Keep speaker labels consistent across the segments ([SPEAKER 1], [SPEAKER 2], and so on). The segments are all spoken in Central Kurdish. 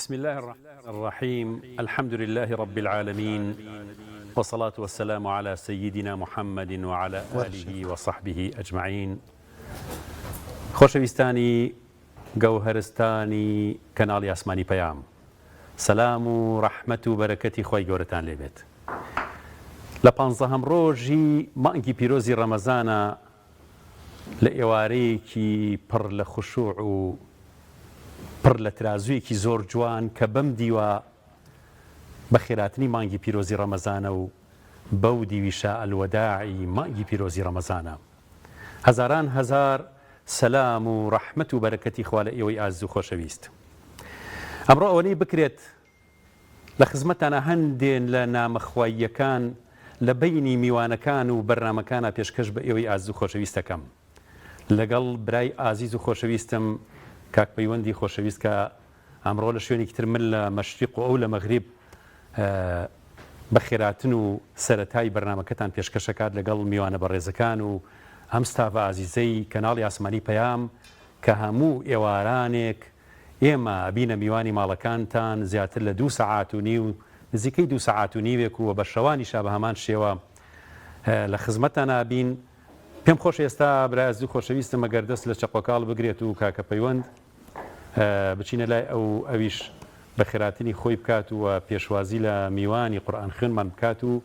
[SPEAKER 1] بسم الله الرحمن الرحيم. الحمد لله رب العالمين، والصلاة والسلام على سيدنا محمد وعلى آله وصحبه أجمعين. خۆشەویستانی گەوهرستانی کەناڵی ئاسمانی پەیام، سەلام و ڕەحمەت و بەرەکەتی خۆی گەورەتان لێبێت. لە 15 ڕۆژی مانگی پیرۆزی ڕەمەزانە، لە ئێوارەیەکی پڕ لە خوشوع و پڕ لە ترازوویەکی زۆر جوان کە بەم دیوە بە خێراتنی مانگی پیرۆزی ڕەمەزانە و بەو دیویشە ئەلوەداعی مانگی پیرۆزی ڕەمەزانە. هەزاران هەزار سەلام و ڕەحمەت و بەرەکەتی خوا لە ئێوەی ئاز و خۆشەویست. ئەمڕۆ ئەوەی بکرێت لە خزمەتانە هەندێن لە نامەخواییەکان لە بینی میوانەکان و بەرنامەکانە پێشکەش بە ئێوەی ئاز و خۆشەویستەکەم. لەگەڵ برای ئازیز و خۆشەویستم کاک پەیوەندی خۆشەویست کە ئەمڕۆ لە شوێنێکی تر من لە مەشریق و ئەو لە مەغریب بە خێراتن و سەرەتای بەرنامەکەتان پێشکەشەکات لەگەڵ میوانە بەڕێزەکان و ئەم ستافە ئازیزەی کەناڵی ئاسمانی پەیام کە هەموو ئێوارانێک ئێمە بینە میوانی ماڵەکانتان زیاتر لە 2 سەعات و نیو نزیکەی 2 سەعات و نیوێک و بە شەوانیشا بە هەمان شێوە لە خزمەتتان بین. پێم خۆش ئێستا برای خۆشەویستم ئەگەر دەست لە چەقۆکاڵ بگرێت و کاکە پەیوەند بچینە لای ئەویش بە خێراتنی خۆی بکات و پێشوازی لە میوانی قورئان خوێنمان بکات و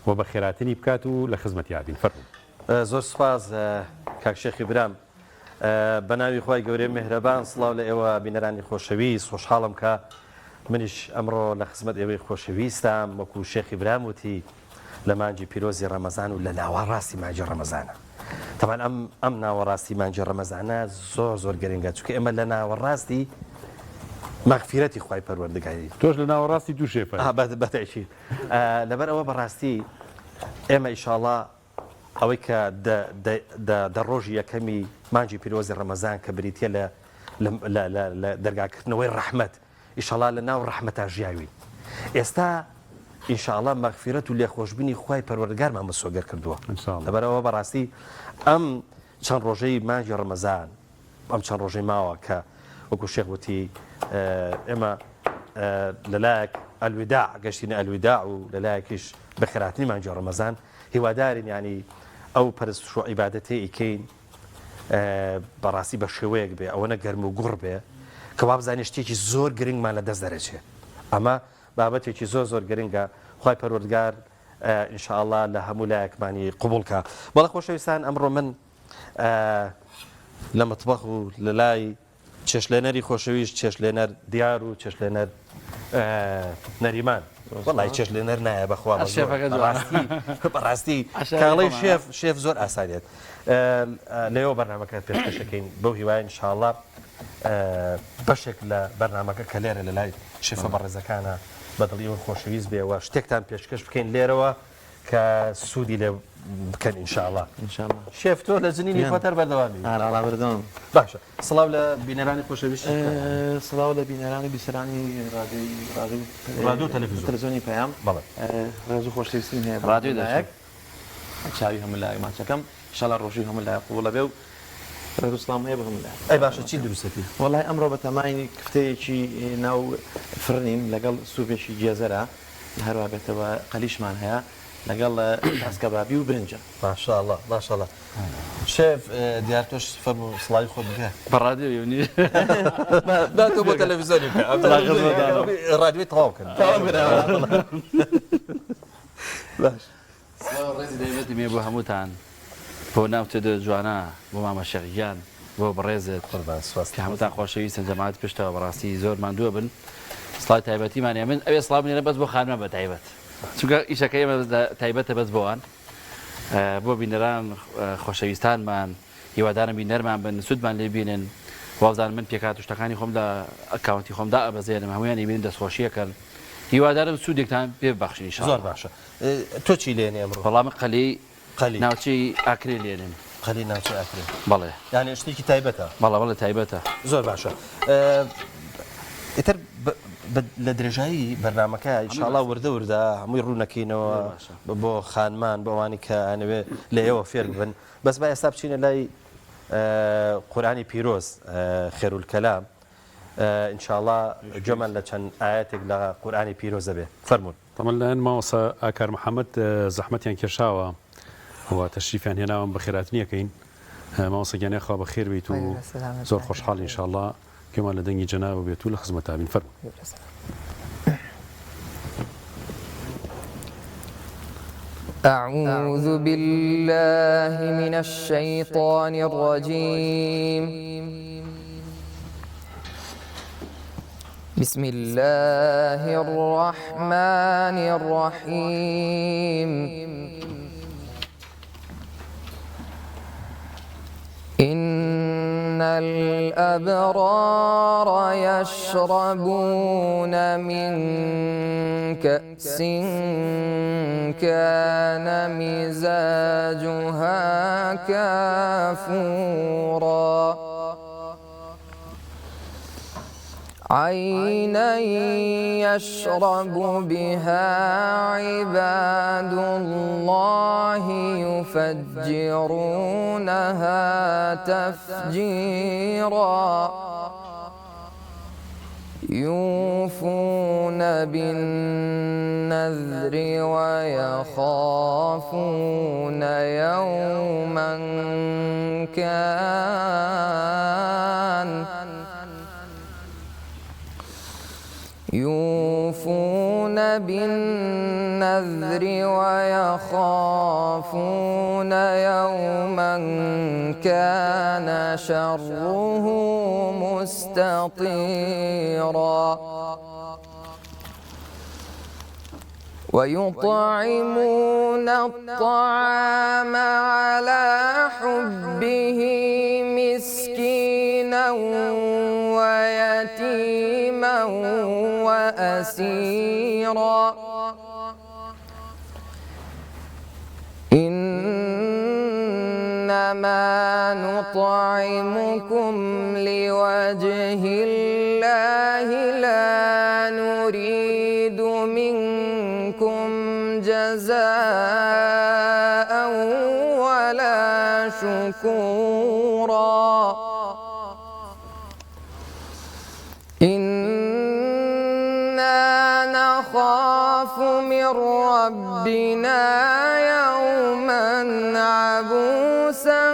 [SPEAKER 1] بە خێراتنی بکات و لە خزمەتی یابین. فەرموو.
[SPEAKER 2] زۆر سپاس کاک شێخی برام، بە ناوی خوای گەورەی میهرەبان سڵاو لە ئێوە بینەرانی خۆشەویست. خۆشحاڵم کە منیش ئەمڕۆ لە خزمەت ئێوەی خۆشەویستم وەکو شێخی برام وتی لە مانگی پیرۆزی ڕەمەزان و لە ناوەڕاستی مانگی ڕەمەزانە. طبعا ئەم ناوەڕاستی مانگی ڕەمەزانە زۆر گەرنگە، چونکە ئێمە لە ناوەڕاستی مەغفیرەتی خوای پەروەردگاری
[SPEAKER 1] تۆش لە ناوەڕاستی دوو شێفە
[SPEAKER 2] بەتەئکید. لەبەر ئەوە بەڕاستی ئێمە ئیشاڵڵا ئەوەی کە دە ڕۆژی یەکەمی مانگی پیرۆزی ڕەمەزان کە بریتە لە دەرگاکردنەوەی ڕەحمەت، ئیشاڵڵا لە ناو ڕەحمەتا ژیاوی. ئێستا ئینشاءڵڵا مەغفیرەت و لێخۆشببینی خوای پەروەردگارمان بەسۆگەر کردووە. لەبەرەوە بەڕاستی ئەم چەند ڕۆژەی مانگی ڕەمەزان، ئەم چەند ڕۆژەی ماوە کە وەکو شێخ وتی ئێمە لەلایەک ئەلویداع گەشتینە ئەلویداع و لەلایەکیش بە خێراتنی مانگی ڕەمەزان هیوادارین ینی ئەو پەرستش و عیبادەتەی ئیکەین بەڕاستی بە شێوەیەک بێ، ئەوەنە گەرم و گوڕ بێ کە وا بزانێ شتێکی زۆر گرنگمان لە دەست دەرەچێت. ئەمە بابەتێکی زۆر گرنگە، خوای پەروەردگار ئینشاءڵڵا لە هەموو لایەکمانی قبوڵکە. بەڵێ خۆشەویستان، ئەمڕۆ من لە مەتبەخ و لە لای چێشلێنەری خۆشەویست، چێشلێنەر دیار و چێشلێنەر نەریمان، وەڵای چێشلێنەر نایە بەخوا بەڕاستی کاڵەی شێف زۆر ئاسانێت. لەوە بەرنامەکە پێشکەشەکەین بەو هیوای ئینشاءڵڵا بەشێک لە بەرنامەکە کە لێرە لە لای شێفە بەڕێزەکانە بەدڵیەوە خۆشەویست بێەوە شتێکتان پێشکەش بکەین لێرەوە کە سوودی لێ بکەن ئینشاءڵڵا. شێف تۆ لە جنینی خۆتەر بەردەوامی
[SPEAKER 3] بەردەوام
[SPEAKER 2] باشە. سڵاو لە بینەرانی خۆشەویست،
[SPEAKER 3] سڵاو لە بینەرانی بیسەرانی
[SPEAKER 2] ڕادیۆ
[SPEAKER 3] تەلەڤیزیۆنی پەیام.
[SPEAKER 2] بەڵێ
[SPEAKER 3] ڕێز و خۆشەویستی هەیە ڕادیۆ دایەک چاوی هەموو لای ماچەکەم ئینشاڵڵا ڕۆژی هەموو لای قوڵە بێ و ڕێزوسڵام هەیە بە هەموو لای.
[SPEAKER 2] ئەی باشە، چی دروستەتی؟
[SPEAKER 3] وەڵای ئەمڕۆ بە تەماینی کفتەیەکی ناو فرنیم لەگەڵ سوپێکی جێزەرە، هەروە بێتەوە قەلیشمان هەیە لەگەڵ تاسکەبابی و برنجە.
[SPEAKER 2] ماشاءڵڵا ماشاءڵڵا. شێف دیار تۆش فەرموو سڵاوی خۆت بکە.
[SPEAKER 3] بە ڕادیۆ بینی
[SPEAKER 2] تۆ بۆ تەلەڤیزیۆنی ڕادیۆی تەواو کرد. باش
[SPEAKER 4] ڕێزی دەیبێتی مێ بۆ هەمووتان، بۆ ناوتێ جوانە، بۆ مامە شەقیان، بۆ بەڕێزت کە هەمووتان خۆشەویستن جەماعەت پشتەوە بەڕاستی زۆر ماندووە بن. سڵاوی تایبەتیمانە من ئەوێ سڵاو بنێرە بەس بۆ خانمە بە تایبەت، چونکە ئیشەکە ئێمە تایبەتە بەس بۆوان بۆ بینەران خۆشەویستانمان، هیوادارم بینەرمان بن، سوودمان لێ بینن، وازان من پێکات شتەکانی خۆم لە ئەکاونتی خۆمدا ئەبەزێنم، هەمویانی بینن دەستخۆشیەکەن، هیوادارم سوودێکتان پێ ببەخشین.
[SPEAKER 2] زۆر باشە. تۆ چی لێنێ ئەمڕۆ؟
[SPEAKER 4] وەڵامە قەلی ناوچەی ئاکرێ لێنن.
[SPEAKER 2] قەلی ناوچەی ئاکرێ؟
[SPEAKER 4] بەڵێ.
[SPEAKER 2] یعنی شتێکی تایبەتە؟
[SPEAKER 4] بەڵێ تایبەتە.
[SPEAKER 2] زۆر باشە. ئیتر لە درێژایی بەرنمەکە ئینشاءڵڵا وردە هەمووی ڕوونەکەینەوە بۆ خانمان بۆوانی کە ئەنوێ لە ئێوە فێر بن. بەس با ئێستا بچینە لای قورآانی پیرۆز خێرولکەلام ئینشاءڵڵا جۆمان لە چەند ئاەتێک لە قورآانی پیرۆزە بێ فەرمونون.
[SPEAKER 1] طبعا لەن ماوەسا ئاکار محەممەد زەحمەتیان کێشاوە و تەشریفیان هێناوە بە خێراتنیەکەین ماوەسەگیانە خوا بە خێر بیت و زۆر خۆشحاڵ ئینشاءڵڵا گوێمان لە دەنگی جەناوە بێت و لە خزمەتابین فەرموون.
[SPEAKER 5] أعوذ بالله من الشيطان الرجيم بسم الله الرحمن الرحيم إن الأبرار يشربون من كأس كان مزاجها كافورا عينا يشرب بها عباد الله يفجرونها تفجيرا يوفون بالنذر ويخافون يوما كان يوفون بالنذر ويخافون يوما كان شره مستطيرا ويطعمون الطعام على حبه مسكينا ويتيما وأسيرا إنما نطعمكم لوجه الله لا نريد منكم جزاء ولا شكورا إنا نخاف من ربنا يوما عبوسا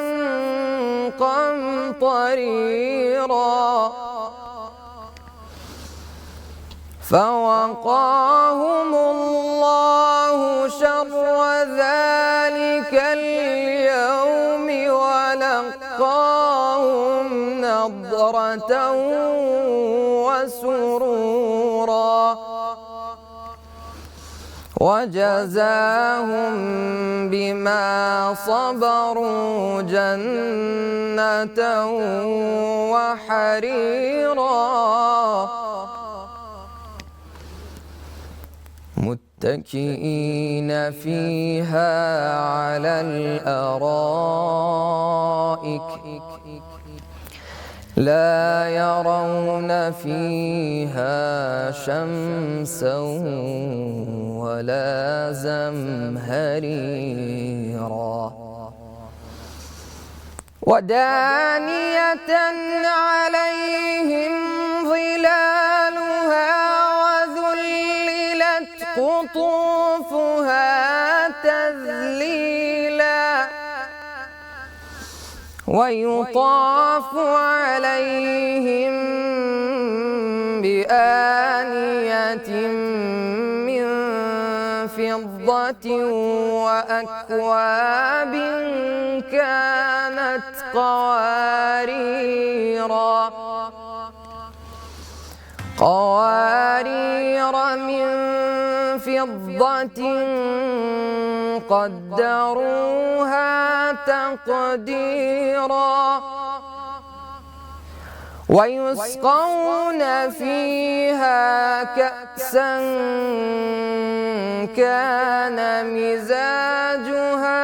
[SPEAKER 5] قمطريرا فوقاهم الله شر ذلك اليوم ولقاهم نضرة وسرورا وجزاهم بما صبروا جنة وحريرا متكئين فيها على الأرائك لا يرون فيها شمسا ولا زمهريرا ودانية عليهم ظلالها وذللت قطوفها تذليلا ويطاف عليهم بآنية من فضة وأكواب كانت قوارير من فضة قدروها تقديرا ويسقون فيها كأسا كان مزاجها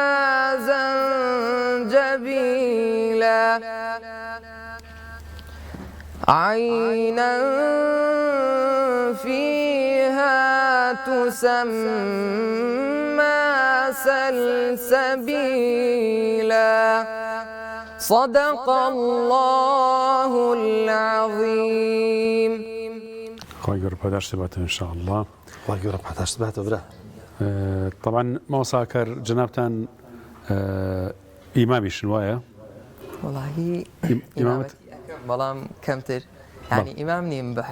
[SPEAKER 5] زنجبيلا عينا فيها تسمى سلسبيلا صدق الله العظيم.
[SPEAKER 1] خۆی گەورە پاداشتی باتە ئینشاءالله.
[SPEAKER 2] وای گەورە پاداشت باتە برا.
[SPEAKER 1] طبعا مەوەساکەر جنابتان ئیمامیشن وایە؟
[SPEAKER 5] والله
[SPEAKER 1] إمامة
[SPEAKER 5] بەڵام کەمتر يعني ئیمام نیم بە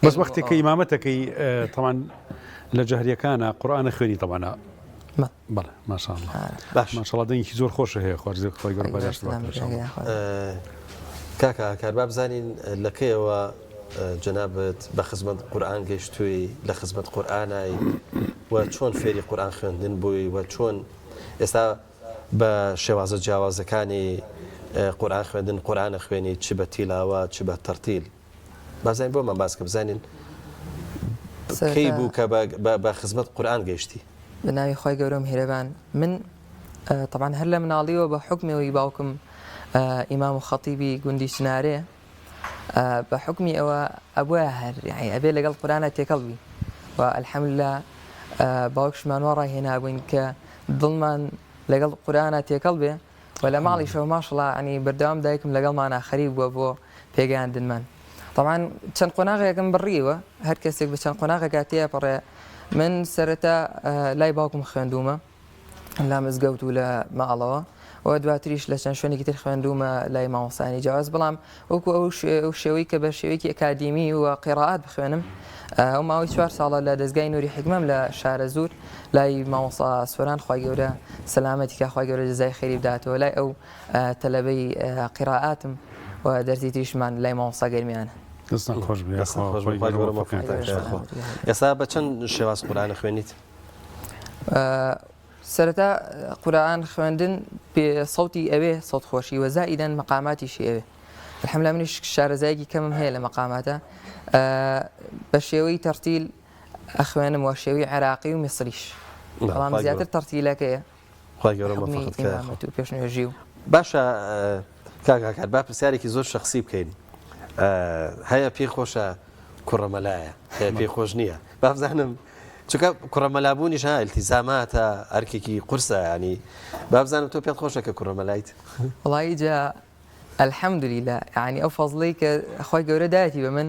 [SPEAKER 1] بەس وەختێک کە ئیمامەتەکەی طبعا لە جەهریەکانە قورئانە خوێنی طبعا بەڵێ ماشاءالله
[SPEAKER 2] باش
[SPEAKER 1] ماشاءالله دەنگی زۆر خۆشە هەیە خوارزێ خۆی گەورە پاداشت باتە ئینشاءالله.
[SPEAKER 2] کاکە کاربا بزانین لەکەیەوە جەنابەت بە خزمەت قورئان گەیشتووی لە خزمەت قورئانای و چۆن فێری قورئان خوێندن بووی و چۆن ئێستا بە شێوازە جیاوازەکانی قورئان خوێندن قورئانە خوێنی چ بە تیلاوە چ بە تەرتیل بازانین بۆمان باس کە بزانین کەی بوو کە بە خزمەت قورئان گەیشتی.
[SPEAKER 5] بناوی خۆی گەورە میهرەبان من طبعا هەر لە مناڵیەوە بە حکمەوەی باوکم ئیمام و خەتیبی گوندی چنارێ بە حکمی ئەوە ئەبووە هەر یعنی ئەبێ لەگەڵ قورئانە تێکەڵبی و الحەمدولله باوکشمان وا ڕاهێنابووین کە دڵمان لەگەڵ قورئانە تێکەڵ بێ و لە ماڵیشەوە ماشەڵڵا ینی بەردەوام دایکم لەگەڵمانە خەریک بووە بۆ پێگەیاندنمان. طبعا چەند قۆناغێکم بڕیوە هەر کەسێک بە چەند قۆناغێکا تێپەڕێ من سەرەتا لای باوکم خوێندومە لا مزگەوت و لە ماڵەوە و دواتریش لە چەند شوێنێکی تر خوێندومە لای مامۆستانی جیاواز بەڵام وەکو ئەو شێوەی کە بە شێوەیەکی ئەکادیمی و قیراعات بخوێنم ئەو ماوەی 4 ساڵە لە دەستگای نووری حکمەم لە شارە زوور لای مامۆستا سوێران خی گەورە سەلامەتی کە خی گەورە جەزای خێری بداتەوە لای ئەو تەلەبەی قیراعاتم و دەرسی تریشمان لای مامۆستا گەرمیانە.
[SPEAKER 1] دەستان خۆش بێ
[SPEAKER 2] ئێستا بە چەند شێواز قورئانە خوێنیت؟
[SPEAKER 5] سەرەتا قورئان خوێندن پێ سەوتی ئەوێ سەوت خۆشی و زائیدەن مەقاماتیشی ئەوێ الحەمدولله منیش شارەزایەکی کەمم هەیە لە مەقاماتە بە شێوەی تەرتیل ئەخوێنم وە شێوەی عێراقی و میسریش بەڵام زیاتر تەرتیلەکەیە
[SPEAKER 2] خی گەورە مەفەقەت
[SPEAKER 5] و پێشنوێژی و
[SPEAKER 2] باشە کاکار با پرسیارێکی زۆر شەخسی بکەین هەیە پێی خۆشە کوڕەمەلایە هەیە پێی خۆش نییە بابزانم چونکە کوڕەمەلابوونیش ها ئیلتیزاماتە ئەرکێکی قورسە ینی بابزانم تۆ پێت خۆشە کە کوڕەمەلایت
[SPEAKER 5] وڵی جا الحەمدولیلا ینی ئەو فەزڵی کە خۆی گەورە دایەتی بە من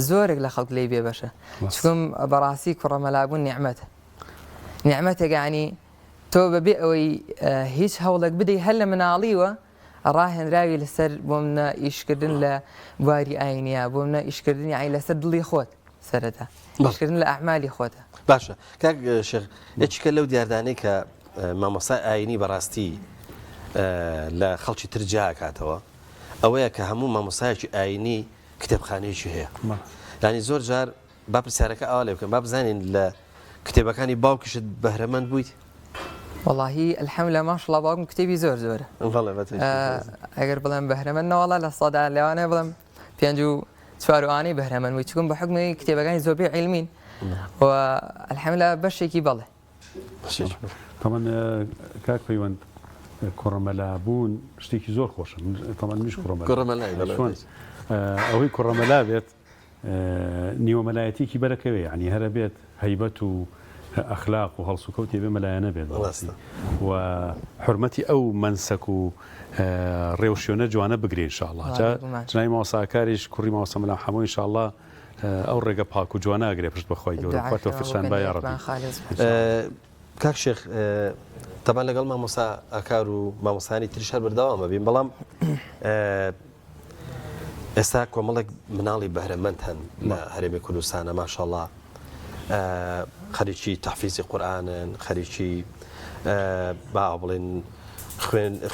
[SPEAKER 5] زۆرێک لە خەڵک لی بێ بەشە چکم بەڕاستی کوڕەمەلابوون نیعمەتێک ینی تۆ بەبێ ئەوەی هیچ هەوڵێک بدەی هەر لە مناڵیوە ڕاهێنراوی لەسەر بۆ منە ئیشکردن لە بواری ئاینیا بۆ منە ئیشکردنی عین لەسەر دڵی خۆت سەرەتا ئیشکردن لە ئەعمالی خۆتە.
[SPEAKER 2] باشە کاک شێخ یەکێکە لەو دیاردانەی کە مامۆستای ئاینی بەڕاستی لە خەڵکی تر جاکاتەوە ئەوەیە کە هەموو مامۆستایەکی ئاینی کتێبخانەیەکی هەیە ینی زۆر جار با پرسیارەکە ئاوا لێ بکەم با بزانین لە کتێبەکانی باوکیشت بەهرەمەند بوویت؟
[SPEAKER 5] واللهی الحەمدولله ماشەڵڵا باوکم کتێبی زۆر زۆرە ئەگەر بڵێم بەهرەمەند نەوەڵا لە سەدا لەوانەیە بڵێم 54 بەهرەمەند بووی چکم بە حکمی کتێبەکانی زۆربەی عیلمین و الحەمدولله بەشێکی بەڵێ.
[SPEAKER 1] طبعا کاک پەیوەند کوڕەمەلابوون شتێکی زۆر خۆشە طبعا منیش کوڕەمەلای ئەوەی کوڕەمەلا بێت نیوەمەلایەتێکی بەرەکەوێ ینی هەرە بێت هەیبەت و ئەخلاق و هەڵسو کەوتێ بێ مەلایەنە بێت و حرمەتی ئەو مەنسەک و ڕێوشێنە جوانە بگرێ ئینشاءالله جنای مامۆستاکاریش کوڕی مامۆستا مەلا هەموو ئینشاءالله ئەو ڕێگە پاک و جوانە ئەگرێ پشت بەخوای گەورە خواتەوە فیرسان با یا ڕەبی.
[SPEAKER 2] کاک شێخ تەبان لەگەڵ مامۆستا ئاکار و مامۆستانی تریش هەر بەردەوامە بین بەڵام ئێستا کۆمەڵێک مناڵی بەهرەمەند هەن لە هەرێمی کوردستانە ماشەڵڵا خەریکی تەحفیزی قورئانن خەریکی با بڵێن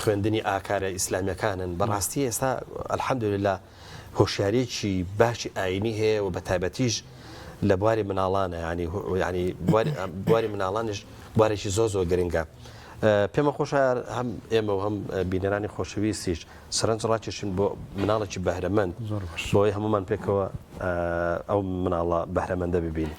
[SPEAKER 2] خوێندنی ئاکارە ئیسلامیەکانن بەڕاستی ئێستا الحەمدولله هۆشیارێکی باشی ئاینی هەیە و بە تایبەتیش لە بواری مناڵانە ینی بواری مناڵانش بوارێکی زۆر زۆر گرنگە. پێمە خۆشە هەم ئێمە و هەم بینەرانی خۆشەویستیش سەرنج ڕاکێشن بۆ مناڵێکی بەهرەمەند بۆی هەمومان پێکەوە ئەو مناڵە بەهرەمەندە ببین.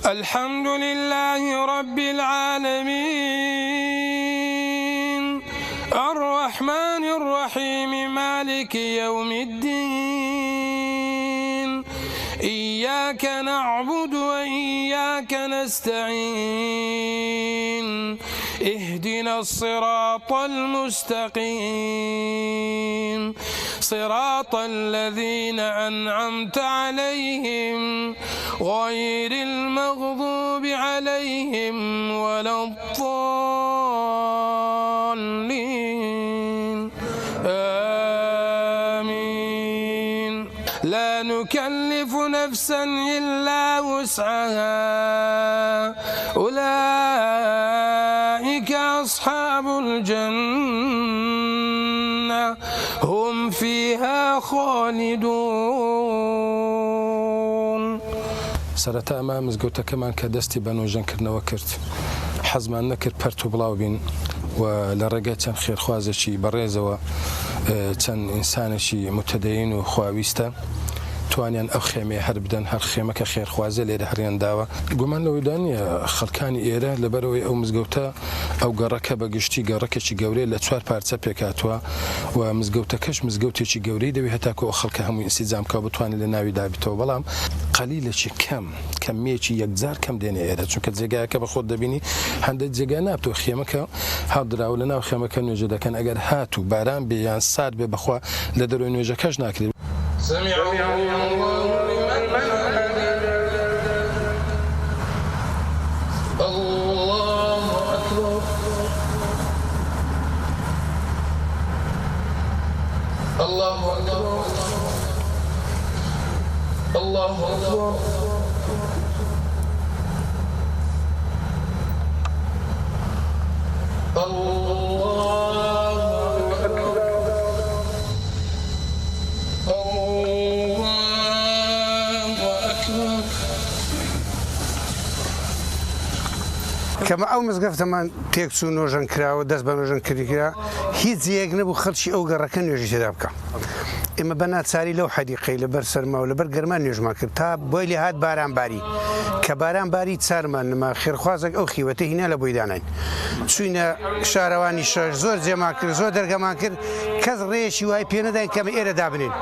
[SPEAKER 6] الحمد لله رب العالمين الرحمن الرحيم مالك يوم الدين إياك نعبد وإياك نستعين اهدنا الصراط المستقيم صراط الذين أنعمت عليهم غير المغضوب عليهم ولا الضالين آمين لا نكلف نفسا إلا وسعها أولئك أصحاب الجنة هم فيها خالدون.
[SPEAKER 7] سەرەتا ئەمە مزگەوتەکەمان کە دەستی بە نوێژەنکردنەوە کرد حەزمان نەکرد پەرت و بڵاو بین و لە ڕێگای چەند خێرخوازێکی بەڕێزەوە چەند ئینسانێکی متەدەین و خواویستە توانیان ئەو خێمێ هەر بدەن هەر خێمەکە خێرخوازە لێرە هەڕێنداوە گومان لەوەیدا نیە خەڵکانی ئێرە لەبەرەوەی ئەو مزگەوتە ئەو گەڕەکە بەگشتی گەڕەکێکی گەورەی لە 4 پارچە پێکاتوە و مزگەوتەکەش مزگەوتێکی گەورەی دەوێت هەتاکو ئەو خەڵکە هەموو ئینسیجامکە بتوانێت لە ناوی دابیتەوە بەڵام قەلیلێکی کەمێکی یەکجار کەم دێنێ ئێرە چونکە جێگایەکە بە خۆت دەبینی هەندێک جێگا نابتەوە خێمەکە هاودراوە لە ناو خێمەکە نوێژە دەکەن ئەگەر هاتوو باران بێ یان سارد بێ بەخوا لە دەروی نوێژەکەش ناکرێت.
[SPEAKER 6] سمع الله لمن حمده الله أكبر الله أكبر الله أكبر
[SPEAKER 8] کەمە ئەو مزگەفتەمان تێکچوو نۆژەن کراوە دەست بە نۆژەن کردیکرا هیچ جێک نەبوو خەڵکی ئەو گەڕەکە نوێژی تێدا بکە. ئێمە بە ناچاری لەو حەدیقەی لەبەر سەرما و لەبەر گەرمان نوێژمان کرد تا بۆی لێ هات بارانباری کە بارانباری چارمان نما خێرخوازێک ئەو خیوەتە هینا لە بۆی دانین چوینە شارەوانی شەش زۆر جێمان کرد زۆر دەرگەمان کرد کەس ڕێیەکی وای پێ نەداین کەمە ئێرە دابنین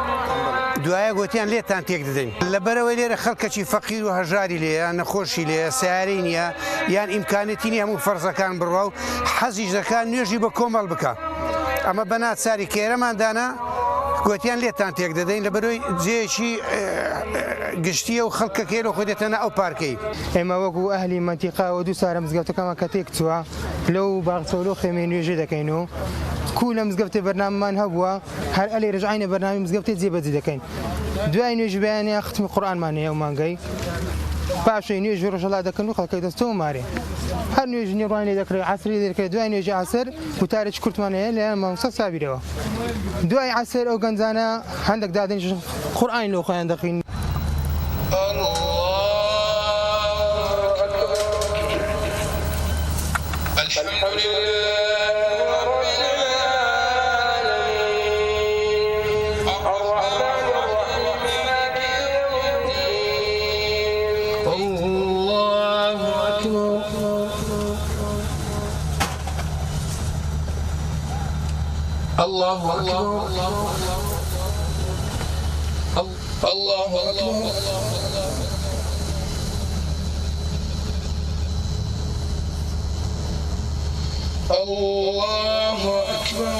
[SPEAKER 8] دوایە گوتیان لێتان تێک دەدەین لەبەرەوەی لێرە خەڵکەکی فەقیر و هەژاری لێ یان نەخۆشی لێ سیارەی نییە یان ئیمکانێتی نیە هەموو فەرزەکان بڕوا و حەزیش دەکات نوێژی بە کۆمەڵ بکە ئەمە بە ناچاری کێرەماندانە گوتیان لێتان تێک دەدەین لەبەرەوەی جێشی گشتیە و خەڵکەکەی لە خۆی دێتەنە ئەو پارکەی
[SPEAKER 9] ئێمە وەکو ئەهلی مەنتیقا و دوو سارە مزگەوتەکەمان کە تێک چووە لەو باغچەولۆ خێمەی نوێژێ دەکەین و کو لە مزگەوتێ بەرنامەمان هەبووە هەر ئەلێ ڕژعینە بەرنامی مزگەوتێ جێبەجێ دەکەین دوای نوێژ بەیانە ختمی قورئانمان هەیە و مانگەی پاشەی نوێژ ڕۆژەڵا دەکەن و خەڵکەی دەستەوە مارێ هەر نوێژ نیڕوانی لێ دەکرێت عەسری دەکرێت دوای نوێژی عەسر وتارێکی کورتمان هەیە لە مامۆستا سابیرەوە دوای عەسر ئەو گەنجانە هەندێک دادەنیش قورئان لەو خۆیان دەخوێن.
[SPEAKER 6] الله أكبر الله أكبر الله أكبر.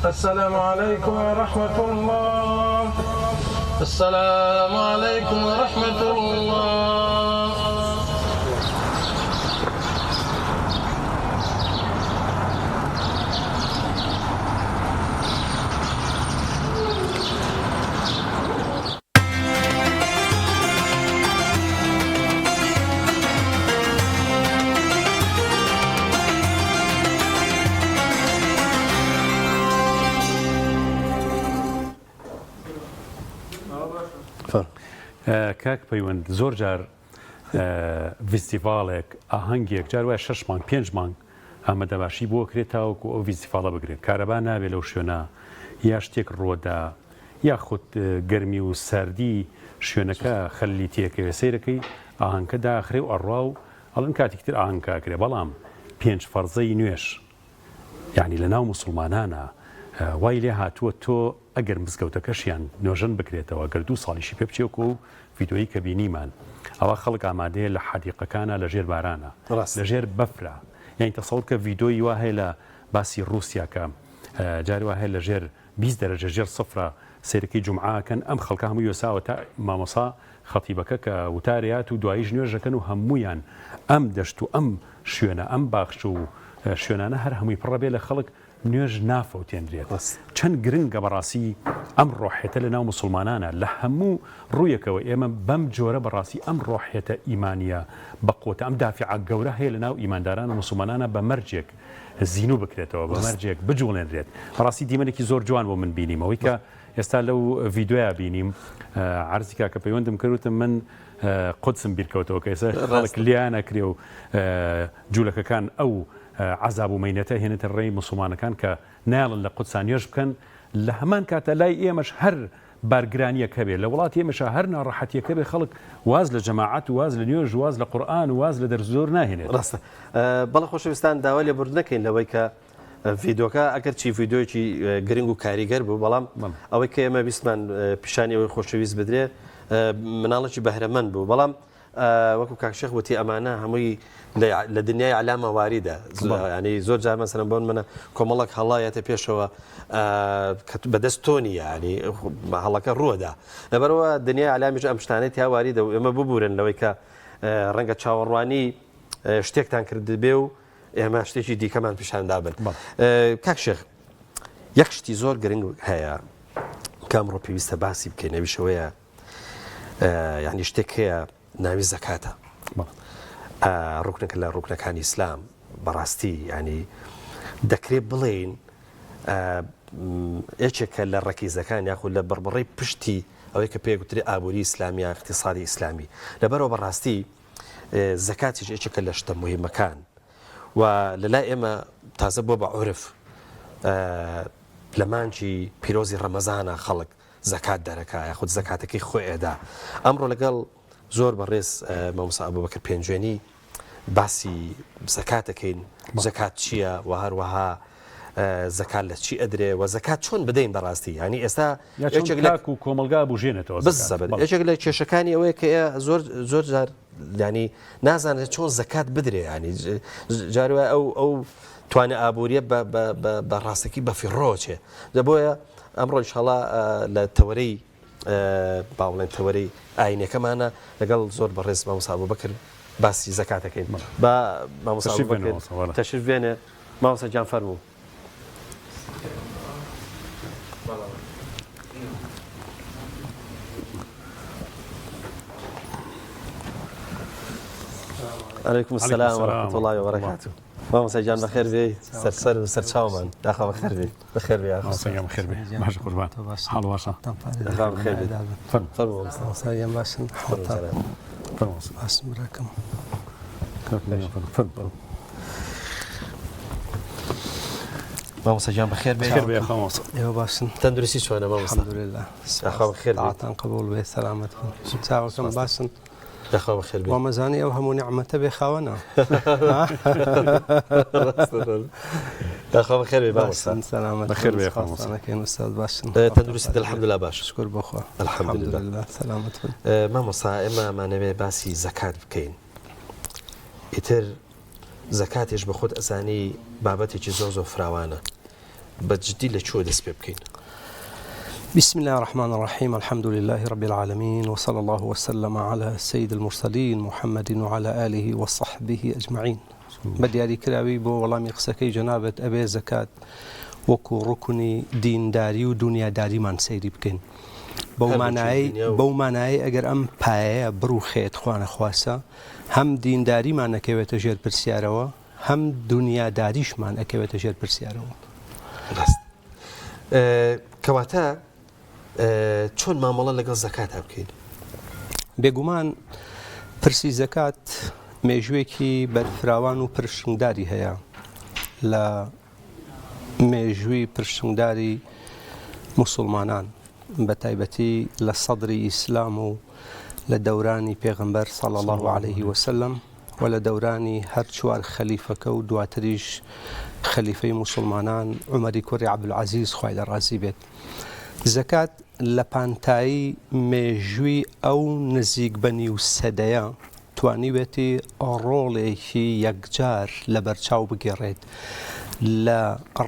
[SPEAKER 6] السلام عليكم ورحمة الله. السلام عليكم ورحمة الله.
[SPEAKER 1] کاک پەیوەند زۆر جار فیستیڤالێک ئاهەنگێک جار وایە 6 مانگ 5 مانگ ئامادەباشی بۆ کرێتەوەکو ئەو ویزیفاڵە بگرێت کارەبا نابێت لەو شوێنە یا شتێک ڕۆدا یاخود گەرمی و ساردی شوێنەکە خەلی تێکەوێ سیرەکەی ئاهەنگکە داخرێ و ئەڕوا و ئەڵەن کاتێکتر ئاهەنگکاکرێ بەڵام 5 فەرزەی نوێش یعنی لە ناو موسڵمانانە وای لێ هاتووە تۆ ئەگەر مزگەوتەکەشیان نوێژن بکرێتەوە گەر 2 ساڵیشی پێ بچێکە و ڤیدۆیی کە بینیمان ئەوە خەڵک ئامادەیە لە حەدیقەکانە لەژێر بارانە لەژێر بەفرە یعنی تەسەڵ کە ڤیدۆی وا هەیە لە باسی رووسیاکە جاری وا هەیە لەژێر 20 دەرەجە ژێر سفرە سیرەکەی جومعاکەن ئەم خەڵکە هەموو یۆساوە تا مامۆسا خەتیبەکە کە وتارەیات و دواییش نوێژەکەن و هەمویان ئەم دەشت و ئەم شوێنە ئەم باخش و شوێنانە هەر هەمووی پڕەبێ لە خەڵک نوێژ نافەوتێنرێت چەند گرنگە بەڕاستی ئەم ڕۆحێتە لە ناو مسلمانانە لە هەموو ڕوویەکەوە ئێمە بەم جۆرە بەڕاستی ئەم ڕۆحێتە ئیمانیە بەقوتە ئەم دافعە گەورە هەیە لە ناو ئیمانداران و مسلمانانە بە مەرجێک زیینو بکرێتەوە بە مەرجێک بجوڵێنرێت بەڕاستی دیمەنێکی زۆر جوان بۆ من بینیمەوەی کە ئێستا لەو ڤیددیویا بینیم عرزیکا کە پەیوەندم کردوتم من قودسم بیرکەوتەوە کە ئێستا خەڵک لیان نەکرێ و جوولەکەکان ئەو عذاب و مەینەتە هێنێتە ڕێی مسلمانەکان کە ناڵن لە قودسان نوێژ بکەن لە هەمان کاتە لای ئێمەش هەر بارگرانیەکە بێت لە وڵاتی ئێمەش هەر ناڕەحەتیەکە بێ خەڵک واز لە جەماعەت و واز لە نوێژ واز لە قورئان و واز لە دەرس زۆر ناهێنێت
[SPEAKER 2] ڕاستە بەڵە خۆشەویستان داوا لێ بڕ نەکەین لەوەی کە ڤیدۆکە ئەگەر چی ڤیدۆیەکی گرنگ و کاریگەر بوو بەڵام ئەوەی کە ئێمە بیستمان پیشانی ئەوەی خۆشەویست بدرێ مناڵێکی بەهرەمەند بوو بەڵام وەکو کاکشێخ وتی ئەمانە هەمووی لە دنیای علامە واریدە ینی زۆر جار مەسەلەن بۆن منە کۆمەڵک هەڵایەتە پێشەوە بەدەست تۆنی ینی هەڵەکە ڕووەدا لەبەرەوە دنیای علامیش ئەم شتانەی تا واریدە و ئێمە ببورن لەوەی کە ڕەنگە چاوەڕوانی شتێکتان کرد بێ و ئێمە شتێکی دیکەمان پیشاندا بن کاکشێخ یەک شتی زۆر گرنگ هەیە کامڕۆ پێویستە باسی بکەین نەویشەوەیە یعنی شتێک هەیە ناوی زەکاتە ڕوکنێک لە ڕوکنەکانی ئیسلام بەڕاستی ینی دەکرێت بڵێن یەکێکە لە ڕەکیزەکان یاخود لە بڕبڕی پشتی ئەوەی کە پێگوتری ئابووری ئیسلامی یا اقتصادی ئیسلامی لەبەرەوە بەڕاستی زەکاتیش یەکێکە لە شتە مهمەکان و لەلای ئێمە تازە بۆ بە عورف لە مانجی پیرۆزی ڕەمەزانە خەڵک زەکات دەرەکە یاخود زەکاتەکەی خۆیدا ئەمڕۆ لەگەڵ زۆر بەڕێز مامۆستا ئەبوبەکر پێنجێنی باسی زەکاتەکەین زەکات چییە و هەروەها زەکات لە چی ئەدرێ و زەکات چۆن بدەین بەڕاستی ینی ئێستا
[SPEAKER 1] و کۆمەلگا بژێنێتەوە
[SPEAKER 2] یەکێک لە کێشەکانی ئەوەیە کە زۆر جار ینی نازانێت چۆن زەکات بدرێ ینی جاروە ئەو توانێ ئابوووریە بە ڕاستەکی بە فیڕۆچێ دەبۆیە ئەمڕۆ ئینشاڵڵا لە تەوەرەی باوڵێن تەوەرەی ئاینەکەمانە لەگەڵ زۆر بەڕێز مامۆستا ئەبوبەکر باسی زەکاتەکەین بە مامۆستا ئەبوبەکر تەشریف بێنێ مامۆستا گیان فەرموو عليكم السلام ورحمة الله وبركاته مامۆستا گیان بەخێر بێ سەر و سەرچاومان داخوا بەخێر بێ بەخێر بێ
[SPEAKER 1] بەخێر بێ باش قوربان حاڵ باشە
[SPEAKER 2] بەخێر بێ فەرموو
[SPEAKER 10] مامۆستا گیان باشن باشن براکەم
[SPEAKER 2] مامۆستا گیان بەخێر بێ
[SPEAKER 10] ئێوە باشن
[SPEAKER 2] تەندروستی چۆنە مامۆستا
[SPEAKER 10] الحەمدولله
[SPEAKER 2] داخوا بەخێر بێ
[SPEAKER 10] داعاتان قبول بێ سەلامەت بن چاوەکەم باشن
[SPEAKER 2] داخوا بەخێر بێ
[SPEAKER 10] وەمەزانی ئەو هەموو نیعمەتە بێ خاوەنە
[SPEAKER 2] داخوا بەخێر بێ مامۆستا
[SPEAKER 10] سەلامەت
[SPEAKER 1] بەخێر بێ مامۆستا
[SPEAKER 10] ئوستاد باشن
[SPEAKER 2] تەندروستی الحەمدولله باش
[SPEAKER 10] شکر بخوا
[SPEAKER 2] الحەمدولله
[SPEAKER 10] سەلامەت بن
[SPEAKER 2] مامۆستا ئێمە مانەوێ باسی زەکات بکەین ئیتر زەکاتێش بە خۆت ئەزانی بابەتێکی زۆر فراوانە بەجددی لە چۆ دەست پێ بکەین
[SPEAKER 10] بسم الله الرحمن الرحيم الحمد لله رب العالمين وصلى الله وسلم على سيد المرسلين محمد وعلى آله وصحبه أجمعين بدياري كراوي بو وڵامی قسەکەی جەنابەت ئەبێ زەکات وەکو ڕوکنی دینداری و دنیاداری مان سەیری بکەین بەو مانایی ئەگەر ئەم پایەیە بڕوخێت خوانە خواسە هەم دینداریمان ئەکەوێتە ژێر پرسیارەوە هەم دنیاداریشمان ئەکەوێتە ژێر پرسیارەوە
[SPEAKER 2] کەواتە چۆن مامەڵە لەگەڵ زەکات بکەین
[SPEAKER 10] بێگومان پرسی زەکات مێژوێکی بەرفراوان و پرشنگداری هەیە لە مێژووی پرسنگداری مسلمانان بە تایبەتی لە سەدری ئیسلام و لە دەورانی پێغەمبەر صلی الله عليه وسلم و لە دەورانی هەر چوار خەلیفەکە و دواتریش خەلیفەی مسلمانان عومەری کوڕی عەبدولعەزیز خوای لە ڕازی بێت. زەکات لە پانتایی مێژووی ئەو نزیکبەنی و سەدەیە توانیوێتی ڕۆڵێکی یەکجار لە بەرچاو بگێڕێت لە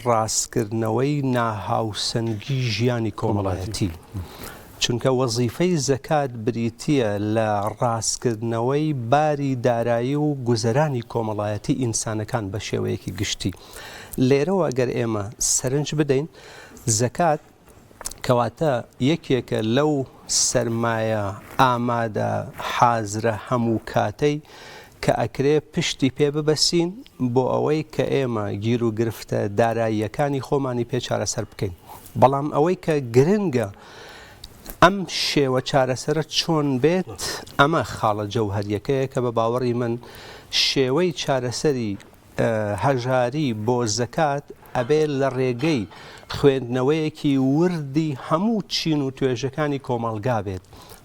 [SPEAKER 10] ڕاستکردنەوەی ناهاوسەنگی ژیانی کۆمەڵایەتی. چونکە وەزیفەی زەکات بریتیە لە ڕاستکردنەوەی باری دارایی و گوزەرانی کۆمەڵایەتی ئینسانەکان بە شێوەیەکی گشتی. لێرەوە ئەگەر ئێمە سەرنج بدەین، زەکات کەواتە یەکێکە لەو سەرمایە ئامادە حازرە هەموو کاتەی کە ئەکرێ پشتی پێ ببەسین بۆ ئەوەی کە ئێمە گیر و گرفتە داراییەکانی خۆمانی پێ چارەسەر بکەین. بەڵام ئەوەی کە گرنگە ئەم شێوە چارەسەرە چۆن بێت، ئەمە خاڵە جەوهەریەکەیە کە بە باوەڕی من شێوەی چارەسەری هەژاری بۆ زەکات ئەبێ لە ڕێگەی خوێندنەوەیەکی وردی هەموو چین و توێژەکانی کۆمەڵگا بێت.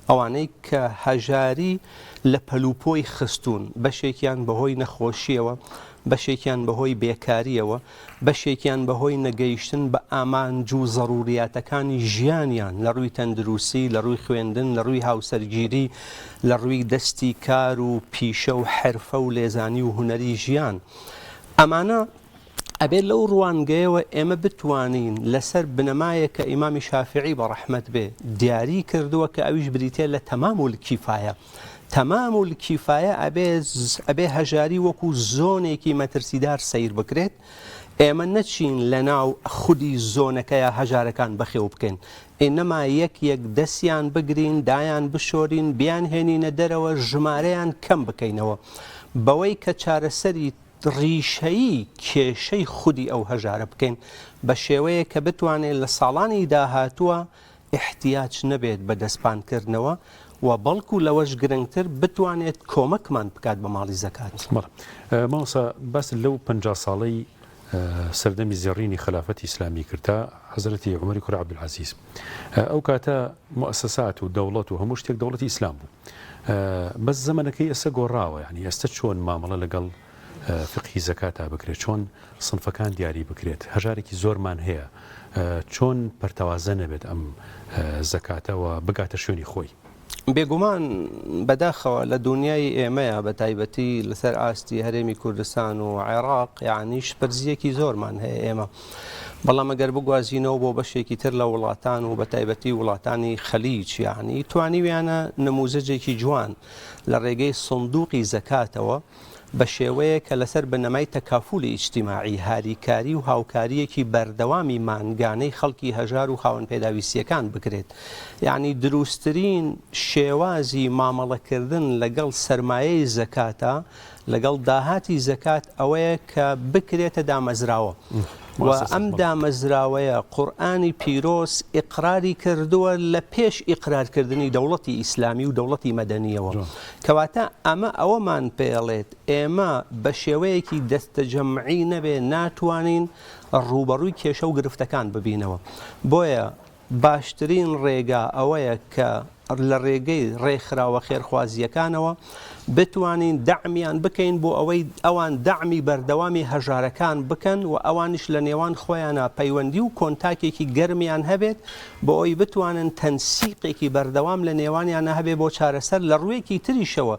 [SPEAKER 10] ئەوانەی کە هەژاری لە پەلوپۆی خستون، بەشێکیان بەهۆی نەخۆشیەوە، بەشێکیان بەهۆی بێکاریەوە، بەشێکیان بەهۆی نەگەیشتن بە ئامانج و زەڕوریاتەکانی ژیانیان لە ڕووی تەندروستی، لە ڕووی خوێندن، لە ڕووی هاوسەرگیری، لە ڕووی دەستی کار و پیشە و حرفە و لێزانی و هونەری ژیان. ئەمانە ئەبێت لەو ڕوانگەیەوە ئێمە بتوانین لەسەر بنەمایە کە ئیمامی شافعی بە ڕەحمەت بێ دیاری کردووە کە ئەویش بریتێ لە تەمام الکیفایە. تەمام الکیفایە ئەبێ هەژاری وەکو زۆنێکی مەترسیدار سیر بکرێت. ئێمە نەچین لە ناو خودی زۆنەکەیە هەژارەکان بەخێو بکەین، ئینەما یەک دەستیان بگرین، دایان بشۆرین، بیان هێنینە دەرەوە، ژمارەیان کەم بکەینەوە بەوەی کە چارەسەری ڕیشەیی کێشەی خودی ئەو هەژارە بکەین بە شێوەیە کە بتوانێت لە ساڵانی داهاتووە احتیاج نەبێت بە دەستپانکردنەوە و بەڵکو لەوەش گرنگتر بتوانێت کۆمەکمان بکات بە ماڵی زەکات.
[SPEAKER 1] مامۆستا باس لەو 50 ساڵەی سەردەمی زێڕینی خلافەتی ئیسلامی کردا حەزرەتی عومەری کوڕی عەبدولعەزیز، ئەو کاتە مؤسسات و دەوڵەت و هەموو شتێک دەوڵەتی ئیسلام بوو. بەس زەمانەکەی ئێستا گۆڕاوە، یعنی ئێستا چۆن مامەڵە لەگەڵ فقهی زەکاتا بکرێت، چۆن سنفەکان دیاری بکرێت، هەژارێکی زۆرمان هەیە، چۆن پەرتەوازە نەبێت ئەم زەکاتەوە بگاتە شوێنی خۆی.
[SPEAKER 10] بێگومان بەداخەوە لە دنیای ئێمەیە بە تایبەتی لەسەر ئاستی هەرێمی کوردستان و عێراق یعنیش پەرزیەکی زۆرمان هەیە ئێمە. بەڵام ئەگەر بگوازینەوە بۆ بەشێکی تر لە وڵاتان و بە تایبەتی وڵاتانی خەلیج، یعنی توانیویانە نموزەجێکی جوان لە ڕێگەی سندوقی زەکاتەوە بە شێوەیە کە لەسەر بنەمای تەکافولی ئیجتیماعی، هاریکاری و هاوکاریەکی بەردەوامی مانگانەی خەڵکی هەژار و خاوەن پێداویستیەکان بکرێت. یعنی دروستترین شێوازی مامەڵەکردن لەگەڵ سەرمایەی زەکاتە، لەگەڵ داهاتی زەکات ئەوەیە کە بکرێتە دامەزراوە. و ئەم دامەزراوەیە قورئانی پیرۆز ئیقراری کردووە لە پێش ئیقرارکردنی دەوڵەتی ئیسلامی و دەوڵەتی مەدەنیەوە. کەواتە ئەمە ئەوەمان پێڵێت ئێمە بە شێوەیەکی دەستەجەمعی نەبێ ناتوانین ڕوبەڕووی کێشە و گرفتەکان ببینەوە. بۆیە باشترین ڕێگا ئەوەیە کە لە ڕێگەی ڕێکخراوە خێرخوازیەکانەوە بتوانین دەعمیان بکەین بۆ ئەوەی ئەوان دەعمی بەردەوامی هەژارەکان بکەن و ئەوانش لە نێوان خۆیانە پەیوەندی و کۆنتاکێکی گەرمیان هەبێت بۆ ئەوی بتوانن تەنسیقێکی بەردەوام لە نێوانیانە هەبێ بۆ چارەسەر لە ڕوویەکی تریشەوە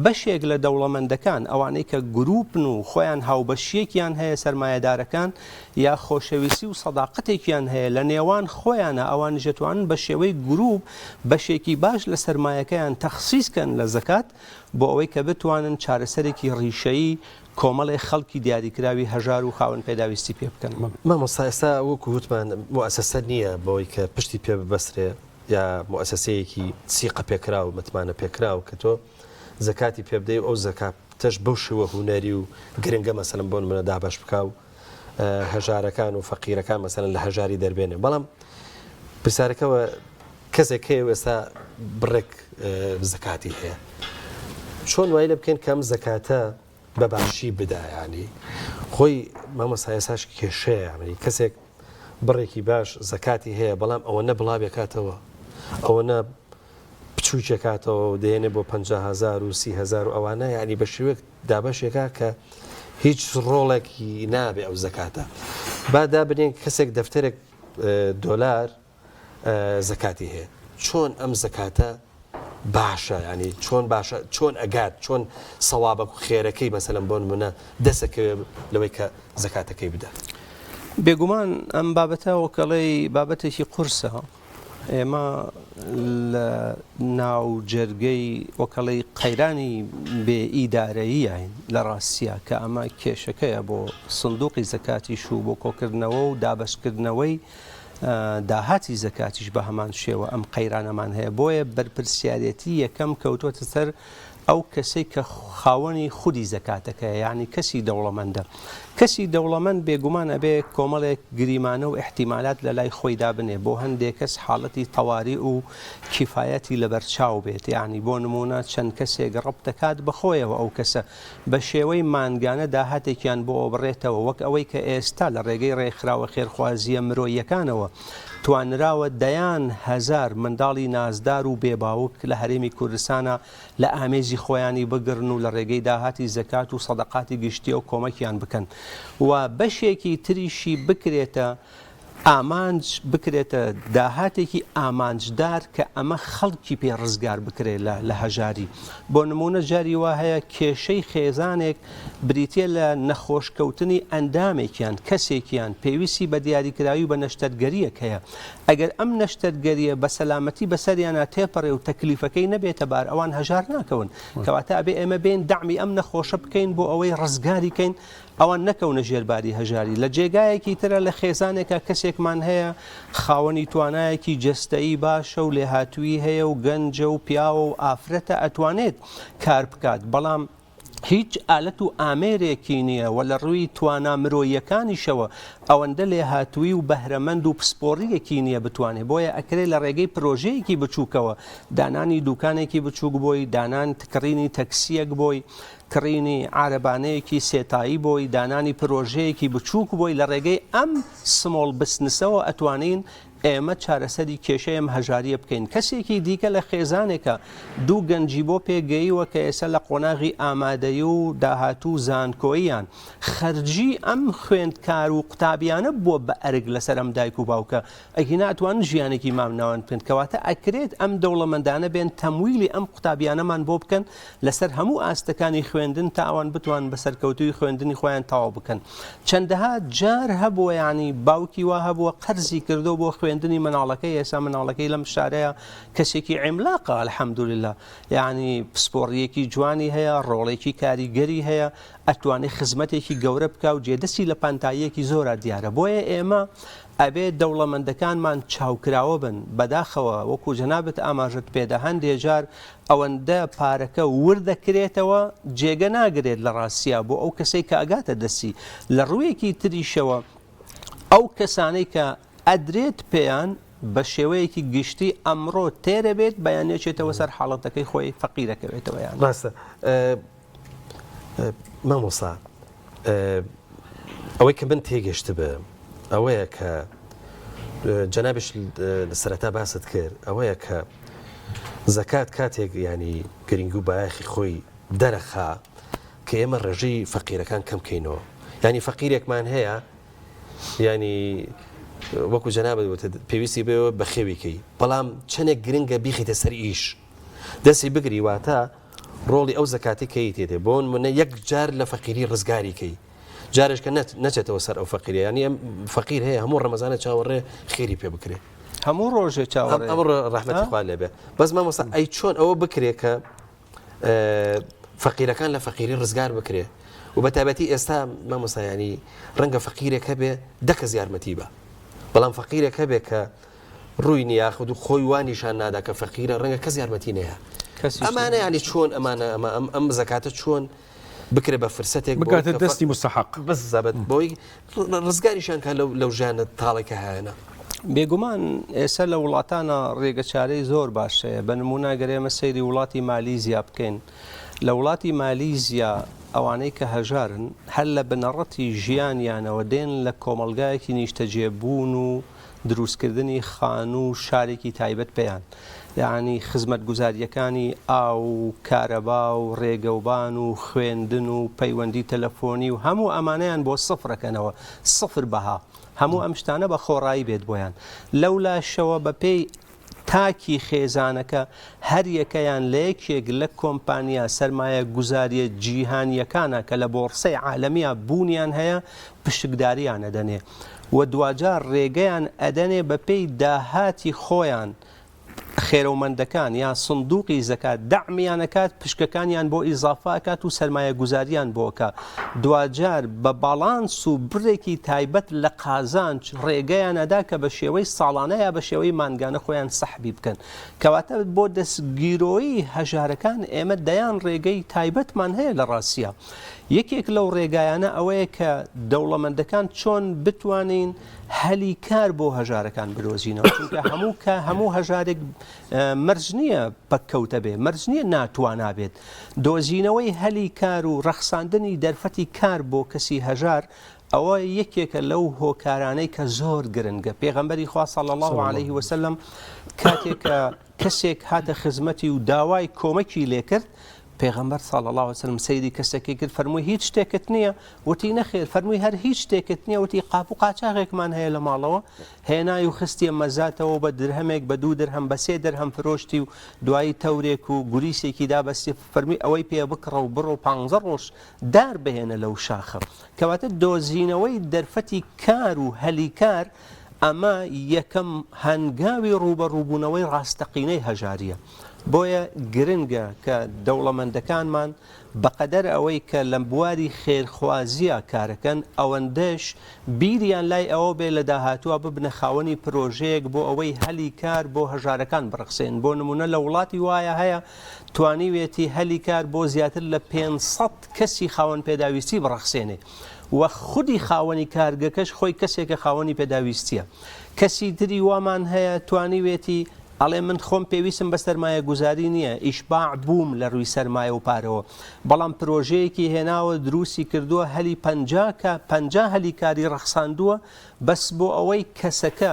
[SPEAKER 10] بەشێک لە دەوڵەمەندەکان ئەوانەی کە گروپن و خۆیان هاوبەشیەکیان هەیە سەرمایەدارەکان یا خۆشەویستی و سەداقەتێکیان هەیە لە نێوان خۆیانە ئەوان ژەتوانن بە شێوەی گروپ بەشێکی باش لە سەرمایەکەیان تەخسیسکەن لە زەکات بۆ ئەوەی کە بتوانن چارەسەرێکی ڕیشەیی کۆمەڵی خەڵکی دیاریکراوی هەژار و خاوەن پێداویستی پێ بکەن.
[SPEAKER 2] مامۆستا ئێستا وەکو وتمان موسسە نییە بۆی کە پشتی پێ ببەسرێ یا موسسەیەکی سیقە پێکرا و متمانە پێکرا و کە تۆ زەکاتی پێ بدەی ئەو زەکاتەش بەو شێوە هونەری و گرنگە مەسەلەن بۆ منە دابەش بکا و هەژارەکان و فەقیرەکان مەسەلەن لە هەژاری دەربێنێ. بەڵام پرسیارەکەوە کەسێک هەیە ئێستا بڕێک زەکاتی هەیە، چۆن وای لە بکەین کەم زەکاتە بەباشی بدایانی خۆی مامۆستا ئێساش کێشەیە ئەمەی کەسێک بڕێکی باش زەکاتی هەیە بەڵام ئەوە نە بڵاوێکاتەوە ئەوە نە بچووکێکاتەوە دێنێ بۆ 50,000 و 30,000 و ئەوانە یعنی بە شێوەیەک دابەشێکا کە هیچ ڕۆڵێکی نابێ ئەو زەکاتە بادا بنێن کەسێک دەفتەرێک دۆلار زەکاتی هەیە چۆن ئەم زەکاتە باشە ینی چۆن ئەگات چۆن سەوابە و خێرەکەی مەسەلەن بۆ نمونە دەسەکەوێ لەوەی کە زەکاتەکەی بدات
[SPEAKER 10] بێگومان ئەم بابەتە وەکەڵەی بابەتێکی قورسە ئێمە لە ناو جەرگەی وەکەڵەی قەیرانی بێ ئیدارەییین لە ڕاستیە کە ئەمە کێشەکەیە بۆ سندوقی زەکاتیش و بۆ کۆکردنەوە و دابشکردنەوەی داهاتی زەکاتیش بە هەمان شێوە ئەم قەیرانەمان هەیە بۆیە بەرپرسیارەتی یەکەم کەوتوەتە سەر ئەو کەسێک کە خاوەنی خودی زەکاتەکەیە یعنی کەسی دەوڵەمەندە کەسی دەوڵەمەند بێگومان ئەبێ کۆمەڵێک گریمانە و احتیمالات لە لای خۆی دابنێ بۆ هەندێک کەس حاڵەتی تەواری و کیفایەتی لەبەرچاو بێت یعنی بۆ نمونە چەند کەسێک ڕەب دەکات بەخۆیەوە ئەو کەسە بە شێوەی مانگانە داهاتێکیان بۆ بڕێتەوە وەک ئەوەی کە ئێستا لە ڕێگەی ڕێکخراوە خێرخوازیە مرۆیەکانەوە توانراوە دەیان هەزار منداڵی نازدار و بێباوک لە هەرێمی کوردستانە لە ئامێزی خۆیانی بگرن و لە ڕێگەی داهاتی زەکات و سەدەقاتی گشتیە و کۆمەکیان بکەن و بەشێکی تریشی بکرێتە ئامانج بکرێتە داهاتێکی ئامانجدار کە ئەمە خەڵکی پێ ڕزگار بکرێت لە هەژاری بۆ نمونە جاری وا هەیە کێشەی خێزانێک بریتە لە نەخۆشکەوتنی ئەندامێکیان کەسێکیان پێویستی بە دیاریکراوی بە نەشتەرگەریەک هەیە ئەگەر ئەم نەشتەرگەریە بە سەلامەتی بەسەریانە تێپەڕێ و تەکلیفەکەی نەبێتە بار ئەوان هەژار ناکەون کەواتە ئەبێ ئێمە بێن داعمی ئەم نەخۆشە بکەین بۆ ئەوەی ڕزگاری کەین ئەوان نەکەونە ژێرباری هەژاری لە جێگایەکی ترە لە خێزانێکە کەسێکمان هەیە خاوەنی توانایەکی جەستەیی باشە و لێهاتووی هەیە و گەنجە و پیاوە و ئافرەتە ئەتوانێت کار بکات بەڵام هیچ ئالەت و ئامێرێکی نییە و لە ڕووی توانا مرۆیەکانیشەوە ئەوەندە لێهاتووی و بەهرەمەند و پسپۆڕیەکی نییە بتوانێت بۆیە ئەکرێت لە ڕێگەی پرۆژەیەکی بچووکەوە دانانی دوکانێکی بچووک بۆی دانان کڕینی تەکسیەک بۆی کڕینی عارەبانەیەکی سێتایی بۆی دانانی پرۆژەیەکی بچووک بۆی لە ڕێگەی ئەم سمۆڵ بسنسەوە ئەتوانین ئێمە چارەسەری کێشەیەم هەژاریە بکەین کەسێکی دیکە لە خێزانێکە دوو گەنجی بۆ پێگەیوە کە ئێستا لە قۆناغی ئامادەی و داهاتوو زانکۆییان خەرجی ئەم خوێندکار و قوتابیانە بووە بە ئەرگ لەسەر ئەم دایک و باوکە ئەگی ناتوان ژیانێکی مامناوان بکەن کەواتە ئەکرێت ئەم دەوڵەمەندانە بێن تەمویلی ئەم قوتابیانەمان بۆ بکەن لەسەر هەموو ئاستەکانی خوێندن تا ئەوان بتوان بەسەرکەوتوی خوێندنی خۆیان تەواو بکەن چەندەها جار هەبووە ینی باوکی وا هەبووە قەرزی کردو بۆ خوێندنی مناڵەکەی ئێستا مناڵەکەی لەم شارەیە کەسێکی عیملاقە الحەمدولله یعنی پسپۆڕیەکی جوانی هەیە ڕۆڵێکی کاریگەری هەیە ئەتوانێت خزمەتێکی گەورە بکە و جێدەستی لە پانتاییەکی زۆرە دیارە بۆیە ئێمە ئەبێت دەوڵەمەندەکانمان چاوکراوە بن بەداخەوە وەکو جەنابەت ئاماژت پێدا هەندێک جار ئەوەندە پارەکە وردەکرێتەوە جێگە ناگرێت لە ڕاستیە بۆ ئەو کەسەی کە ئەگاتە دەستی لە ڕوویەکی تریشەوە ئەو کەسانەی کە ئەدرێت پێیان بە شێوەیەکی گشتی ئەمڕۆ تێرە بێت بەیانێچێتەوە سەر حاڵەتەکەی خۆی فەقیرەکەوێتەوە یان
[SPEAKER 2] ڕاستە مامۆستا ئەوەی کە من تێگەشت بە ئەوەیە کە جەنابش لە سەرەتا باست کرد ئەوەیە کە زەکات کاتێک ینی گرنگ و بایەخی خۆی دەرەخا کە ئێمە ڕێژەی فەقیرەکان کەم بکەینەوە ینی فەقیرێکمان هەیە ینی وەکو جەنابەت پێویستی بێەوە بە خێویکەی بەڵام چەندێک گرنگە بیخیتە سەر ئیش دەستی بگری واتە ڕۆڵی ئەو زەکاتی کەی تێتێ بۆ منە یەک جار لە فەقیری ڕزگاریکەی جارشکە نەچێتەوە سەر ئەو فەقیری ینی ئەم فەقیر هەیە هەموو ڕەمەزانە چاوەڕێ خێری پێ بکرێت
[SPEAKER 10] هەموو ڕۆژێ چاوەڕێ
[SPEAKER 2] ئەمڕ ڕەحمەتی خوا لێبێ بەس مامۆستا ئەی چۆن ئەوە بکرێت کە فەقیرەکان لە فەقیری ڕزگار بکرێ و بە تایبەتی ئێستا مامۆستا ینی ڕەنگە فەقیرێک هەبێ دەکەس یارمەتی بە بەڵام فەقیرێک هەبێ کە ڕووی نیاخود و خۆی وانیشان نادا کە فەقیرە ڕەنگە کەس یارمەتی نەیە ئەمانە ینی چۆن ئەمانە ئەم زەکاتە چۆن بکرێ بە فرسەتێک
[SPEAKER 1] بگاتە دەستی مستحق
[SPEAKER 2] بەزابەت بۆی ڕزگاریشان کە لەو ژانە تاڵێکە هەیەە
[SPEAKER 10] بێگومان ئێستا لە وڵاتانە ڕێگەچارەی زۆر باشەیە بە نمونە گەر ئێمە سەیری وڵاتی مالیزیا بکەین لە وڵاتی مالیزیا ئەوانەی کە هەژارن هەر لە بنەڕەتی ژیانیانەوە دێن لە کۆمەلگایەکی نیشتەجێبوون و دروستکردنی خان و شارێکی تایبەت پێیان یعنی خزمەت گوزاریەکانی ئاو کارەبا و ڕێگەوبان و خوێندن و پەیوەندی تەلەفۆنی و هەموو ئەمانەیان بۆ سفرەکەنەوە سفر بەها هەموو ئەم شتانە بە خۆڕایی بێت بۆیان لەولا شەوە بەپێی تاکی خێزانەکە هەر یەکەیان لە یەکێک لە کۆمپانیا سەرمایە گوزاریە جیهانیەکانە کە لە بۆرسەی عالەمیە بوونیان هەیە پشکداریان ئەدەنێ و دوجار ڕێگەیان ئەدەنێ بەپێی داهاتی خۆیان خێرەومەندەکان یا سندوقی زەکات دەعمیانەکات پشکەکانیان بۆ ئیزافاکات و سەرمایە گوزاریان بۆکە دوجار بە باڵانس و برێکی تایبەت لە قازانج ڕێگەیانەدا کە بە شێوەی ساڵانە یا بە شێوەی مانگانە خۆیان سەحبی بکەن کەواتە بۆ دەستگیرۆیی هەژارەکان ئێمە دەیان ڕێگەی تایبەتمان هەیە لە ڕاستیە یەکێک لەو ڕێگایانە ئەوەیە کە دەوڵەمەندەکان چۆن بتوانین هەلی کار بۆ هەژارەکان برۆزینەوە چونکە هەموو هەژارێک مەرج نییە بەکەوتە بێ مەرج نییە ناتوانە بێت دۆزینەوەی هەلی کار و ڕەخساندنی دەرفەتی کار بۆ کەسی هەژار ئەوە یەکێکە لەو هۆکارانەی کە زۆر گرنگە پێغەمبەری خوا صلی الله عليه وسلم کاتێک کە کەسێک هاتە خزمەتی و داوای کۆمەکی لێکرد پێغەمبەر صلی الله عليه وسلم سەیری کەسێکی کرد فەرمووی هیچ شتێکت نییە وتی نەخێر فەرمووی هەر هیچ شتێکت نییە وتی قاپ و قاچاغێکمان هەیە لە ماڵەوە هێنای و خستیە مەزاتەوە بە درهەمێک بە 2 درهەم بە 3 درهەم فرۆشتی و دوایی تەورێک و گوریسێکی دابەستی فەرمووی ئەوەی پێ بکڕە و بڕۆ 15 ڕۆژ دار بهێنە لەو شاخە کەواتە دۆزینەوەی دەرفەتی کار و هەلی کار ئەمە یەکەم هەنگاوی ڕوبەڕووبوونەوەی ڕاستەقینەی هەژاریە بۆیە گرنگە کە دەوڵەمەندەکانمان بەقەدەر ئەوەی کە لە بواری خێرخوازیە کارەکەن ئەوەندەش بیریان لای ئەوە بێ لە داهاتووە ببنە خاوەنی پرۆژەیەک بۆ ئەوەی هەلی کار بۆ هەژارەکان بڕخسێن بۆ نمونە لە وڵاتی وایە هەیە توانیوێتی هەلی کار بۆ زیاتر لە 500 کەسی خاوەن پێداویستی بڕخسێنێ و خودی خاوەنی کارگەکەش خۆی کەسێکە خاوەنی پێداویستیە کەسی تری وامان هەیە توانیوێتی ئەڵێ من خۆم پێویستم بە سەرمایە گوزاری نییە ئیشباع بووم لە ڕووی سەرمایە و پارەوە بەڵام پرۆژەیەکی هێناوە دروستی کردووە هەلی 50 هەلی کاری ڕەخساندووە بەس بۆ ئەوەی کەسەکە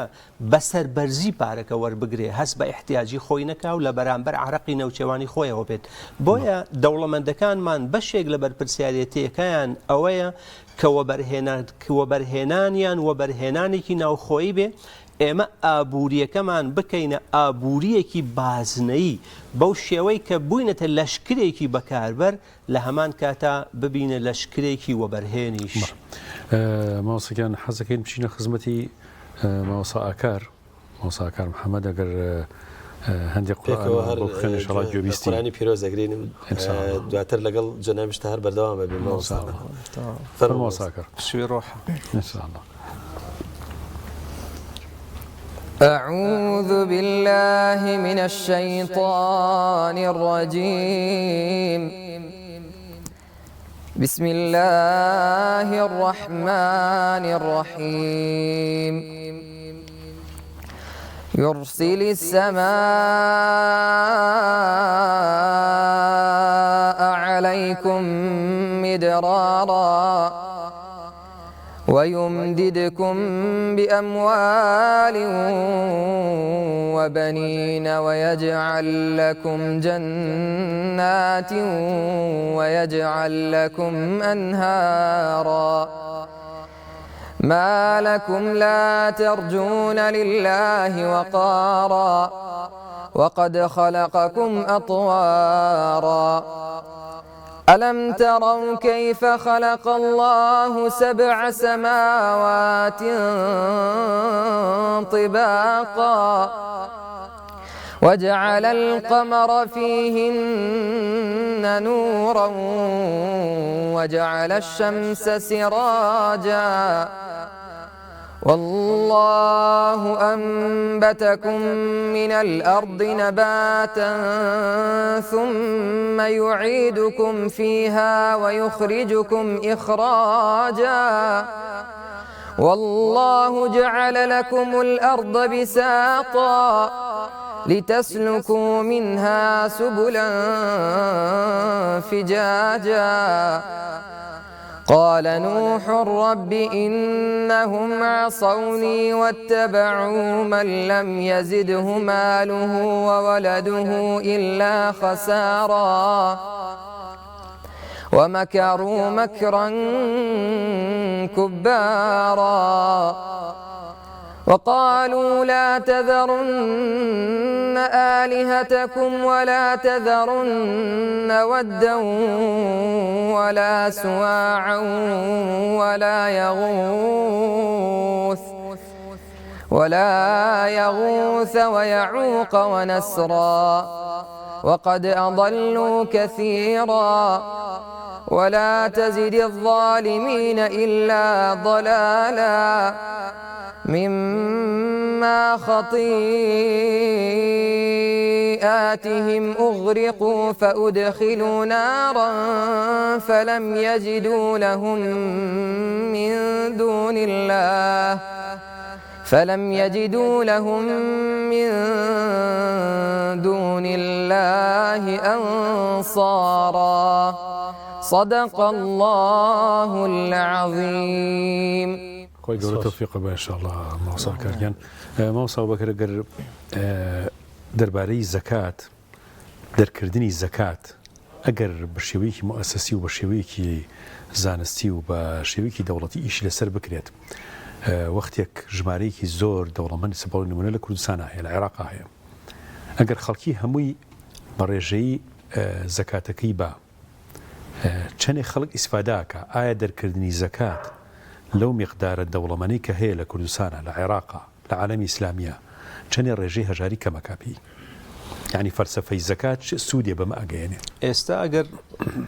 [SPEAKER 10] بەسەر بەرزی پارەکە وەربگرێ هەست بە احتیاجی خۆی نەکا و لە بەرامبەر عەرەقی نەوچێوانی خۆیەوە بێت بۆیە دەوڵەمەندەکانمان بەشێک لە بەرپرسیارەتیەکەیان ئەوەیە کە وەبەرهێنانیان وەبەرهێنانێکی ناوخۆیی بێ ئێمە ئابوووریەکەمان بکەینە ئابوووریەکی بازنەیی بەو شێوەی کە بووینەتە لەشکرێکی بەکاربەر لە هەمان کاتا ببینە لەشکرێکی وەبەرهێنیش
[SPEAKER 1] ماوەسەکان حەزەکەین بچینە خزمەتی ماوەسا ئاکار محەممەد ئەگەر هەندێک قورآن
[SPEAKER 2] قورآنی پیرۆزەگرینم دواتر لەگەڵ جەنابشتە هەر بەردەوام بێ
[SPEAKER 1] فەرمووە
[SPEAKER 10] شوێ ڕۆح
[SPEAKER 5] أعوذ بالله من الشيطان الرجيم بسم الله الرحمن الرحيم يرسل السماء عليكم مدرارا ويمددكم بأموال وبنين ويجعل لكم جنات ويجعل لكم أنهارا ما لكم لا ترجون لله وقارا وقد خلقكم أطوارا ألم تروا كيف خلق الله 7 سماوات طباقا وجعل القمر فيهن نورا وجعل الشمس سراجا والله أنبتكم من الأرض نباتا ثم يعيدكم فيها ويخرجكم إخراجا والله جعل لكم الأرض بساطا لتسلكوا منها سبلا فجاجا قال نوح رب إنهم عصوني واتبعوا من لم يزده ماله وولده إلا خسارا ومكروا مكرا كبارا وقالوا لا تذرن آلهتكم ولا تذرن ودا ولا سواعا ولا يغوث ويعوق ونسرا وقد أضلوا كثيرا ولا تزد الظالمين إلا ضلالا مما خطيئاتهم أغرقوا فأدخلوا نارا فلم يجدوا لهم من دون الله أنصارا صدق الله العظيم.
[SPEAKER 1] خۆی گەورە تەوفیق بە ئینشاءڵڵا ماوەسا کارگیان ماوەسا بەکر ئەگەر دەربارەی زەکات دەرکردنی زەکات ئەگەر بە شێوەیەکی مؤسسەسی و بە شێوەیەکی زانستی و بە شێوەیەکی دەوڵەتی ئیشی لەسەر بکرێت وەختێک ژمارەیەکی زۆر دەوڵەمەند سەباڵی نمونە لە کوردستانە هەیە لە عێراقا هەیە ئەگەر خەڵکی هەمووی بە ڕێژەی زەکاتەکەی با چەندێک خەڵک ئیسفاداکە ئایا دەرکردنی زەکات لەو میقدارە دەوڵەمەنی کە هەیە لە کوردستانە لە عێراقا لە عالەمی ئیسلامیە چەندێک ڕێژەی هەژاری کەمەکاپی یعنی فەرسەفەی زەکات سوودێ بەمە ئەگەیەنێ
[SPEAKER 10] ئێستا ئەگەر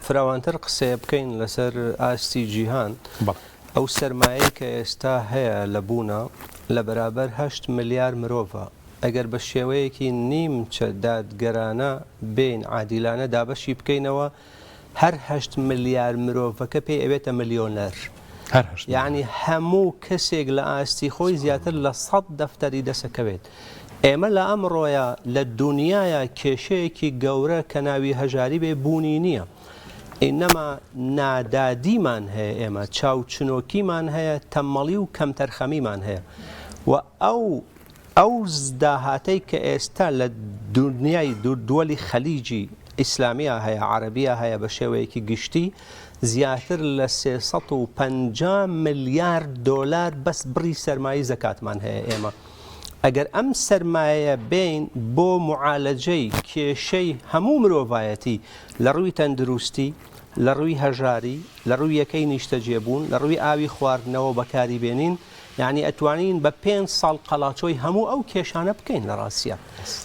[SPEAKER 10] فراوانتر قسەیە بکەین لەسەر ئاستی جیهان ئەو سەرمایەی کە ئێستا هەیە لە بوونە لە بەرابەر 8 ملیار مرۆڤە ئەگەر بە شێوەیەکی نیمچە دادگەرانە بین عادیلانە دابەشی بکەینەوە هەر 8 ملیار مرۆڤەکە پێی ئەوێتە ملیۆنەر یعنی هەموو کەسێک لە ئاستی خۆی زیاتر لە 100 دەفتەری دەسەکەوێت ئێمە لە ئەمڕۆیە لە دنیاە کێشەیەکی گەورە کە ناوی هەژاری بێ بوونی نییە ئینەما نادادیمان هەیە ئێمە چاوچنۆکیمان هەیە تەمەڵی و کەمتەرخەمیمان هەیە و ئەو داهاتەی کە ئێستا لە دنیای دووەلی خەلیجی ئیسلامیە هەیە عەرەبیە هەیە بە شێوەیەکی گشتی زیاتر لە 350 ملیار دۆلار بەس بڕی سەرمایی زەکاتمان هەیە ئێمە ئەگەر ئەم سەرمایە بین بۆ معالەجەی کێشەی هەموو مرۆڤایەتی لە ڕووی تەندروستی لە ڕووی هەژاری لە ڕووی یەکەی نیشتەجێبوون لە ڕووی ئاوی خواردنەوە بەکاری بێنین یعنی ئەتوانین بە 5 ساڵ قەڵاچۆی هەموو ئەو کێشانە بکەین لە ڕاستیە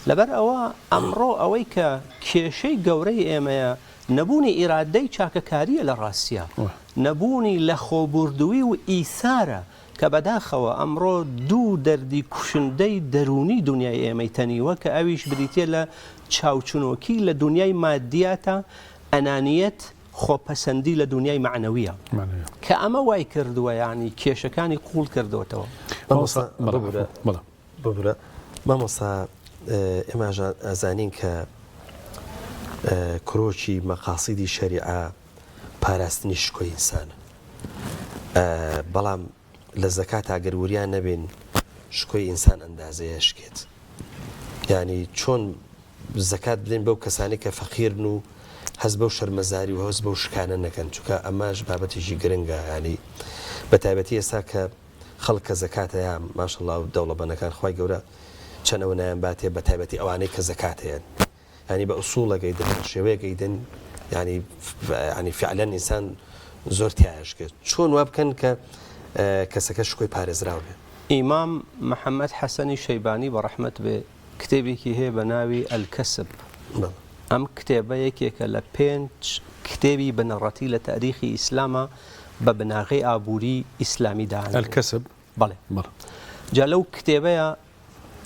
[SPEAKER 10] لەبەر ئەوە ئەمڕۆ ئەوەی کە کێشەی گەورەی ئێمەیە نەبوونی ئیرادەی چاکەکاریە لە ڕاستیە نەبوونی لە خۆبوردووی و ئیسارە کە بەداخەوە ئەمڕۆ دوو دەردی کوشندەی دەرونی دنیای ئێمەی تەنیوە کە ئەویش بریتێ لە چاوچنۆکی لە دنیای مادیاتە ئەنانیەت خۆپەسەندی لە دنیای معنەویە کە ئەمە وای کردووە یعنی کێشەکانی قوڵ کردوەتەوە
[SPEAKER 2] ببرە مامۆستا ئێمە ئەزانین کە کرۆکی مەقاسیدی شەریعە پاراستنی شکۆی ئینسانە بەڵام لە زەکات ئاگەروریان نەبێن شکۆی ئینسان ئەندازەیە شکێت یعنی چۆن زەکات بدەین بەو کەسانی کە فەقیرن و هەست بەو شەرمەزاری و هەست بەو شکانە نەکەن چونکە ئەماش بابەتێکی گرنگە ینی بە تایبەتی ئێستا کە خەڵک کە زەکاتەیە ماشەڵڵا و دەوڵەمەندەکان خوای گەورە چەنەوە نایان باتێ بە تایبەتی ئەوانەی کە زەکاتەیەن ینی بە ئوسوڵەکەیدن شێوەیەکەیدن ینی فعلا ئینسان زۆر تیاژکرد چۆن وا بکەن کە کەسەکە شکۆی پارێزراو بێ
[SPEAKER 10] ئیمام محەممەد حەسەنی شەیبانی بە ڕەحمەت بێ کتێبێکی هەیە بە ناوی ئەلکەسب ئەم کتێبە یەکێکە لە 5 کتێبی بنەڕەتی لە تاریخی ئیسلامە بە بناغی ئابووری ئیسلامی داهات
[SPEAKER 1] ئەلکەسب
[SPEAKER 10] بەڵێ جا لەو کتێبەیە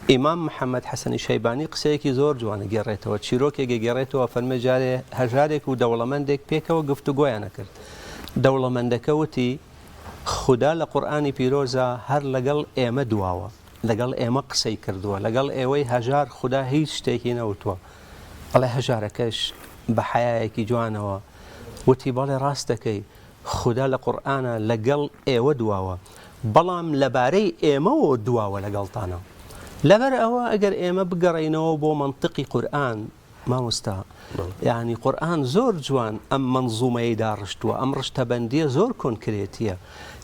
[SPEAKER 10] ئیمام محەممەد حەسەنی شەیبانی قسەیەکی زۆر جوانە گێڕێتەوە چیرۆکێکی گێڕێتەوە فەرمە جارێ هەژارێک و دەوڵەمەندێک پێکەوە گفتوگۆیانە کرد دەوڵەمەندەکە وتی خوددا لە قورئانی پیرۆزە هەر لەگەڵ ئێمە دواوە لەگەڵ ئێمە قسەی کردووە لەگەڵ ئێوەی هەژار خوددا هیچ شتێکی نەوتووە ئەڵێ هەژارەکەش بە حەیایەکی جوانەوە وتی بەڵێ ڕاست دەکەی خوددا لە قورئانە لەگەڵ ئێوە دواوە بەڵام لەبارەی ئێمەوە دواوە لەگەڵتانە لەبەر ئەوە ئەگەر ئێمە بگەڕینەوە بۆ منطقی قورئان مامۆستا یعنی قورئان زۆر جوان ئەم منزومەی داڕشتووە ئەم ڕشتەبەندیە زۆر کۆنکرێتیە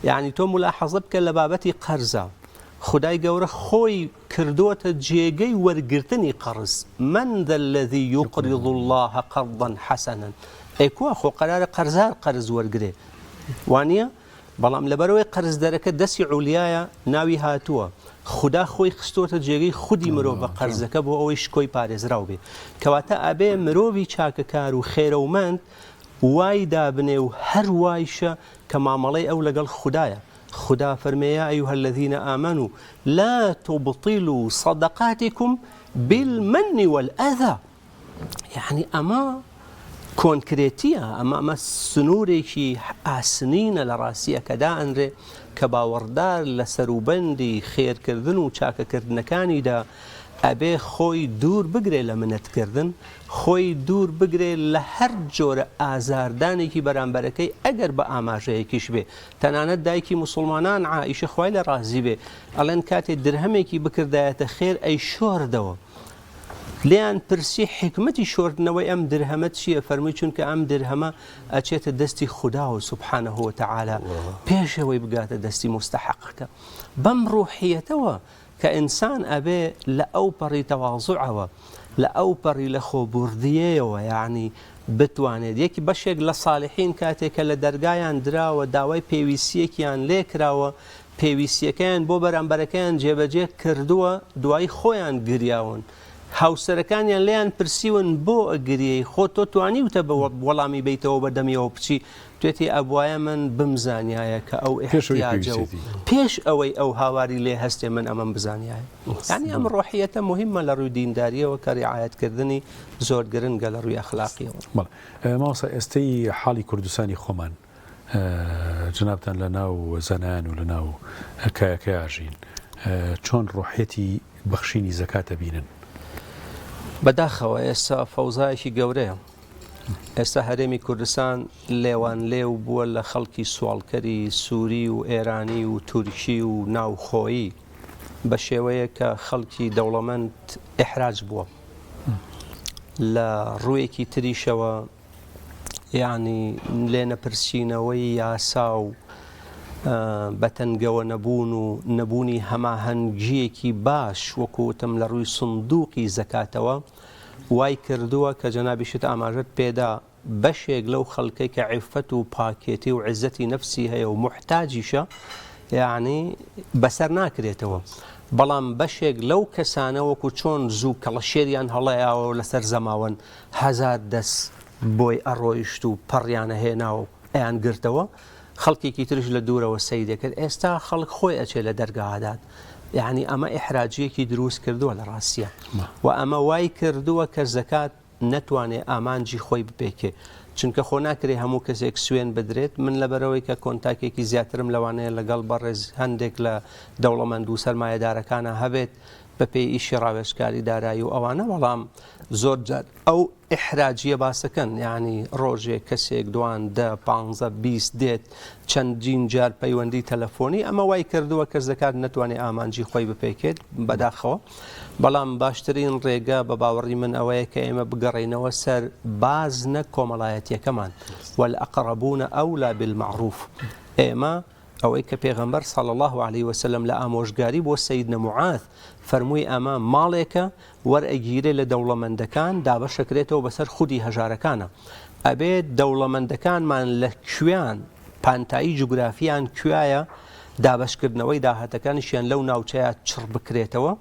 [SPEAKER 10] یعنی تۆ ملاحەزە بکە لە بابەتی قەرزە خدای گەورە خۆی کردووەتە جێگەی وەرگرتنی قەرز من ذا الذي يقرض الله قرضا حسنا ئەیکووە خۆ قەرارە قەرزار قەرز وەرگرێ وانە بەڵام لەبەرەوەی قەرز دەرەکە دەستی عولیایە ناوی هاتووە خدا خۆی خستۆتە جێگەی خودی مرۆڤ بە قەرزەکە بۆ ئەوەی شکۆی پارێزراو بێ کەواتە ئەبێ مرۆڤی چاکەکار و خێرەومەند وای دابنێ و هەر وایشە کە مامەڵەی ئەو لەگەڵ خوددایە خدا فەرمێ أيها الذين آمنوا لا تبطلوا صدقاتكم بالمن والأذى يعني ئەمە کۆنکرێتیە ئەمە سنوورێکی ئاسنینە لە ڕاستیە کە دائەنرێ کە باوەڕدار لە سەروبەندی خێرکردن و چاکەکردنەکانیدا ئەبێ خۆی دوور بگرێ لە منەتکردن خۆی دوور بگرێ لە هەر جۆرە ئازاردانێکی بەرامبەرەکەی ئەگەر بە ئاماژەیەکیش بێ تەنانەت دایکی موسڵمانان عائیشە خوای لە ڕازی بێ ئەڵێن کاتێ درهەمێکی بکردایەتە خێر ئەی شۆردەوە لیان پرسی حکمەتی شۆردنەوەی ئەم درهەمە چییە فەرمووی چونکە ئەم درهەمە ئەچێتە دەستی خوددا و سبحانه وتعالى پێشەوەی بگاتە دەستی مستحقەکە بەم ڕوحیەتەوە کە ئینسان ئەبێ لە ئەو پەڕی تەواضوعەوە لە ئەو پەڕی لە خۆبوردیەوە یعنی بتوانێت یەکی بەشێک لە صالحین کاتێکە لە دەرگایان دراوە داوای پێویستیەکیان لێ کراوە پێویستیەکەیان بۆ بەرامبەرەکەیان جێبەجێ کردووە دوای خۆیان گریاون هاوسەرەکانیان لیان پرسیون بۆ ئەگریەی خۆ تۆ توانیوتە بە وەڵامی بیتەوە بەدەمیەوە بچی توێتی ئەبوایە من بمزانایە کە ئەو احتیاجە و پێش ئەوەی ئەو هاواری لێ هەستێ من ئەمەم بزانایە یعنی ئەم ڕۆحیەتە مهمە لە ڕووی دینداریەوە کە ڕعایەتکردنی زۆر گرنگە لە ڕووی ئەخلاقیەوە
[SPEAKER 1] ماوەسا ئێستەی حاڵی کوردستانی خۆمان جنابتان لە ناو زەنان و لە ناو کایەکەیاژین چۆن ڕۆحیەتی بەخشینی زەکاتە بینن
[SPEAKER 10] بەداخەوە ئێستا فەوزایەکی گەورەیە ئێستا هەرێمی کوردستان لێوان لێو بووە لە خەڵکی سوالکەری سووری و ئێرانی و تورکی و ناوخۆیی بە شێوەیە کە خەڵکی دەوڵەمەند ئیحراج بووە لە ڕوویەکی تریشەوە یعنی لێ نەپرسینەوەی یاسا و بەتەنگەوە نەبوون و نەبوونی هەماهەنگیەکی باش وەکوتم لە ڕووی سندوقی زەکاتەوە وای کردووە کە جەنابیشت ئاماژەت پێدا بەشێک لەو خەڵکەی کە عیفەت و پاکێتی و عزەتی نەفسی هەیە و محتاجیشە یعنی بەسەر ناکرێتەوە بەڵام بەشێک لەو کەسانە وەکو چۆن زوو کەڵەشێریان هەڵەیاوە لەسەر زەماوەن هەزار دەست بۆی ئەڕۆیشت و پەڕیانە هێناوە ئەیان گرتەوە خەڵکێکی ترش لە دوورەوە سەی دەکرد ئێستا خەڵک خۆی ئەچێ لە دەرگاهادات یعنی ئەمە ئیحراجیەکی دروست کردووە لە ڕاستیە و ئەمە وای کردووە کە زەکات نەتوانێ ئامانجی خۆی بپێکێ چونکە خۆ ناکرێ هەموو کەسێک سوێن بدرێت من لەبەرەوەی کە کۆنتاکێکی زیاترم لەوانەیە لەگەڵ بەڕێز هەندێک لە دەوڵەمەند و سەرمایەدارەکانە هەبێت بە پێی ئیشی ڕاوێژکاری دارایی و ئەوانە بەڵام زۆر جار ئەو ئیحراجیە باسەکەن یعنی ڕۆژێک کەسێک دوان 10-15-20 دێت چەندین جار پەیوەندی تەلەفۆنی ئەمە وای کردووە کە زەکات نەتوانێت ئامانجی خۆی بپێکێت بەداخەوە بەڵام باشترین ڕێگە بە باوەڕی من ئەوەیە کە ئێمە بگەڕینەوە سەر بازنە کۆمەڵایەتیەکەمان والأقربون أولى بالمعروف ئێمە ئەوەی کە پێغەمبەر صلی الله عليه وسلم لە ئامۆژگاری بۆ سەیدنە موعاذ فەرمووی ئەمە ماڵێکە وەرئەگیرێ لە دەوڵەمەندەکان دابەشەکرێتەوە بەسەر خودی هەژارەکانە ئەبێت دەوڵەمەندەکانمان لە کوێیان پانتایی جوگرافیان کوایە دابشکردنەوەی داهاتەکانیشیان لەو ناوچەیە چڕ بکرێتەوە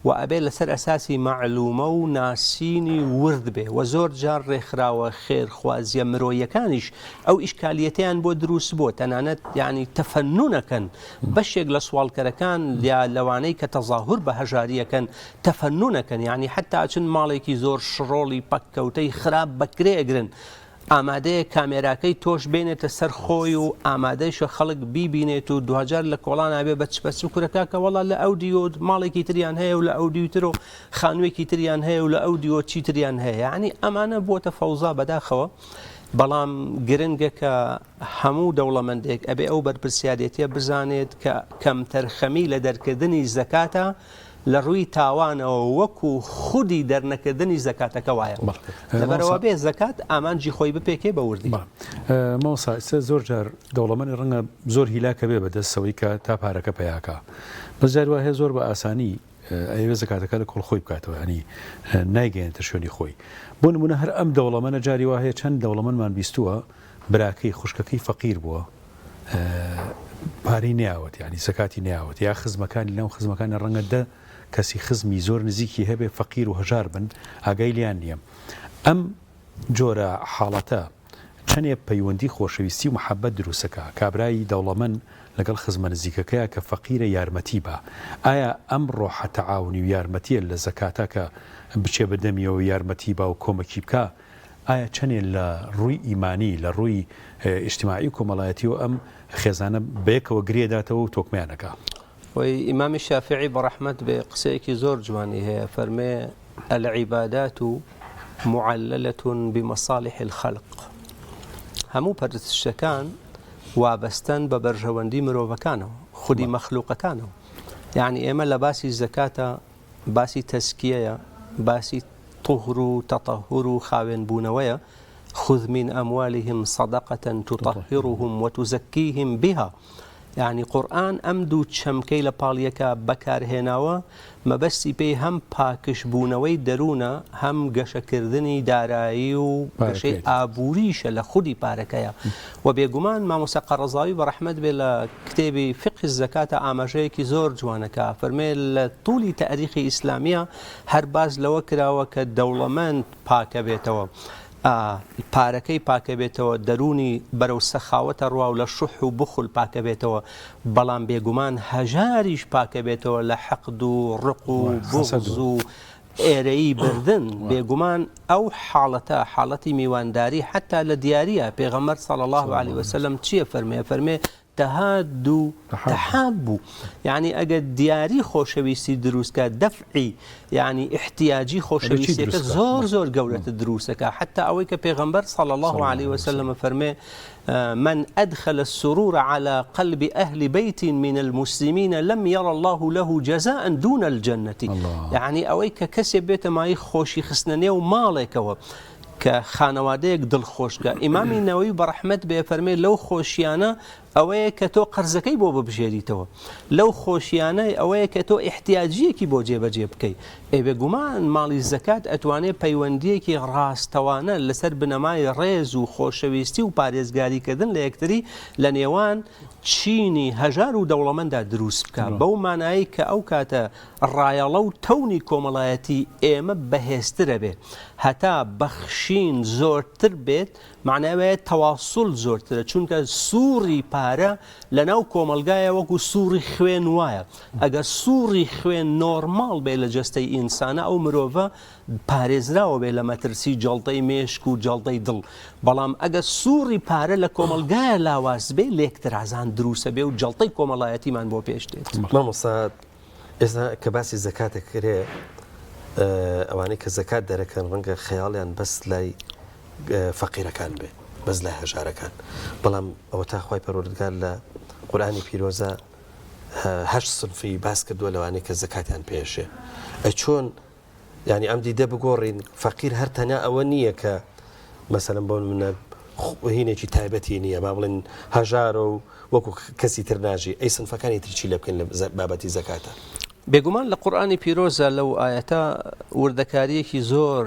[SPEAKER 10] و ئەبێت لەسەر ئەساسی معلومە و ناسینی ورد بێ و زۆر جار ڕێکخراوە خێرخوازیە مرۆیەکانیش ئەو ئیشکالیەتیان بۆ دروست بۆ تەنانەت یعنی تەفەنونەکەن بەشێک لە سوالکەرەکان یا لەوانەی کە تەظاهور بە هەژاریەکەن تەفەنونەکەن یعنی حتا چن ماڵێکی زۆر شڕۆڵی پەککەوتەی خراپ بەکرێ ئەگرن ئامادەیە کامێراکەی تۆش بێنێتە سەر خۆی و ئامادەیشە خەڵک بیبینێت و دوهجار لە کۆڵان نابێ بە سوکرەکە کە وەڵا لە ئەو دیۆ ماڵێکی تریان هەیە و لە ئەو دیوتر و خانوویەکی تریان هەیە و لە ئەو دیۆ چیتریان هەیە یعنی ئەمانە بۆتە فەوزا بەداخەوە بەڵام گرنگە کە هەموو دەوڵەمەندێک ئەبێ ئەو بەرپرسیارەتیە بزانێت کە کەمتەر خەمی لە دەرکردنی زەکاتە لە ڕووی تاوانەوە وەکو خودی دەرنەکردنی زەکاتەکە وایە لەبەرەوە بێ زەکات ئامانجی خۆی بپێکێ بە وردی
[SPEAKER 1] ماوەسا زۆر جار دەوڵەمەندی ڕەنگە زۆر هیلاکە بێ بەدەستەوەی کە تا پارەکە پەیاکە بەجار وایە زۆر بە ئاسانی ئەوێ زەکاتەکە لە کۆڵ خۆی بکاتەوە ینی نایگەێنێتە شوێنی خۆی بۆ نمونە هەر ئەم دەوڵەمەنە جاری وایە چەند دەوڵەمەندمان بیستووە براکەی خوشکەکەی فەقیر بووە پارەی نیاوت ینی زەکاتی نیاوت یا خزمەکانی لەو خزمەکانی ڕەنگە دە کەسی خزمی زۆر نزیکی هەبێ فەقیر و هەژار بن ئاگای لیان نییە ئەم جۆرە حاڵەتە چەندێ پەیوەندی خۆشەویستی و محەبەت دروستەکە کابرایی دەوڵەمەند لەگەڵ خزمە نزیکەکەیە کە فەقیرە یارمەتی بە ئایا ئەم ڕۆحە تەعاونی و یارمەتیە لە زەکاتە کە بچێ بەدەمیەوە یارمەتی با و کۆمەکی بکە ئایا چەندێ لە ڕووی ئیمانی لە ڕووی ئیجتیماعی و کۆمەڵایەتی و ئەم خێزانە بەیەکەوە گرێداتەوە و تۆکمیانەکە
[SPEAKER 10] وی ئیمامی شافعی بەڕەحمەت بێ قسەیەکی زۆر جوانی هەیە فەرمێ العیبادات معللة بمصالح الخلق هەموو پەرستشتەکان وابەستن بە بەرژەوەندی مرۆڤەکانەوە خودی مەخلوقەکانەوە یعنی ئێمە لە باسی زەکاتە باسی تەزکیەیە باسی طهر و تەطهر و خاوێنبوونەوەیە خذ من أموالهم صدقة تطهرهم وتزكيهم بها يعني قورآن ئەم دوو چەمکەی لە پاڵیەکە بەکارهێناوە مەبەستی پێی هەم پاکشبوونەوەی دەروونە هەم گەشەکردنی دارایی و گەشەی ئابووریشە لە خودی پارەکەیە و بێگومان مامۆستا قەڕەزاوی بەڕەحمەت بێ لە کتێبی فقه الزەکاتە ئاماژەیەکی زۆر جوانەکە فەرمێ لە توولی تاریخی ئیسلامیە هەر باز لەوە کراوە کە دەوڵەمەند پاکە بێتەوە پارەکەی پاکە بێتەوە دەرونی بەرەو سەخاوەتە ڕوا و لە شوح و بخل پاکە بێتەوە بەڵام بێگومان هەژاریش پاکە بێتەوە لە حەقد و ڕق و بغز و ئێرەی بردن بێگومان ئەو حاڵەتە حاڵەتی میوانداری حتا لە دیاریە پێغەمبەر صلی الله علیه وسلم چییە فەرمێ تهادوا تحابوا يعني اگر دیاری خۆشەویستی دروستکە دەفعی يعني احتیاجی خۆشەویستیەکە زۆر گەورەتە دروستەکە حتى ئەوەی کە پێغەمبەر صلى الله عليه وسلم فەرمێ من أدخل السرور على قلب أهل بيت من المسلمين لم يرى الله له جزاء دون الجنة يعني ئەوەی کە کەسێ بێتە مای خۆشی خستنە نێو ماڵێکەوە کە خانەوادەیەک دڵخۆشکە ئیمامی نەوەوی بەڕەحمەت بێ فەرمێ لەو خۆشیانە ئەوەیە کە تۆ قەرزەکەی بۆ ببژێریتەوە لەو خۆشیانەی ئەوەیە کە تۆ احتیاجیەکی بۆ جێبەجێ بکەیت بێگومان ماڵی زەکات ئەتوانێت پەیوەندیەکی ڕاستەوانە لەسەر بنەمای ڕێز و خۆشەویستی و پارێزگاریکردن لە یەکتری لە نێوان چینی هەژار و دەوڵەمەندا دروست بکە بەو مانایی کە ئەو کاتە ڕایەڵە و تەونی کۆمەڵایەتی ئێمە بەهێزترە بێت هەتا بەخشین زۆرتر بێت معناوەیە تەواصل زۆرترە چونکە سووری پارە لەناو کۆمەلگایە وەکو سووری خوێن وایە ئەگەر سووری خوێن نۆرماڵ بێ لە جەستەی ئینسانە ئەو مرۆڤە پارێزراوە بێ لە مەترسی جەڵتەی مێشک و جەڵتەی دڵ بەڵام ئەگەر سووری پارە لە کۆمەلگایە لاواز بێ لێکترازان دروسە بێ و جەڵتەی کۆمەڵایەتیمان بۆ پێش دێت
[SPEAKER 2] مامۆستا ئێستا کە باسی زەکاتە کرێ ئەوانەی کە زەکات دەرەکەن ڕەنگە خەیاڵیان بەس لای فەقیرەکان بێ بەس لای هەژارەکان بەڵام ئەوە تا خوای پەروەردگار لە قورئانی پیرۆزە 8 سنفی باس کردووە لەوانەی کە زەکاتیان پێشێ چۆن یعنی ئەم دیدە بگۆڕین فەقیر هەر تەنیا ئەوە نییە کە مەسەلەن بۆ منە هینێکی تایبەتی نییە با بڵێن هەژارە و وەکو کەسی تر ناژی ئەی سنفەکانی ترچی لێ بکەین لە بابەتی زەکاتە
[SPEAKER 10] بێگومان لە قورئانی پیرۆزە لەو ئاەتە وردەکاریەکی زۆر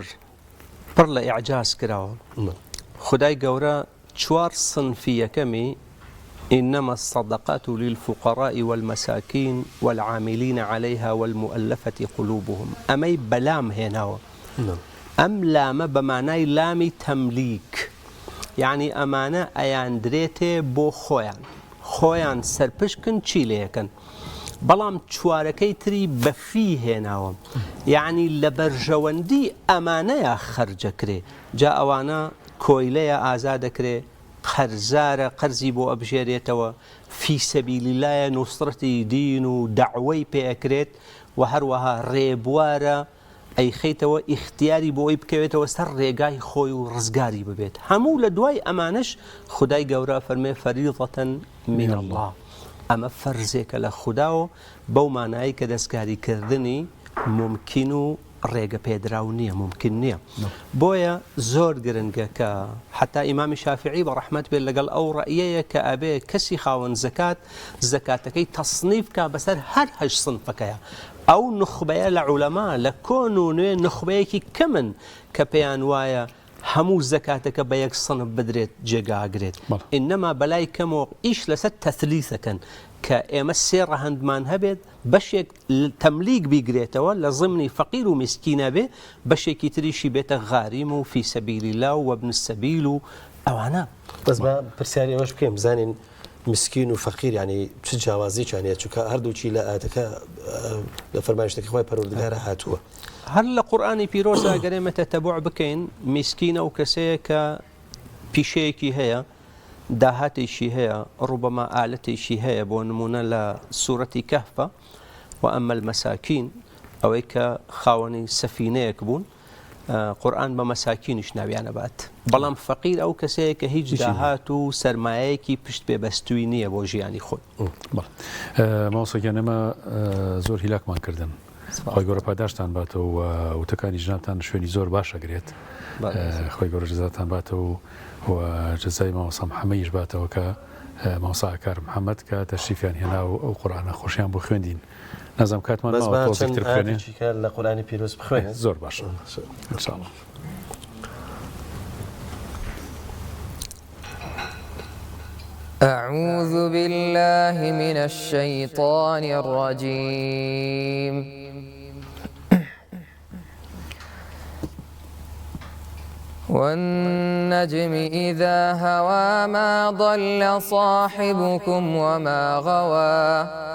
[SPEAKER 10] پڕ لە ئیعجاز کراوە خدای گەورە 4 صنفی یەکەمی إنما الصدقات للفقراء والمساكين والعاملين عليها والمؤلفة قلوبهم أمي بلام هناو أم لام بمعنى لام تمليك يعني أمانة أيان دريتي بو خويان سرپشكن چيليكن بەڵام چوارەکەی تری بەفی هێناوە یعنی لە بەرژەوەندی ئەمانەیە خەرجەکرێ جا ئەوانە کۆیلەیە ئازا دەکرێت قەرزارە قەرزی بۆ ئەبژێرێتەوە فی سەبیلیلایە نوسڕەتی دین و دەعوەی پێەکرێت و هەروەها ڕێبوارە ئەی خەیتەوە ئیختیاری بۆ ئەوی بکەوێتەوە سەر ڕێگای خۆی و ڕزگاری ببێت هەموو لە دوای ئەمانش خدای گەورە فەرمێ فەریضەتەن من الله ئەمە فەرزێکە لە خودداوە بەو مانایی کە دەستکاریکردنی ممکن و ڕێگە پێدراو نییە ممکن نییە بۆیە زۆر گرنگە کە حتا ئیمامی شافعی بە ڕەحمەت بێت لەگەڵ ئەو ڕەئیەیە کە ئەبێ کەسی خاوەن زەکات زەکاتەکەی تەصنیف کا بەسەر هەر هەش سنفەکەیە ئەو نخبەیە لە عولەما لە کۆن و نوێ نخبەیەکی کەمن کە پێیان وایە هەموو زەکاتەکە بە یەک سنف بدرێت جێگاگرێت ئینەما بەلای کەمەوە ئیش لەسەر تەثلیثەکەن کە ئێمە سێ ڕەهەندمان هەبێت بەشێک تەملیک بیگرێتەوە لە ضمنی فەقیر و مسکینە بێ بەشێکی تریشی بێتە غاریم و فی سەبیلی الله و وەبن السەبیل و ئەوانە
[SPEAKER 2] بەس بە پرسیاری ئەوەش بکەم بزانین مسکین و فەقیر ینی چ جیاوازییانەیە چونکە هەردووچی لە ئاەتەکە لە فەرمایشتێکی خۆی پەروەردگارە هاتووە
[SPEAKER 10] هەر لە قورئانی پیرۆزە گەرێمە تەتەبوع بکەین میسکینە و کەسەیە کە پیشەیەکی هەیە داهاتێکی هەیە ڕوبەما ئالەتێکی هەیە بۆ نمونە لە سوورەتی کەهفە و ئەمە المەساکین ئەوەی کە خاوەنی سەفینەیەک بوون قورئان بە مەساکینیش ناویانە بات بەڵام فەقیر ئەو کەسەیە کە هیچ داهات و سەرمایەیەکی پشت پێبەستووی نییە بۆ ژیانی خۆی
[SPEAKER 1] ماوسەکیان ئەمە زۆر هیلاکمان کردن خۆی گەورە پاداشتان باتەوە و وتەکانی ژناتان شوێنی زۆر باشەگرێت خۆی گەورە جزاتان باتەوە و جزای ماوەسا محەممەدیش باتەوە کە ماوەسا ئاکار محەممەد کە تەشریفیان هێنا و ئەو قورئانە خۆشیان بۆ خوێندین نازم کاتمان تۆزێکتر بخوێنێ
[SPEAKER 2] لە قورئانی پیرۆز بخوێنێ
[SPEAKER 1] زۆر باشە انشاءالله
[SPEAKER 5] أعوذ بالله من الشيطان الرجيم والنجم إذا هوى ما ضل صاحبكم وما غوى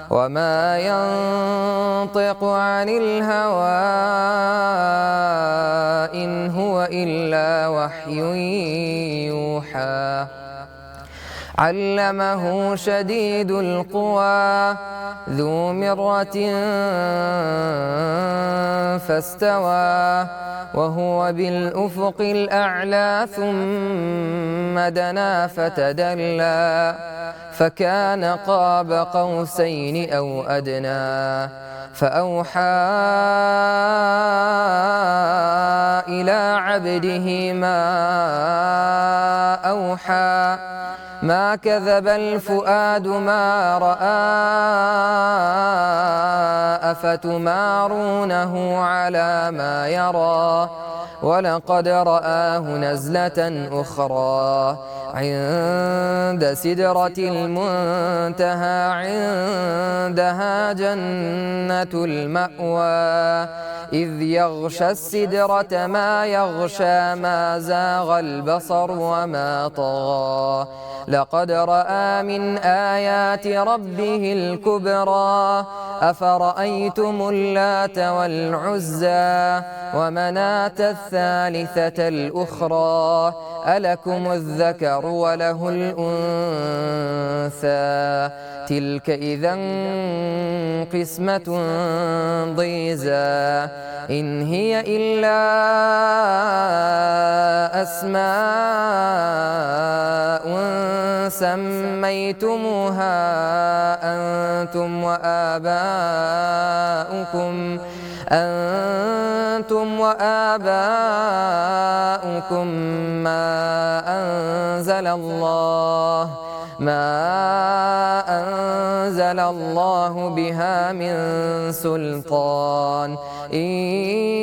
[SPEAKER 5] وما ينطق عن الهوى إن هو إلا وحي يوحى علمه شديد القوى ذو مرة فاستوى وهو بالأفق الأعلى ثم دنا فتدلى فكان قاب قوسين أو أدنى فأوحى إلى عبده ما أوحى ما كذب الفؤاد ما رأى أفتمارونه على ما يرى ولقد رآه نزلة أخرى عند سدرة المنتهى عندها جنة المأوى إذ يغشى السدرة ما يغشى ما زاغ البصر وما طغى لقد رأى من آيات ربه الكبرى أفرأيتم اللات والعزى ومناة الثالثة الأخرى ألكم الذكر وله الأنثى تلك إذا قسمة ضيزى إن هي إلا أسماء سميتموها أنتم وآباؤكم ما أنزل الله بها من سلطان إن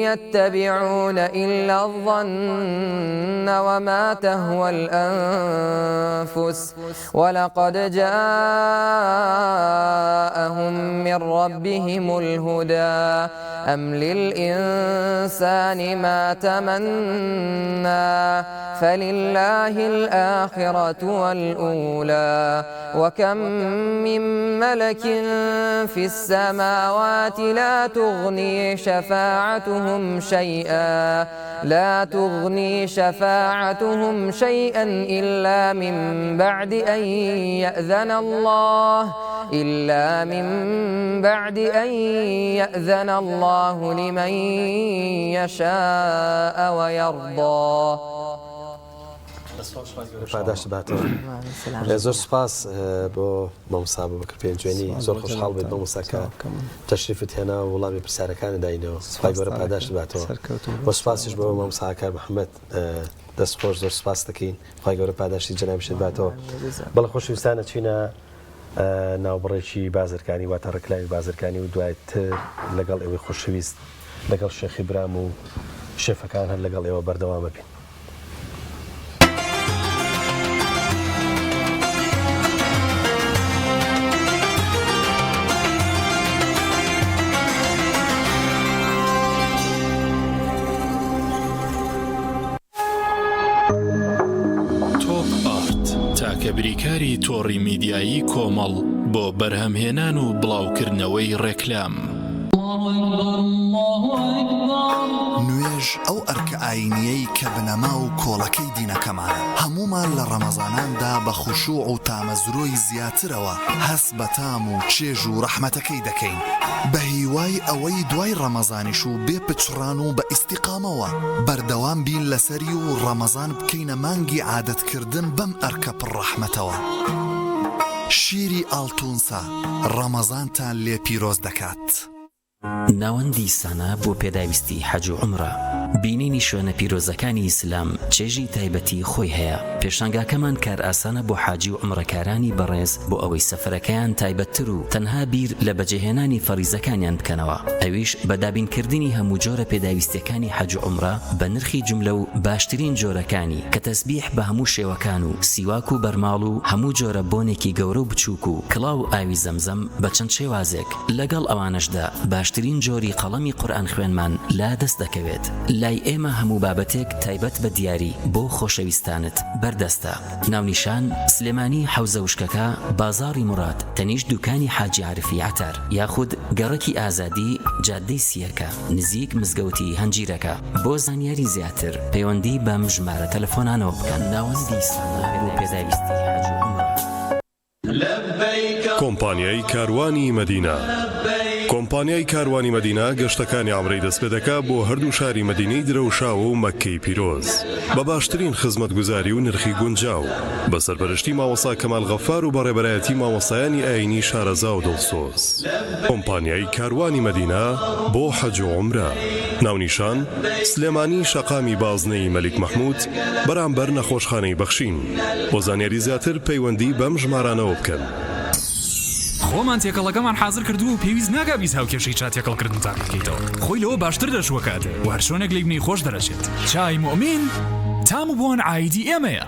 [SPEAKER 5] يتبعون إلا الظن وما تهوى الأنفس ولقد جاءهم من ربهم الهدى أم للإنسان ما تمنى فلله الآخرة والأولى وكم من ملك في السماوات لا تغني شفاعتهم شيئا إلا من بعد أن يأذن الله لمن يشاء ويرضى.
[SPEAKER 2] پاداش باتەوە زۆر سپاس بۆ مامۆستا بەکر پێنجوێنی زۆر خۆشحاڵ بێت مامۆستاکە تەشریفت هێنا و وەڵامی پرسیارەکانە داینەوە سوپای گەورە پاداش باتەوە بۆ سپاسیش بۆ مامۆستاکار محەممەد دەستخۆش زۆر سپاس دەکەین خی گەورە پاداشتی جەنابشت باتەوە بەڵە خۆشویستانە چینە ناوبڕێکی بازرگانی واتە ڕکلاوی بازرگانی و دوایتر لەگەڵ ئێوەی خۆشەویست لەگەڵ شێخی برام و شێفەکان هەر لەگەڵ ئێوە بەردەوامە بین.
[SPEAKER 11] بریکاری تۆڕی میدیایی کۆمەڵ بۆ بەرهەمهێنان و بڵاوکردنەوەی ڕێکلام.
[SPEAKER 12] نوێژ ئەو ئەرکە ئاینیەی کە بنەما و کۆڵەکەی دینەکەمانە هەمومان لە ڕەمەزاناندا بە خوشوع و تامەزرۆی زیاترەوە هەست بە تام و چێژ و ڕەحمەتەکەی دەکەین بە هیوای ئەوەی دوای ڕەمەزانیش و بێ پچڕان و بە ئیستیقامەوە بەردەوام بین لەسەری و ڕەمەزان بکەینە مانگی عادەتکردن بەم ئەرکە پڕڕەحمەتەوە. شیری ئاڵتونسا ڕەمەزانتان لێ پیرۆز دەکات.
[SPEAKER 13] ناوەندی سانە بۆ پێداویستی حەج و عومرە بینینی شوێنە پیرۆزەکانی ئیسلام چێژی تایبەتی خۆی هەیە. پێشانگاکەمان کار ئاسانە بۆ حاجی و عومرەکارانی بەڕێز بۆ ئەوەی سەفەرەکەیان تایبەتتر و تەنها بیر لە بەجێهێنانی فەریزەکانیان بکەنەوە. ئەویش بەدابینکردنی هەموو جۆرە پێداویستیەکانی حەج و عومرە بە نرخی جملە و باشترین جۆرەکانی کە تەسبیح بە هەموو شێوەکان و سیواک و بەرماڵ و هەموو جۆرە بۆنێکی گەورە و بچووک و کڵاو ئاوی زەمزەم بە چەند شێوازێک لەگەڵ ئەوانشدا باشترین جۆری قەڵەمی قورئان خوێنمان لا دەست دەکەوێت. لای ئێمە هەموو بابەتێک تایبەت بە دیاری بۆ خۆشەویستانت بەردەستە. ناونیشان سلێمانی حەوزە وشکەکە بازاڕی مراد تەنیشت دوکانی حاجی عارفی عتار یاخود گەڕەکی ئازادی جادەی سیەکە نزیک مزگەوتی هەنجیرەکە. بۆ زانیاری زیاتر پەیوەندی بەم ژمارە تەلەفۆنانەوە بکەن. ناوەندی سانە بۆ پێداویستی حاج و عومرە.
[SPEAKER 14] کۆمپانیای کاروانی مەدینە. کۆمپانیای کاروانی مەدینە گەشتەکانی عومرەی دەست پێ دەکات بۆ هەردوو شاری مەدینەی درەوشاوە و مەککەی پیرۆز بە باشترین خزمەتگوزاری و نرخی گونجاو بە سەرپەرشتی مامۆستا کەمال غەفار و بەڕێبەرایەتی مامۆستایانی ئاینی شارەزا و دڵسۆز. کۆمپانیای کاروانی مەدینە بۆ حەج و عومرە. ناونیشان سلێمانی شەقامی بازنەی مەلیک مەحموود بەرامبەر نەخۆشخانەی بەخشین. بۆ زانیاری زیاتر پەیوەندی بەم ژمارانەوە بکەن.
[SPEAKER 15] خۆمان تێکەڵەکەمان حاضر کردو و پێویست ناکا بیست هاوکێشەی چا تێکەڵکردن تاق بکەیتەوە. خۆی لەوە باشتر دەشوەکاتێ و هەر شوێنێک لێ بنی خۆش دەرەچێت. چای مؤمین تام و بۆن ئایدی ئێمەیە.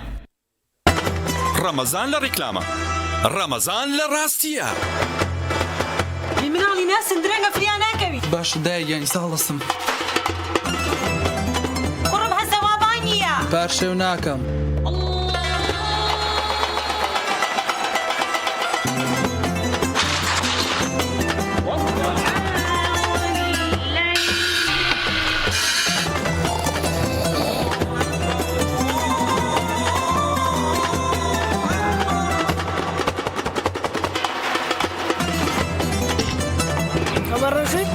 [SPEAKER 16] ڕەمەزان لە ڕیکلامە، ڕەمەزان لە ڕاستیە.
[SPEAKER 17] مناڵی ناسن درەنگە فریان ناکەوی.
[SPEAKER 18] باش دایگەنی ساڵەسم.
[SPEAKER 17] کوڕم هەزەوابان نییە.
[SPEAKER 18] پارشێو ناکەم.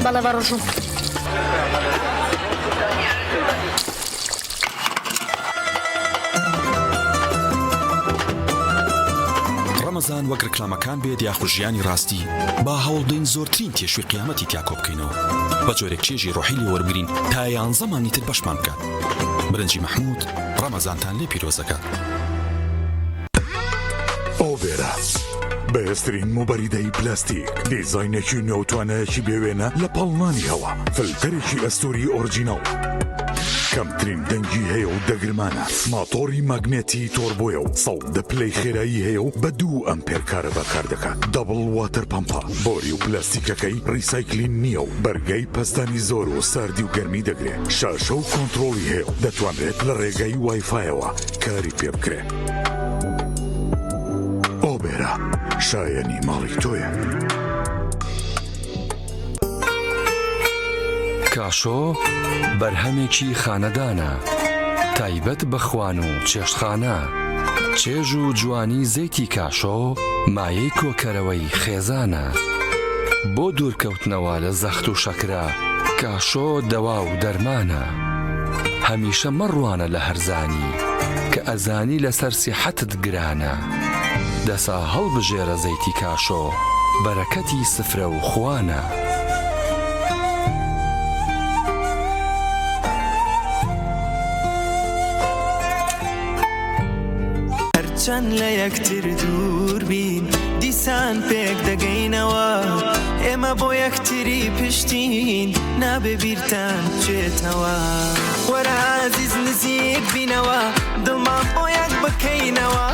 [SPEAKER 17] بەڵێ بەڕۆژوو.
[SPEAKER 16] ڕەمەزان وەک ڕکلامەکان بێت یاخود ژیانی ڕاستی با هەوڵدەین زۆرترین تێشوی قیامەتی تیا کۆ بکەینەوە بە جۆرێک چێژی ڕۆحی لێ وەرگرین تا 11 مانگی تر بەشمان بکات. برنجی مەحموود ڕەمەزانتان لێ پیرۆزەکە.
[SPEAKER 19] ئۆبێرە بەهێزترین موبەریدەی پلاستیک دیزاینێکی نێوتوانەیەکی بێوێنە لە پەڵنانی هەوا فلتەرێکی ئەستوری ئۆرجینەڵ کەمترین دەنگی هەیە و دەگرمانە ماتۆری ماگنێتی تۆربۆیە و 100 پلەی خێرایی هەیە و بە 2 ئەمپێر کارە بەکار دەکات. دەبڵ واتەر پەمپە بۆری و پلاستیکەکەی ڕیسایکلین نییە و بەرگەی پەستانی زۆر و ساردی و گەرمی دەگرێت. شاشە و کۆنتڕۆڵی هەیە و دەتوانرێت لە ڕێگەی وایفایەوە کاری پێ بکرێت. ئۆبێرە شایەنی ماڵی تۆیە.
[SPEAKER 16] کاشۆ بەرهەمێکی خانەدانە تایبەت بەخوان و چێشتخانە چێژ و جوانی زەیتی کاشۆ مایەی کۆکەرەوەی خێزانە بۆ دوورکەوتنەوە لە زەخت و شەکرا کاشۆ دەوا و دەرمانە هەمیشە مەڕوانە لە هەرزانی کە ئەزانی لەسەر سیحەتت گرانە دەسا هەڵبژێرە زەیتی کاشۆ بەرەکەتی سفرە و خوانە
[SPEAKER 20] چەند لە یەکتر دوور بین دیسان پێک دەگەینەوە ئێمە بۆ یەکتری پشتین نابێ بیرتان بچێتەوە وەرە عەزیز نزیک بینەوە دڵمان بۆ یەک بکەینەوە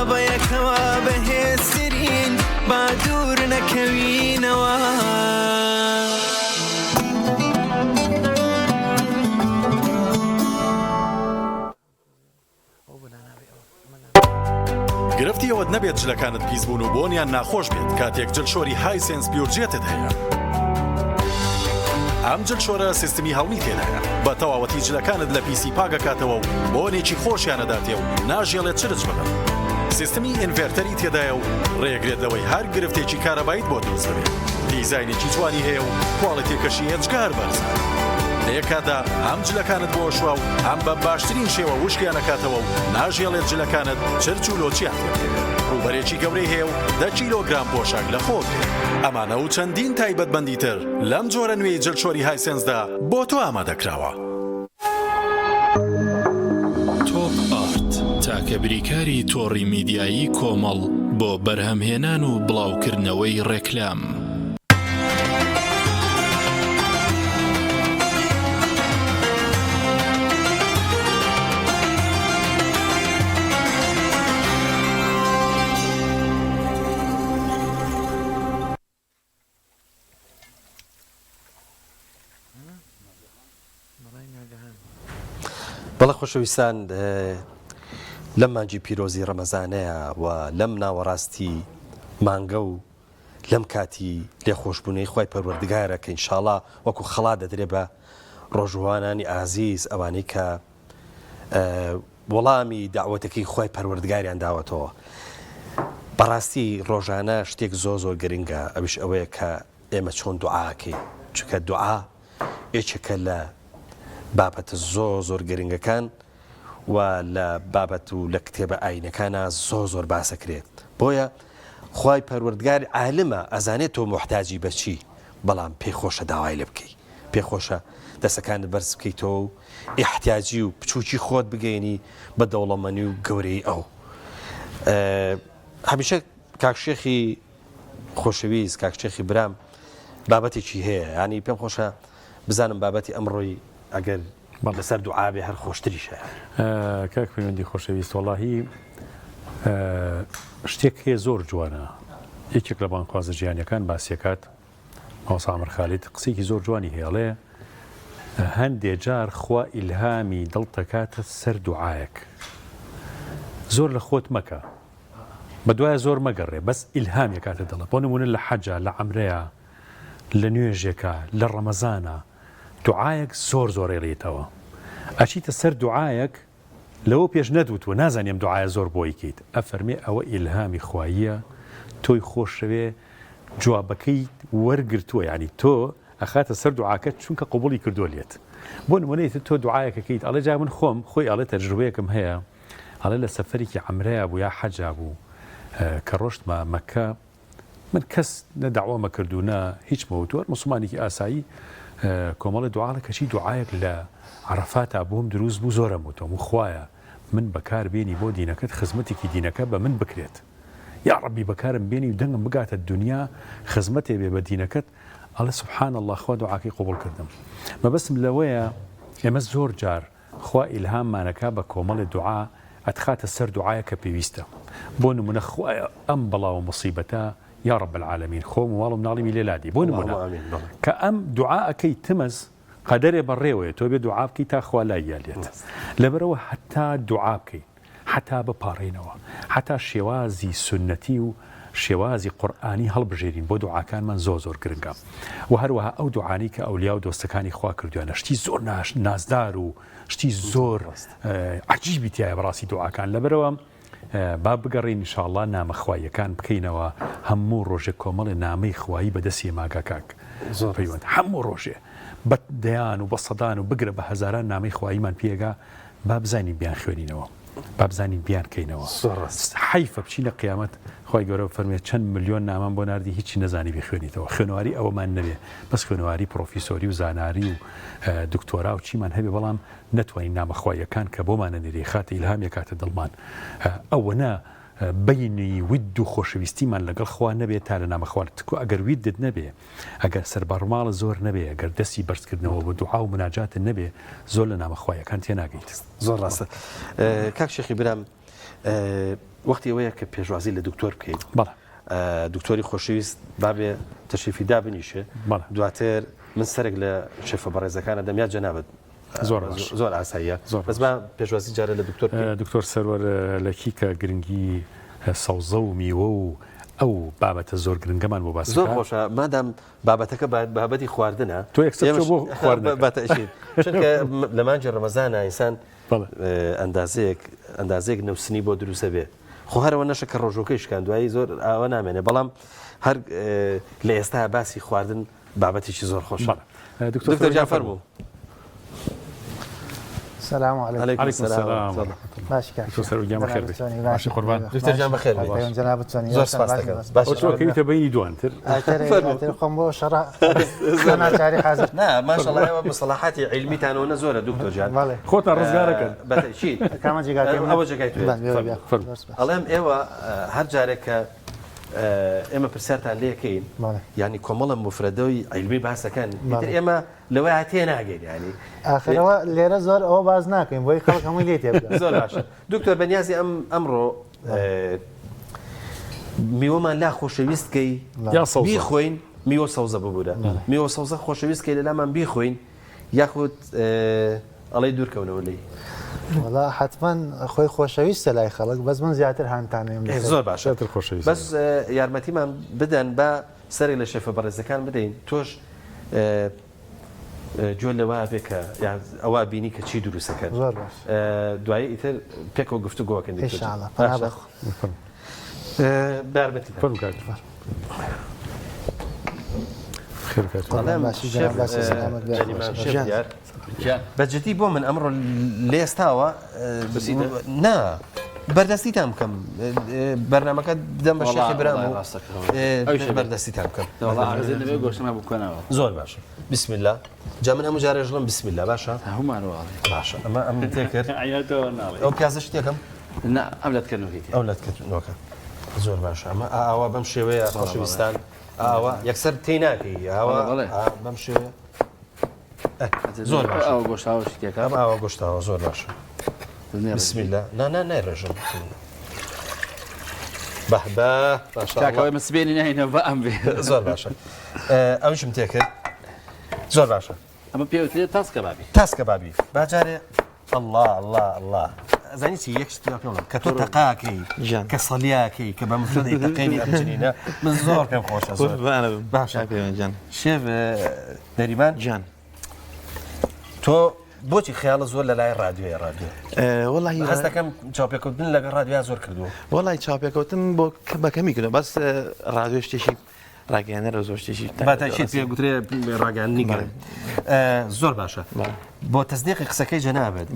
[SPEAKER 20] بە یەکەوە بەهێزترین با دوور نەکەوینەوە
[SPEAKER 21] گرفتی ئەوەت نەبێت جلەکانت پیس بوون و بۆنیان ناخۆش بێت کاتێک جلشۆری هایسنس پیورجێتت هەیە. ئەم جلشۆرە سیستمی هەڵمی تێدایە بە تەواوەتی جلەکانت لە پیسی پاگەکاتەوە و بۆنێکی خۆشیانەداتێ و ناژێڵێت چرج بکەن. سیستمی ئینڤێرتەری تێدایە و ڕێگرێت لەوەی هەر گرفتێکی کارەبایت بۆ دروست بێت. دیزاینێکی جوانی هەیە و کواڵیتێکەشی هێچگار بەرزە. لەیەکادا ئەم جلەکانت بۆ شووە و ئەم بە باشترین شێوە وشکیانەکاتەوە و ناژێڵێت جلەکانت چرچ و لۆچیان پێبکەوێت. ڕووبەرێکی گەورەی هەیە و 10 کیلۆگرام پۆشاک لە خۆ بێت. ئەمانە و چەندین تایبەتمەندی تر لەم جۆرە نوێی جلشۆری هایسنسدا بۆ تۆ ئامادەکراوە.
[SPEAKER 11] تۆپ ئارت تاکە بریکاری تۆڕی میدیایی کۆمەڵ بۆ بەرهەمهێنان و بڵاوکردنەوەی ڕێکلام.
[SPEAKER 2] بەڵێ خۆشەویستان لەم مانگی پیرۆزی ڕەمەزانەیە و لەم ناوەڕاستی مانگە و لەم کاتی لێخۆشبوونەی خۆی پەروەردگارە کە ئینشاڵڵا وەکو خەڵا دەدرێ بە ڕۆژوانانی ئازیز ئەوانەی کە وەڵامی داوەتەکەی خۆی پەروەردگاریان داوەتەوە. بەڕاستی ڕۆژانە شتێک زۆر گرنگە ئەویش ئەوەیە کە ئێمە چۆن دوعاکەین چونکە دوعا یەکێکە لە بابەتە زۆر گرنگەکان و لە بابەت و لە کتێبە ئاینەکانە زۆر باسەکرێت. بۆیە خوای پەروەردگار عالمە ئەزانێت تۆ محتاجی بەچی بەڵام پێخۆشە داوای لێ بکەی پێخۆشە دەسەکانت بەرز بکەیتەوە و ئیحتیاجی و بچووکی خۆت بگەینی بە دەوڵەمەنی و گەورەی ئەو. هەمیشە کاکشێخی خۆشەویست کاکشێخی برام بابەتێکی هەیە ینی پێم خۆشە بزانم بابەتی ئەمڕۆی ئەگەر لەسەر دوعابێ هەر خۆشتریشە.
[SPEAKER 1] کاک پەیوەندی خۆشەویست وەڵاهی شتێک هەیە زۆر جوانە. یەکێک لە بانخوازە ژیانیەکان باسیەکات ماوەسا عەمەر خالید قسێکی زۆر جوانی هێڵێ هەندێک جار خوا ئیلهامی دڵتەکاتە سەر دوعایەک زۆر لە خۆت مەکە بە دوایە زۆر مەگەڕێ بەس ئیلهامی کاتە دڵە بۆ نمونە لە حەجە لە عەمرەیە لە نوێژێکە لە ڕەمەزانە دوعایەک زۆر ڕێڵێتەوە ئەچیتە سەر دوعایەک لەوە پێش نەدوتوە نازانیم دوعایە زۆر بۆی کەیت ئەفەرمێ ئەوە ئیلهامی خواییە تۆی خۆشەوێ جوابەکەی وەرگرتووە ینی تۆ ئەخاتە سەر دوعاکەت چونکە قبوڵی کردو لێت بۆ نمونەیە تۆ دوعایەکەکەیت ئەڵێ جا من خۆم خۆی ئەڵێ تەجروبەیەکم هەیە ئەڵێ لە سەفەرێکی عەمرەیە بوو یا حەجا بوو کە ڕۆشتمە مەکە من کەس نەداوامە کردوونە هیچ مەوتوەر موسڵمانێکی ئاسایی کۆمەڵی دوعاڵە کەچی دوعایەک لە عەرەفاتا بووم دروست بوو زۆرە وتۆم و خوایە من بەکار بێنی بۆ دینەکەت خزمەتێکی دینەکە بە من بکرێت یا ڕەبی بەکارم بێنی و دەنگم بگاتە دنیا خزمەتێ بێ بە دینەکەت ئەڵێ سوبحان الله خوا دوعاکەی قبوڵ کردم مەبەستم لەوەیە ئێمە زۆر جار خوا ئیلهاممانەکە بە کۆمەڵی دوعا ئەتخاتە سەر دوعایە کە پێویستە بۆ نمونە خوایە ئەم بەڵاو مصیبەتە یا رب العالمین خۆم واڵم ناڵیمی لێلادی بۆ نمونە کە ئەم دوعاەکەی تمەز قەدەرێ بەڕێوەیە تۆ بێ دوعا بکەی تا خوا لای یالێت لەبەرەوە هەتا دوعا بکەین حتا بپارڕینەوە حتا شێوازی سنەتی و شێوازی قورئانی هەڵبژێرین بۆ دوعاکانمان زۆر گرنگە و هەروەها ئەو دوعانی کە ئەولیا و دۆستەکانی خوا کردویانە شتی زۆر نازدار و شتی زۆر عەجیبی تایە بەڕاستی دوعاکان لەبەرەوە با بگەڕین ئینشاءڵڵا نامەخواییەکان بکەینەوە هەموو ڕۆژێک کۆمەڵی نامەی خوایی بەدەستی ماگە کاک زۆر پەیوەند هەموو ڕۆژێ بە دەیان و بە سەدان و بگرە بە هەزاران نامەی خواییمان پێگا با بزانین بیان خوێنینەوە با بزانین بیان کەینەوە حیفە بچینە قیامەت خی گەورە فەرمێت چەند ملیۆن نامان بۆ نردی هیچی نەزانی بخوێنیتەوە خوێنەواری ئەوەمان نەبێ بەس خوێنەواری پرۆفیسۆری و زاناری و دکتۆرا و چیمان هەبێ بەڵام نەتوانین نامەخواییەکان کە بۆمانە نێری خاتە ئیلهامیە کاتە دڵمان ئەوەنە بینی ود و خۆشەویستیمان لەگەڵ خوا نەبێت تا لە نامەخوار تکو ئەگەر ویدت نەبێ ئەگەر سەربەڕماڵە زۆر نەبێ ئەگەر دەستی بەرزکردنەوە بە دوعا و مناجاتت نەبێ زۆر لە نامەخوایەکان تێناگەیت
[SPEAKER 2] زۆر ڕاستە کاک شێخی برام وەختی ئەوەیە کە پێشوازی لە دکتۆر بکەیت دکتۆری خۆشەویست بابێ تەشریفی دابنیشێ دواتر من سەرێک لە شێفە بەڕێزەکانە دەمیا جەنابەت زۆر ئاساییە بەس با پێشوازی جارە لە
[SPEAKER 1] دکتۆر سەروەر لە کیکە گرنگی سەوزە و میوە و ئەو بابەتە زۆر گرنگەمان بۆ باس
[SPEAKER 2] زۆر خۆشە مادام بابەتەکە بابەتی خواردنە
[SPEAKER 1] تۆ بۆ
[SPEAKER 2] خواردنەکە چونکە لە مانجی ڕەمەزانە ئینسان ئەندازەیەک نەوسنی بۆ دروستە بێ خۆ هەرەوە نەشە کە ڕۆژۆکەی شکان دوایی زۆر ئاوە نامێنێ بەڵام هەر لە ئێستا باسی خواردن بابەتێکی زۆر خۆشە دکتۆر جان فەرموو
[SPEAKER 3] السلام عليكم
[SPEAKER 2] السلام
[SPEAKER 3] باش كان
[SPEAKER 1] دكتور جان بخير ماشي قربان
[SPEAKER 2] دكتور جان بخير
[SPEAKER 3] جنابتوني
[SPEAKER 2] زۆر سپاس دەکەم
[SPEAKER 1] باش كيف تبيني دوانتر
[SPEAKER 3] قم بو شرح انا تاريخ حاضر
[SPEAKER 2] نا ما شاء الله مصطلحات علميتان ونزوره دكتور جان
[SPEAKER 1] خوتنا رزقارك
[SPEAKER 2] بتأكيد
[SPEAKER 3] كما جيغاتي
[SPEAKER 2] اول جيغاتي اللهم ايوا هر جارك ئێمە پرسیارتان لێکەین ینی کۆمەڵە مفرەدەوەی عیلمی باسەکان ئێمە لەوەی تێناگەین ینی
[SPEAKER 3] ئاخرەوە لێرە زۆر ئەوە باز ناکەین بۆی خەڵک هەمووی لێ تێبدا
[SPEAKER 2] زۆر باشە دکتۆر بەنیازی ئەمڕۆ میوەمان لا خۆشەویستکەی بیخۆین میوە سەوزە ببوورە میوە سەوزە خۆشەویستکەی لەلامان بیخۆین یاخود ئەڵەی دوورکەونەوە لی
[SPEAKER 3] والله حتما خۆی خۆشەویستە لای خەڵک بەس من زیاتر هاانتانێم
[SPEAKER 2] زۆر باشە خۆشەویست بەس یارمەتیمان بدەن بە سەرێک لە شێفە بەڕێزەکان بدەین تۆش جۆ لەوە بێ کە ئەوە بینی کە چی دروستەکەن دوایی ئیتر پێکەوە گفتوگۆکەن باربەتی بەجددی بۆ من ئەمڕۆ لێستاوە نا بەردەستی تام بکەم بەرنامەکە بدەم بە شێخی برام و بەردەستی تام بکەم زۆر باشە بسم الله جا من هەموو جارێ ژڵم بسم الله باشە باشە ئەمە ئەم تێکرد ئەو پیازش تێکم
[SPEAKER 4] ئەم لەتکردنەوەی
[SPEAKER 2] ئەو لەتکردنەوەکە زۆر باشە ئەمە ئاوا بەم شێوەیە خۆشەویستان ئاوا یەکسەر تێی ناکەی ئاوا بەم شێوەیە زۆر باشە
[SPEAKER 4] ئەو گۆشتاوەشی تێکە
[SPEAKER 2] ئاوا گۆشتاوە زۆر باشە بسم الله نایڕێژم بەحبە
[SPEAKER 4] کاکەوەی مسبێنی ناینەوە بە ئەم بێ
[SPEAKER 2] زۆر باشە ئەوشم تێکرد زۆر باشە
[SPEAKER 4] ئەمە پێوترێت تاسکە بابی
[SPEAKER 2] تاسکە بابی باجارێ الله زانی چی یەک کە تۆ تەقاکەی کە سەلیاکەی کە بە مفردی تەقێنی ئەم جنینە من زۆر پێم خۆشە زۆر باشە شێف نەریمان
[SPEAKER 3] جان
[SPEAKER 2] تۆ بۆچی خیاڵە زۆر لە لای رادیۆی رادیۆ
[SPEAKER 3] وڵی
[SPEAKER 2] هەست دەکەم چاوپێکەوتن لەگە رادیۆ زۆر کردووە
[SPEAKER 3] وڵی چاوپێکەوتن بۆ بەکەمی کردو بەس رادیۆ شتێکی ڕاگەیانەرە زۆر شتێکی
[SPEAKER 2] باتەشیت پێ گوترێ ڕاگەیاندنی زۆر باشە بۆ تەصدیقی قسەکەی جەنابێت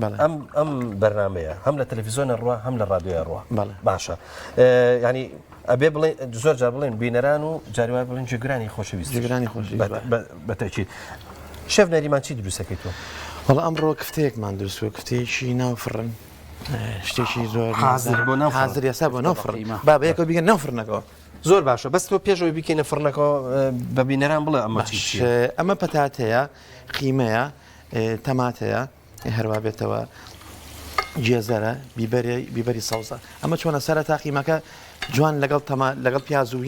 [SPEAKER 2] ئەم بەرنامەیە هەم لە تەلەڤیزیۆنە ڕوا هەم لە رادیۆیە ڕوا باشە ینی ئەبێ بڵێن زۆر جار بڵێن بینەران و جاریوای بڵێن جێگرانی خۆشەویست
[SPEAKER 3] جێگرانی خۆشەویست
[SPEAKER 2] بەتەکیید شێف نەریمان چی دروستەکەی تۆ
[SPEAKER 3] وەڵام ئەمڕۆ کفتەیەکمان دروستوە کفتەیەکی ناوفڕن شتێکی زۆر حاضر یاسا بۆ ناوفڕن بابەیەکەوە بیگەن ناوفڕنەکەەوە
[SPEAKER 2] زۆر باشە بەس تۆ پێشەوەی بکەینە فڕنەکەەوە بە بینەران بڵێ ئەمە
[SPEAKER 3] ئەمە پەتاتەیە قیمەیە تەماتەیە هەروە بێتەوە جێزەرە بیبەری سەوزە ئەمە چۆنە سەرە تاقیمەکە جوان لەگەڵ پیاز و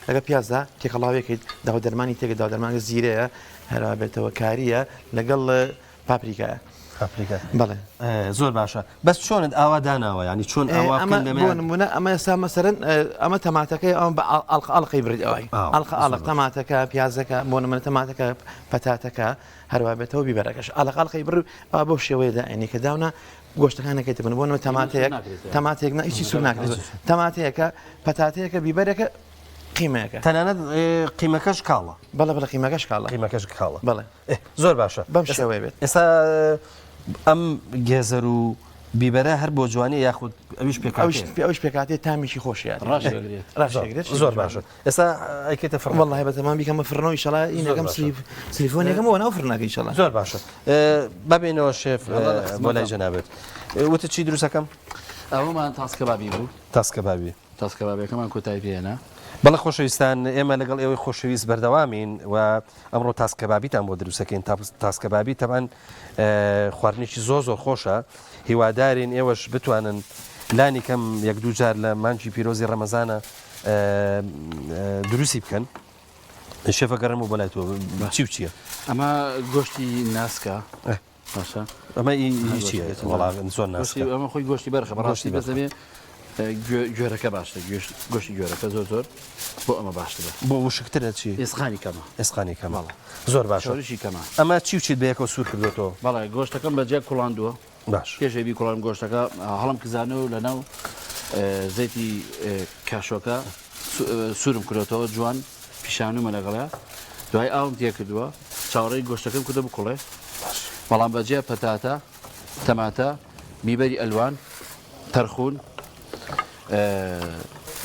[SPEAKER 3] لەگەڵ پیازدا تێکەڵاوێکیت داو دەرمانی تێکە داو دەرمانگە زیرەیە هەروە بێتەوە کاریە لەگەڵ پاپریکایە بەڵێ
[SPEAKER 2] زۆر باشە بەس چۆنت ئاوا داناوە ینی چۆن
[SPEAKER 3] بۆ نمونە ئەمە ئێستا مەسەرەن ئەمە تەماتەکەی ئەوم بە ئەڵقەی برد ئەوەی ئەڵق تەماتەکە پیازەکە بۆ نمونە تەماتەکە پەتاتەکە هەروە بێتەوە بیبەرەکەش ئەڵقەی بڕ بۆ شێوەیەدا ئەنی کە داونە گۆشتەکانەکەیت بن بۆنەوە تەماتێک هیچی سوور ناکرێت تەماتەیەکە پەتاتەیەکە بیبەرەکە قیمەکە
[SPEAKER 2] تەنانەت قیمەکەش کاڵە
[SPEAKER 3] بەڵە قیمەکەش کاڵە
[SPEAKER 2] قیمەکەش کاڵە
[SPEAKER 3] بڵێ
[SPEAKER 2] زۆر باشە
[SPEAKER 3] بەم شێوەیە بێت
[SPEAKER 2] ئێستا ئەم گێزەر و بیبەرە هەر بۆ جوانی یاخود ئەوش
[SPEAKER 3] پێکاتێ تامیشی خۆشیات
[SPEAKER 2] ڕاشێت زۆر باشە ئێستا ئەیکێتە فڕ
[SPEAKER 3] والله بەتەمان بیکەمە فرنەوەی شڵا ئینەکەم سلیفۆنێکەمەوە ناو فرناکەی شڵا
[SPEAKER 2] زۆر باشە ببێنەوە شێف بۆ لای جەنابێت وتە چی دروستەکەم
[SPEAKER 4] ئەومان تاسکەبابی بوو تاسکەبابیەکەمان کۆتایی پێێنە
[SPEAKER 2] بەڵە خۆشەویستان ئێمە لەگەڵ ئێوەی خۆشەویست بەردەوامین و ئەمڕۆ تاسکەبابیتان بۆ دروستەکەین تاسکەبابی تەمان خواردنێکی زۆر خۆشە هیوادارین ئێوەش بتوانن لانی کەم یەک دوو جار لە مانجی پیرۆزی ڕەمەزانە دروستی بکەن شێفە گەڕم و بەلای تۆ چی و چییە
[SPEAKER 4] ئەمە گۆشتی ناسکە باشە
[SPEAKER 2] ئەمە چیە وەڵام زۆر ناسکە
[SPEAKER 4] ئەمە خۆی گۆشتی بەرخە بەڕاستی بەزەبێ گوێرەکە باشتە گۆشتی گوێرەکە زۆر بۆ ئەمە باشتر
[SPEAKER 2] بۆ وشکترە چی
[SPEAKER 4] ئێسخانی کەمە
[SPEAKER 2] ئێسخانی کەمە زۆر باشەشی
[SPEAKER 4] کەمە
[SPEAKER 2] ئەمە چی وچیت بەیەکەوە سوور کردێتەوە
[SPEAKER 4] بەڵێ گۆشتەکەم بەجێ کوڵاندووە
[SPEAKER 2] باش
[SPEAKER 4] پێشەوی کوڵان گۆشتەکە هەڵم کزانەوە لەناو زەیتی کاشۆکە سوورم کردێتەوە جوان پیشانومە لەگەڵە دوای ئاوم تێ کردووە چاوەڕێی گۆشتەکەم کردە بکوڵێ بەڵام بەجێ پەتاتە تەماتە بیبەری ئەلوان تەرخون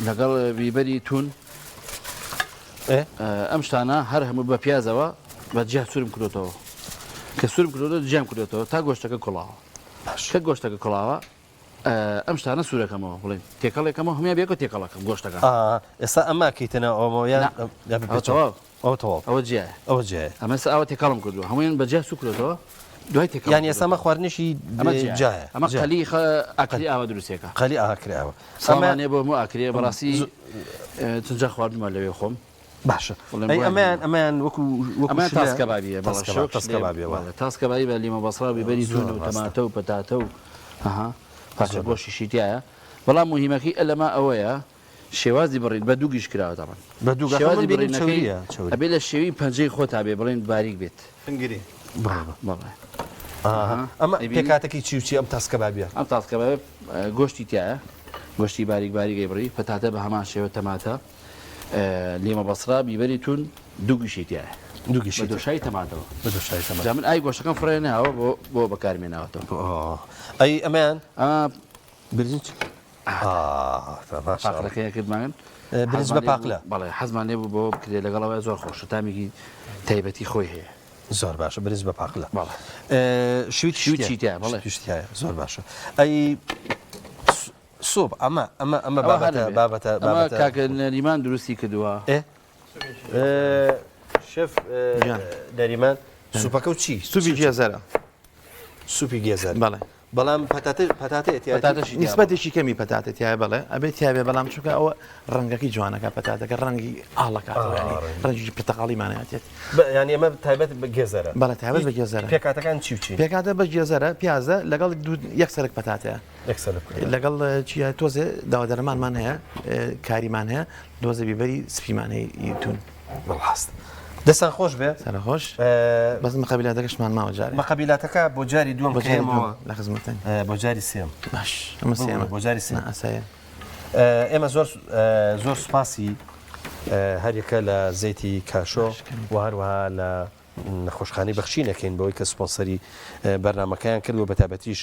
[SPEAKER 4] لەگەڵ بیبەری تون ئەم شتانە هەر هەموو بە پیازەوە بە جیا سوورم کردێتەوە کە سوورم کردێتەوە جیام کردێتەوە تا گۆشتەکە کوڵاوە کە گۆشتەکە کوڵاوە ئەم شتانە سوورەکەمەوە بڵێن تێکەڵێکەکەمە هەمیا بێکە تێکەڵەکەم گۆشتەکە
[SPEAKER 2] ئێستا ئەمە کەیتەنە ئەومەیان ئەوە
[SPEAKER 4] جیایە
[SPEAKER 2] ئەوە جێ
[SPEAKER 4] ئەمە ئەوە تێکەڵم کردووە هەمویان بەجیا سو کردێتەوە دوای تێک
[SPEAKER 2] یانی ئێستا خواردنێکی جایە
[SPEAKER 4] ئەمە قەلی ئاکری ئاوە دروستێکە
[SPEAKER 2] قەلی ئاکراوە
[SPEAKER 4] سامانێ بۆ هەموو ئاکرێ بەڕاستی چجا خواردنمە لەوێ خۆم
[SPEAKER 2] باشە ئەمایان وەکو
[SPEAKER 4] تاسکەبابیە تاسکەبایی بە لیمە بەسڕا بیبەری تون و تەماتە و پەتاتە و پاچە بۆشی شیتایە بەڵام مهمەکەی ئەلەما ئەوەیە شێوازی بڕیت بە دوو گیش کراوە تامان
[SPEAKER 2] بە دوو
[SPEAKER 4] شێوازی بڕینەکەی ئەبێ لە شێوی پەنجەی خۆتا بێ بڵێن باریک بێت
[SPEAKER 2] فنگری
[SPEAKER 4] بەڵێ
[SPEAKER 2] ئەمە پێکاتێکی چی و چی ئەم تاسکەبابیە
[SPEAKER 4] ئەم تاسکەبابێ گۆشتی تایە گۆشتی باریک باریکەی بڕی پەتاتە بە هەمان شێوە تەماتە لیمە بەسڕا بیبەری تون دوو گیشی تایە
[SPEAKER 2] دوو
[SPEAKER 4] دۆشای تەماتەوە جا من ئای گۆشتەکەم فڕێنەوە بۆ بەکارمێناوەتەوە
[SPEAKER 2] ئەی ئەمەیان
[SPEAKER 4] برنج پاقلەکەی کردمان
[SPEAKER 2] برنج بە پاقلە
[SPEAKER 4] بەڵێ حەزمان لێ بوو بۆ بکرێت لەگەڵەوەی زۆر خۆش تامێکی تایبەتی خۆی هەیە
[SPEAKER 2] زۆر باشە برنج بە پاقلە
[SPEAKER 4] شویتی تایە بەڵێ
[SPEAKER 2] زۆر باشە ئەی سوب ئەمە بابەتە
[SPEAKER 4] کاکە نەریمان دروستی کردووە
[SPEAKER 2] شێف نەریمان سوپەکە و چی
[SPEAKER 3] سوپی گێزەرە
[SPEAKER 2] سوپی گێزەر
[SPEAKER 3] بەڵێ
[SPEAKER 2] بەڵام پەتاتێتی
[SPEAKER 3] نیسبەتێکی کەمی پەتاتێتیایە بەڵێ ئەبێت تیاابێ بەڵام چووکە ئەوە ڕەنگەکەی جوانەکە پەتاتەکە ڕەنگی ئاڵەکاتەوەی ڕەنگی پرتەقاڵیمانێتێت
[SPEAKER 2] ینی ئەمە تایبەت بە گێزەرە
[SPEAKER 3] بەڵێ تایبەت بە گێزەرە
[SPEAKER 2] پێکاتەکان چی
[SPEAKER 3] پێکاتە بە گێزەرە پیازە لەگەڵ یەک سەرک پەتاتەیە لەگەڵ چیە تۆزێ داوادەرەمانمان هەیە کاریمان هەیە دۆزە بیبەری سپیمان هەیە تون
[SPEAKER 2] بەڵاست دەستان خۆش بێ
[SPEAKER 3] سەرخۆش بەس مەقەبیلاتەکەشمان ماوە جارێ
[SPEAKER 2] مەقەبیلاتەکە بۆ جاری دووەم کێمەوە
[SPEAKER 3] لە خزمەتەن
[SPEAKER 2] بۆ جاری سێم
[SPEAKER 3] باش ئەمە سێمە
[SPEAKER 2] بۆ جاری سێم
[SPEAKER 3] ئاسایە
[SPEAKER 2] ئێمە زۆر سوپاسی هەریەکە لە زەیتی کاشۆ و هەروەها لە نەخۆشخانەی بەخشینەکەین بەوەی کە سپۆنسەری بەرنامەکەیان کرد و بەتابەتیش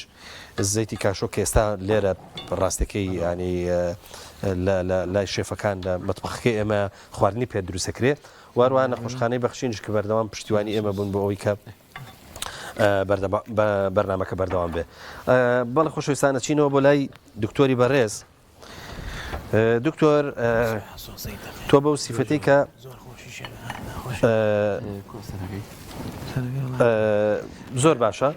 [SPEAKER 2] زەیتی کاشۆ کە ئێستا لێرە ڕاستەکەی ینی لای شێفەکان لە مەتبەخەکەی ئێمە خواردنی پێ دروستەکرێت واروان نەخۆشخانەی بەخشینش کە بەردەوام پشتیوانی ئێمە بوون بۆ ئەوەی کە بەرنامەکە بەردەوام بێ بەڵە خۆشەویستانە چینەوە بۆ لای دکتۆری بەڕێز دکتۆر تۆ بەو سیفەتی کە زۆر باشە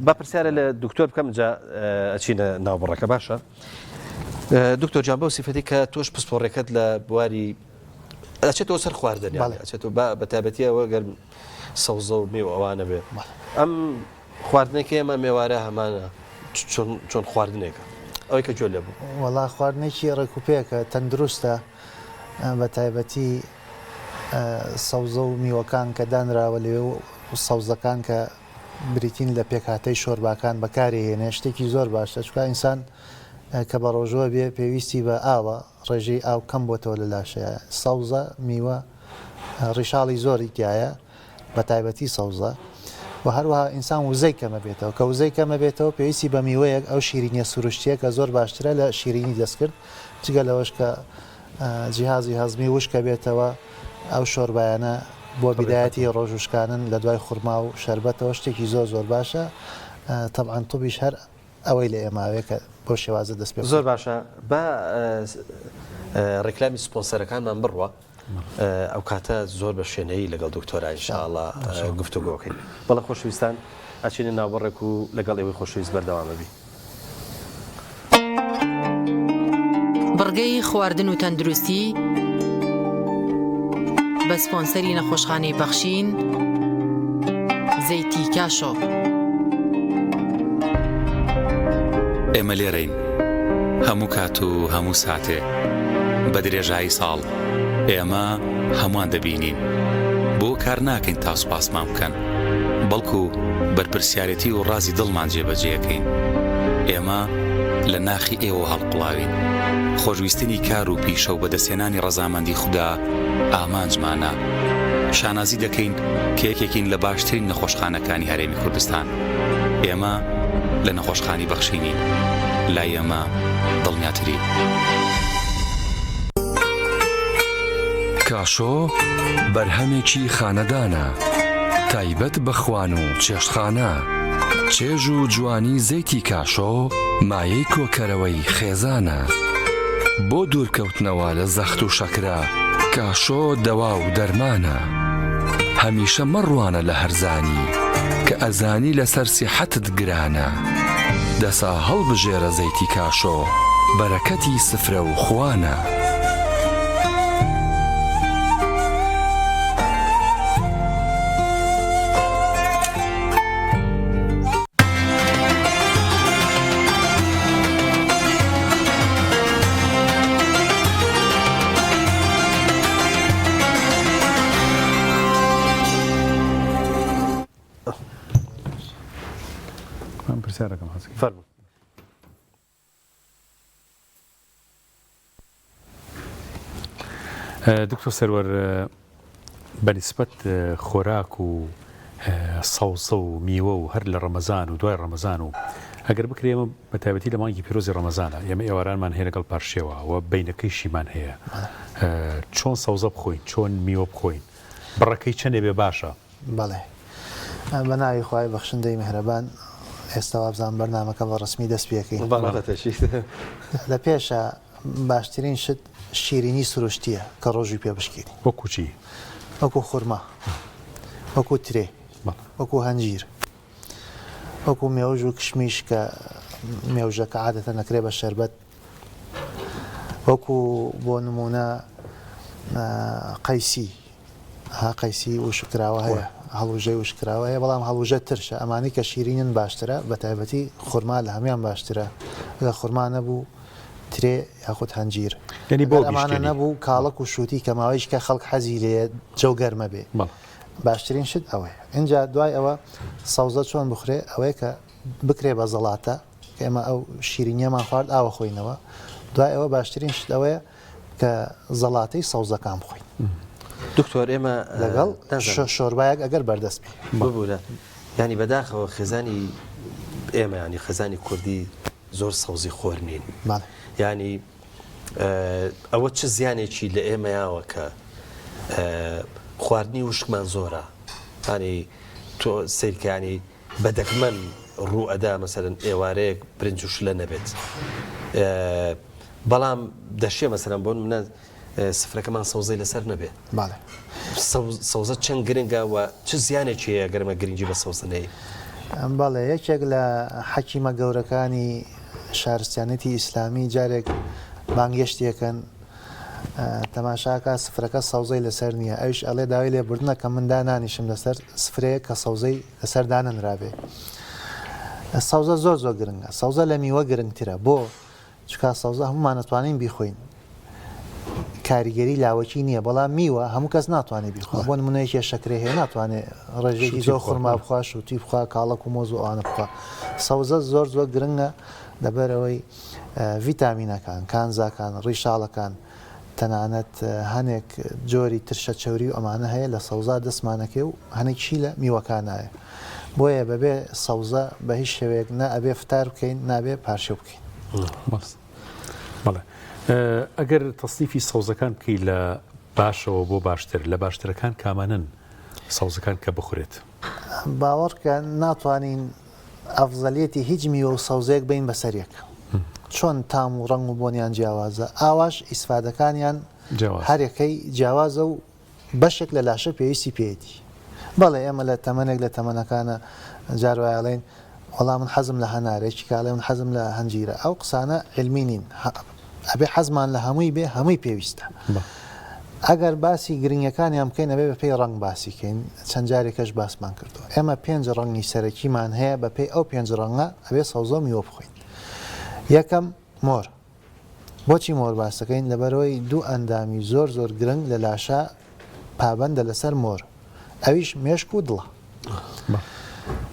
[SPEAKER 2] با پرسیارە لە دکتۆر بکەم جا ئەچینە ناوبڕەکە باشە دکتۆر جان بەو سیفەتی کە تۆش پسپۆڕێکەت لە بواری ئەچێتەوە سەر خواردن ئەچێتەوە بە تایبەتیەوە گەر سەوزە و مێ و ئەوانە بێ ئەم خواردنێکی ئێمە مێوارە هەمانە چۆن خواردنێکە ئەوەی کە جۆ لێ بوو
[SPEAKER 7] وەڵا خواردنێکی ڕێکوپێکە تەندروستە بە تایبەتی سەوزە و میوەکان کە دانراوە لێ و سەوزەکان کە بریتین لە پێکهاتەی شۆرباکان بەکارهێنێ شتێکی زۆر باشە چکە ئینسان کە بە ڕۆژوە بێ پێویستی بە ئاوە ڕێژەی ئاو کەم بۆتەوە لە لاشەیە سەوزە میوە ڕیشاڵی زۆری تایە بە تایبەتی سەوزە و هەروەها ئینسان وزەی کەمە بێتەوە کە وزەی کەمە بێتەوە پێویستی بە میوەیەک ئەو شیرینیە سروشتیە کە زۆر باشترە لە شیرینی دەستکرد جگە لەوەش کە جیهازی هەزمی وشکە بێتەوە ئەو شۆربایانە بۆ بیدایەتی ڕۆژوشکانن لە دوای خورما و شربەتەوە شتێکی زۆر زۆر باشە طبعاً توبیش هەر ئەوەی لە ئێماوەیە کە بۆ شێوازە دەست پێ
[SPEAKER 2] زۆر باشە بە ڕێکلامی سپۆنسەرەکانمان بڕوە ئەو کاتە زۆر بە شوێنەی لەگەڵ دکتۆرا ئینشاءالله گفتوگۆکەین بەڵە خۆشەویستان ئەچینە ناوبڕێک و لەگەڵ ئێوەی خۆشەویست بەردەوامەبی
[SPEAKER 22] بڕگەی خواردن و تەندروستی بە سپۆنسەری نەخۆشخانەی بەخشین زەیتی کاشۆ
[SPEAKER 23] ئێمە لێرەین هەموو کات و هەموو ساتێ بە درێژایی ساڵ ئێمە هەمووان دەبینین بۆ کار ناکەین تا سوپاسمان بکەن بەڵکو بەرپرسیارەتی و ڕازی دڵمان جێبەجێەکەین ئێمە لە ناخی ئێوە هەڵقڵاوین خۆشویستنی کار و پیشە و بەدەستێنانی ڕەزامەندی خوددا ئامانجمانە شانازی دەکەین کە یەکێکین لە باشترین نەخۆشخانەکانی هەرێمی کوردستان ئێمە لە نەخۆشخانی بەخشینین لای ئێمە دڵنیاترین
[SPEAKER 24] کاشۆ بەرهەمێکی خانەدانە تایبەت بە خوان و چێشتخانە چێژ و جوانی زەیتی کاشۆ مایەی کۆکەرەوەی خێزانە بۆ دوورکەوتنەوە لە زەخت و شەکرە کاشۆ دەوا و دەرمانە هەمیشە مەڕوانە لە هەرزانی کە ئەزانی لەسەر سیحەتت گرانە دەسا هەڵبژێرە زەیتی کاشۆ بەرەکەتی سفرە و خوانە
[SPEAKER 2] فەرموو
[SPEAKER 1] دکتۆر سەروەر بەنسبەت خۆراک و سەوزە و میوە و هەر لە ڕەمەزان و دوای ڕەمەزان و ئەگەر بکرێمە بە تایبەتی لە مانگی پیرۆزی ڕەمەزانە ئێمە ئێوارانمان هەیە لەگەڵ پارشێوە و بینەکەیشیمان هەیە چۆن سەوزە بخۆین چۆن میوە بخۆین بڕەکەی چەندێ بێ باشە
[SPEAKER 7] بەڵێ بە ناوی خوای بەخشندەی میهرەبان ئێستا وابزان بەرنامەکە بە ڕسمی دەست پێکەین لە پێشە باشترین شت شیرینی سروشتیە کە ڕۆژی پێ بشکێنی
[SPEAKER 1] وەکو چی
[SPEAKER 7] وەکو خورما وەکو ترێ وەکو هەنجیر وەکو مێوژ و کشمیش کە مێوژەکە عادەتە نەکرێ بە شەربەت وەکو بۆ نمونە قەیسی قەیسی وشکراوە هەیە هەڵوژەی وشکراوە هەیە بەڵام هەڵوژە ترشە ئەمانی کە شیرینن باشترە بە تایبەتی خورما لە هەمیان باشترە لە خورما نەبوو ترێ یاخود هەنجیر ئەمانە نەبوو کاڵک و شووتی کە ماوەیش کە خەڵک حەزی لێ جەو گەرمە بێ باشترین شت ئەوەیە اینجا دوای ئەوە سەوزە چۆن بخورێ ئەوەیە کە بکرێ بە زەڵاتە کە ئێمە ئەو شیرینیەمان خوارد ئاوە خۆینەوە دوای ئەوە باشترین شت ئەوەیە کە زەڵاتەی سەوزەکان بخۆین
[SPEAKER 2] دکتۆر ئێمە
[SPEAKER 7] لەگەڵ شۆربایەک ئەگەر بەردەست
[SPEAKER 2] ببوورە ینی بەداخەوە خێزانی ئێمە ینی خەزانی کوردی زۆر سەوزی خۆر نین ینی ئەوە چه زیانێکی لە ئێمەیاوە کە خواردنی وشکمان زۆرە ینی تۆ سیرکانی بەدەکمەن ڕوو ئەدا مەسەرەن ئێوارەیەک برنج و شلە نەبێت بەڵام دەشێ مەسەرەن بۆن منە سفرەکەمان سەوزەی لەسەر نەبێ سەوزە چەند گرنگە و چ زیانێکی هەیە گەرمە گرنگی بە سەوزنەی
[SPEAKER 7] بەڵێ یەکێک لە حەکیمە گەورەکانی شارستیانەتی ئیسلامی جارێک بانگێشتێکەن تەماشاکە سفرەکە سەوزەی لەسەر نییە ئەوش ئەڵێ داوای لێبوردنە کە من دانانیشم لەسەر سفرەیە کە سەوزەی لەسەر دانەنرابێ سەوزە زۆر زۆر گرنگە سەوزە لە میوە گرنگترە بۆ چکا سەوزە هەمومان ناتوانین بیخۆین کاریگەری لاوەکی نییە بەڵام میوە هەموو کەس ناتوانێت بیخوا بۆ نمونەیەکی شەکرێ هەیە ناتوانێت ڕێژێکی زۆر خورما بخوا شوتی بخوا کاڵک و مۆز و ئەوانە بخوا سەوزە زۆر زۆر گرنگە لەبەرەوەی ڤیتامینەکان کانزاکان ڕیشاڵەکان تەنانەت هەنێک جۆری ترشە چەوری و ئەمانە هەیە لە سەوزا دەستمانەکەی و هەنێکشی لە میوەکانایە بۆیە بەبێ سەوزە بە هیچ شێوەیەک نە ئەبێ فتار بکەین نابێ پارشە بکەین
[SPEAKER 1] بەڵێ ئەگەر تەصنیفی سەوزەکان بکەی لە باشەوە بۆ باشتر لە باشترەکان کامانن سەوزەکان کە بخورێت
[SPEAKER 7] باوەڕکە ناتوانین ئەفزەلیەتی هیچ میوە و سەوزەیەک بین بەسەرێک چۆن تام و ڕنگ و بۆنیان جیاوازە ئاواش ئیسفادەکانیان هەرێکەی جیاوازە و بەشێک لە لاشە پێویستی پێێتی بەڵێ ئێمە لە تەمەنێک لە تەمەنەکانە جاروایڵێن وەڵام من حەزم لە هەنارێکی کاڵێ من حەزم لە هەنجیرە ئەو قسانە علمی نین ئەبێ حەزمان لە هەمووی بێ هەمووی پێویستە ئەگەر باسی گرنگەکانیان بکەین ئەبێ بە پێی ڕنگ باسیکەین چەند جارێکەش باسمان کردووە ئێمە 5 ڕەنگی سەرەکیمان هەیە بە پێی ئەو 5 ڕەنگە ئەبێ سەوزە میوە بخۆین یەکەم مۆر بۆچی مۆر باسەکەین لەبەرەوەی دوو ئەندامی زۆر زۆر گرنگ لە لاشە پابندە لەسەر مۆر ئەویش مێشک و دڵە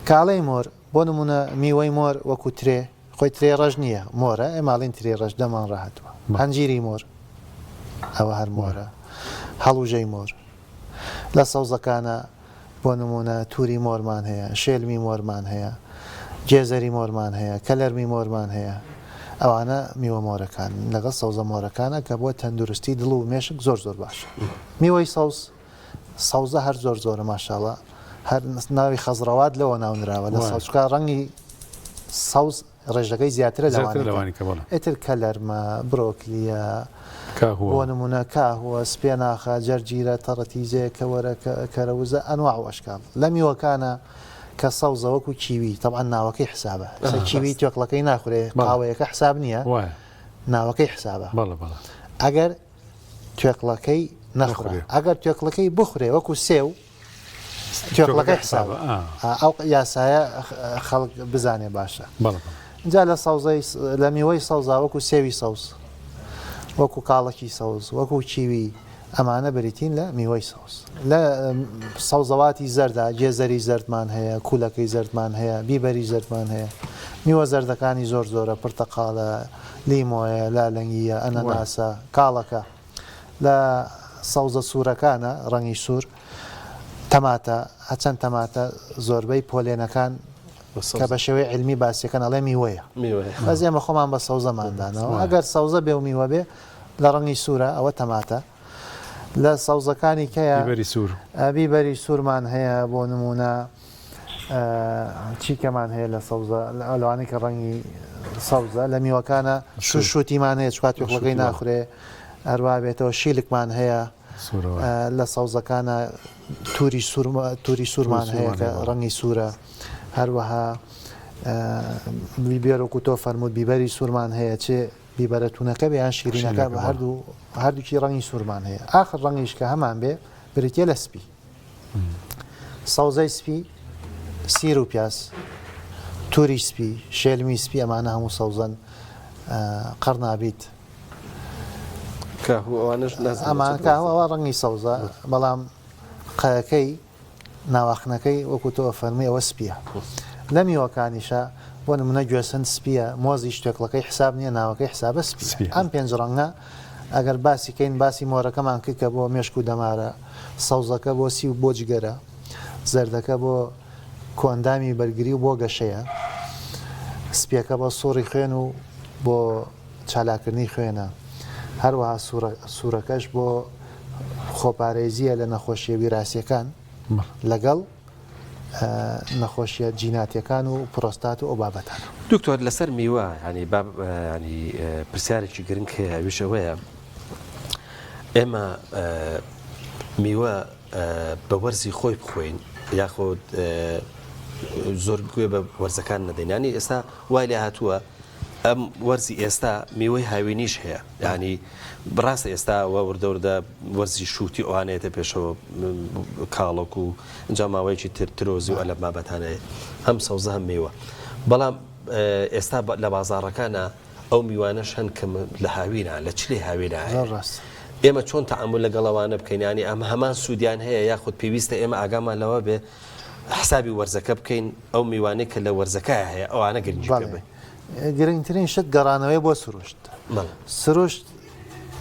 [SPEAKER 7] کاڵەی مۆر بۆ نمونە میوەی مۆر وەکو ترێ خۆی ترێ ڕەش نییە مۆرە ئێماڵین ترێ ڕەش دەمان ڕاهاتوە هەنجیری مۆر ئەوە هەر مۆرە هەڵوژەی مۆر لە سەوزەکانە بۆ نمونە تووری مۆرمان هەیە شێلمی مۆرمان هەیە جێزەری مۆرمان هەیە کەلەرمی مۆرمان هەیە ئەوانە میوە مۆرەکان لەگەڵ سەوزە مۆرەکانە کە بۆ تەندروستی دڵ و مێشک زۆر زۆر باشە میوەی سەوزە هەر زۆر زۆرە ماشاڵە هەر ناوی خەزڕەوات لەوە ناونراوە لە سەوزکە ڕەنگی سەوز ڕێژەکەی زیاترە لەوانی ئێتر کەلەرمە برۆکلیە بۆ نمونە کاهوە سپێناخە جەرجیرە تەڕەتیزێ کەوەرە کەرەوزە ئەنواع و ئەشکال لە میوەکانە کە سەوزە وەکو چیوی طبعا ناوەکەی حسابە چیوی توێکڵەکەی ناخورێ قاوەیەکە حساب نییە ناوەکەی حسابە ئەگەر توێکڵەکەی نەخورێ ئەگەر توێکڵەکەی بخورێ وەکو سێو توێکڵەکەی حسابە ئەو یاسایە خەڵک بزانێ باشە جا لە سەوزەی لە میوەی سەوزا وەکو سێوی سەوز وەکو کاڵەکی سەوز وەکو چیوی ئەمانە بریتین لە میوەی سەوز لە سەوزەواتی زەردا جێزەری زەردمان هەیە کولەکەی زەردمان هەیە بیبەری زەردمان هەیە میوە زەردەکانی زۆر زۆرە پرتەقاڵە لیمۆیە لالەنگیە ئەنەناسە کاڵەکە لە سەوزە سوورەکانە ڕەنگی سوور تەماتە هەچەند تەماتە زۆربەی پۆلێنەکان کە بە شێوەی علمی باسیەکەن ئەڵێ میوەیە بەس ئێمە خۆمان بە سەوزەماندانەوە ئەگەر سەوزە بێ و میوە بێ لە ڕەنگی سوورە ئەوە تەماتە لە سەوزەکانی کەیە بیبەری سوورمان هەیە بۆ نمونە چیکەمان هەیە لە سەوزە ئەلوانی کە ڕەنگی سەوزە لە میوەکانە شوتیمان هەیە چکات توێکڵەکەی ناخورێ هەروە بێتەوە شیلکمان هەیە لە سەوزەکانە تووری سوورمان هەیە کە ڕەنگی سوورە هەروەها بیبێرۆک و تۆ فەرمووت بیبەری سوورمان هەیە چێ بیبەرە توونەکە بێیان شیرینەکە بە هەردووکی ڕەنگی سوورمان هەیە ئاخر ڕەنگیش کە هەمان بێ بریتە لە سپی سەوزەی سپی سیر و پیاس تووری سپی شێلمی سپی ئەمانە هەموو سەوزەن قەرنابیت ئەمان کاهوەوە ڕەنگی سەوزە بەڵام قەکەی ناواخنەکەی وەکو تۆ فەرمی ئەوە سپیە لە میوەکانیشە بۆ نمونە گوێسن سپیە مۆزی شتێکڵەکەی حساب نییە ناوەکەی حسابە سپی ئەم 5 ڕەنگە ئەگەر باسی کەین باسی مۆرەکەمان کردکە بۆ مێشک و دەمارە سەوزەکە بۆ سی و بۆ جگەرە زەردەکە بۆ کۆندامی بەرگری و بۆ گەشەیە سپیەکە بۆ سوڕی خوێن و بۆ چالاکردنی خوێنە هەروەها سوورەکەش بۆ خۆپارێزیە لە نەخۆشیە ویراسیەکان لەگەڵ نەخۆشیە جیناتیەکان و پرۆستات و ئەو بابەتان
[SPEAKER 2] دکتۆر لەسەر میوە ینی پرسیارێکی گرنگ هەیە ویشەوەیە ئێمە میوە بە وەرزی خۆی بخۆین یاخۆ زۆر گوێ بە وەرزەکان نەدەینانی ئێستا وای لێ هاتووە ئەم وەرزی ئێستا میوەی هاوێنیش هەیە ینی بڕاستە ئێستا وەردەوردە وەرزی شووتی ئەوانێتە پێشەوە کاڵک و ئەنجام ماوەیەکی ترۆزی و ئەلە بابەتانەیە هەم سەوزە هەم میوە بەڵام ئێستا لە بازاڕەکانە ئەو میوانەش هەن کە لە هاوینە لە چ لێ هاوینە ئێمە چۆن تەعامل لەگەڵەوانە بکەینانی ئەمە هەمان سوودیان هەیە یاخود پێویستە ئێمە ئاگامان لەوە بێ حسابی وەرزەکە بکەین ئەو میوانەی کە لە وەرزەکە هەیە ئەوانە گرنگجیکە بێ.
[SPEAKER 7] گرنگترین شت گەڕانەوەی بۆ سروشت سروشت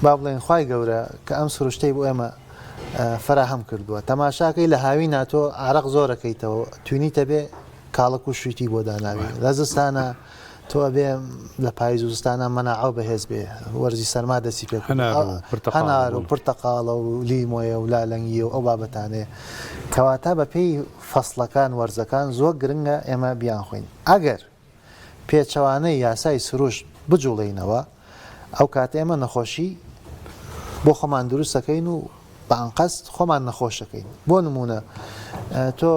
[SPEAKER 7] با بڵێن خوای گەورە کە ئەم سروشتەی بۆ ئێمە فراهەم کردووە تەماشاکەی لە هاوی ناتۆ عرق زۆرەکەیتەوە توینیتە بێ کاڵک و شویتی بۆ داناوی لە زستانە تۆ بێ لە پاییز و زستانە مەناعەو بەهێز بێ وەرزی سەرما دەسی پێ هەنار و پرتەقاڵە و لیمۆیە و لالەنگی و ئەو بابەتانێ کەواتە بە پێی فەسڵەکان وەرزەکان زۆر گرنگە ئێمە بیان خوین ئەگەر پێچەوانەی یاسای سروشت بجوڵێنەوە ئەو کاتە ئێمە نەخۆشی بۆ خۆمان دروستەکەین و بەئەنقەست خۆمان نەخۆشەکەین بۆ نمونە تۆ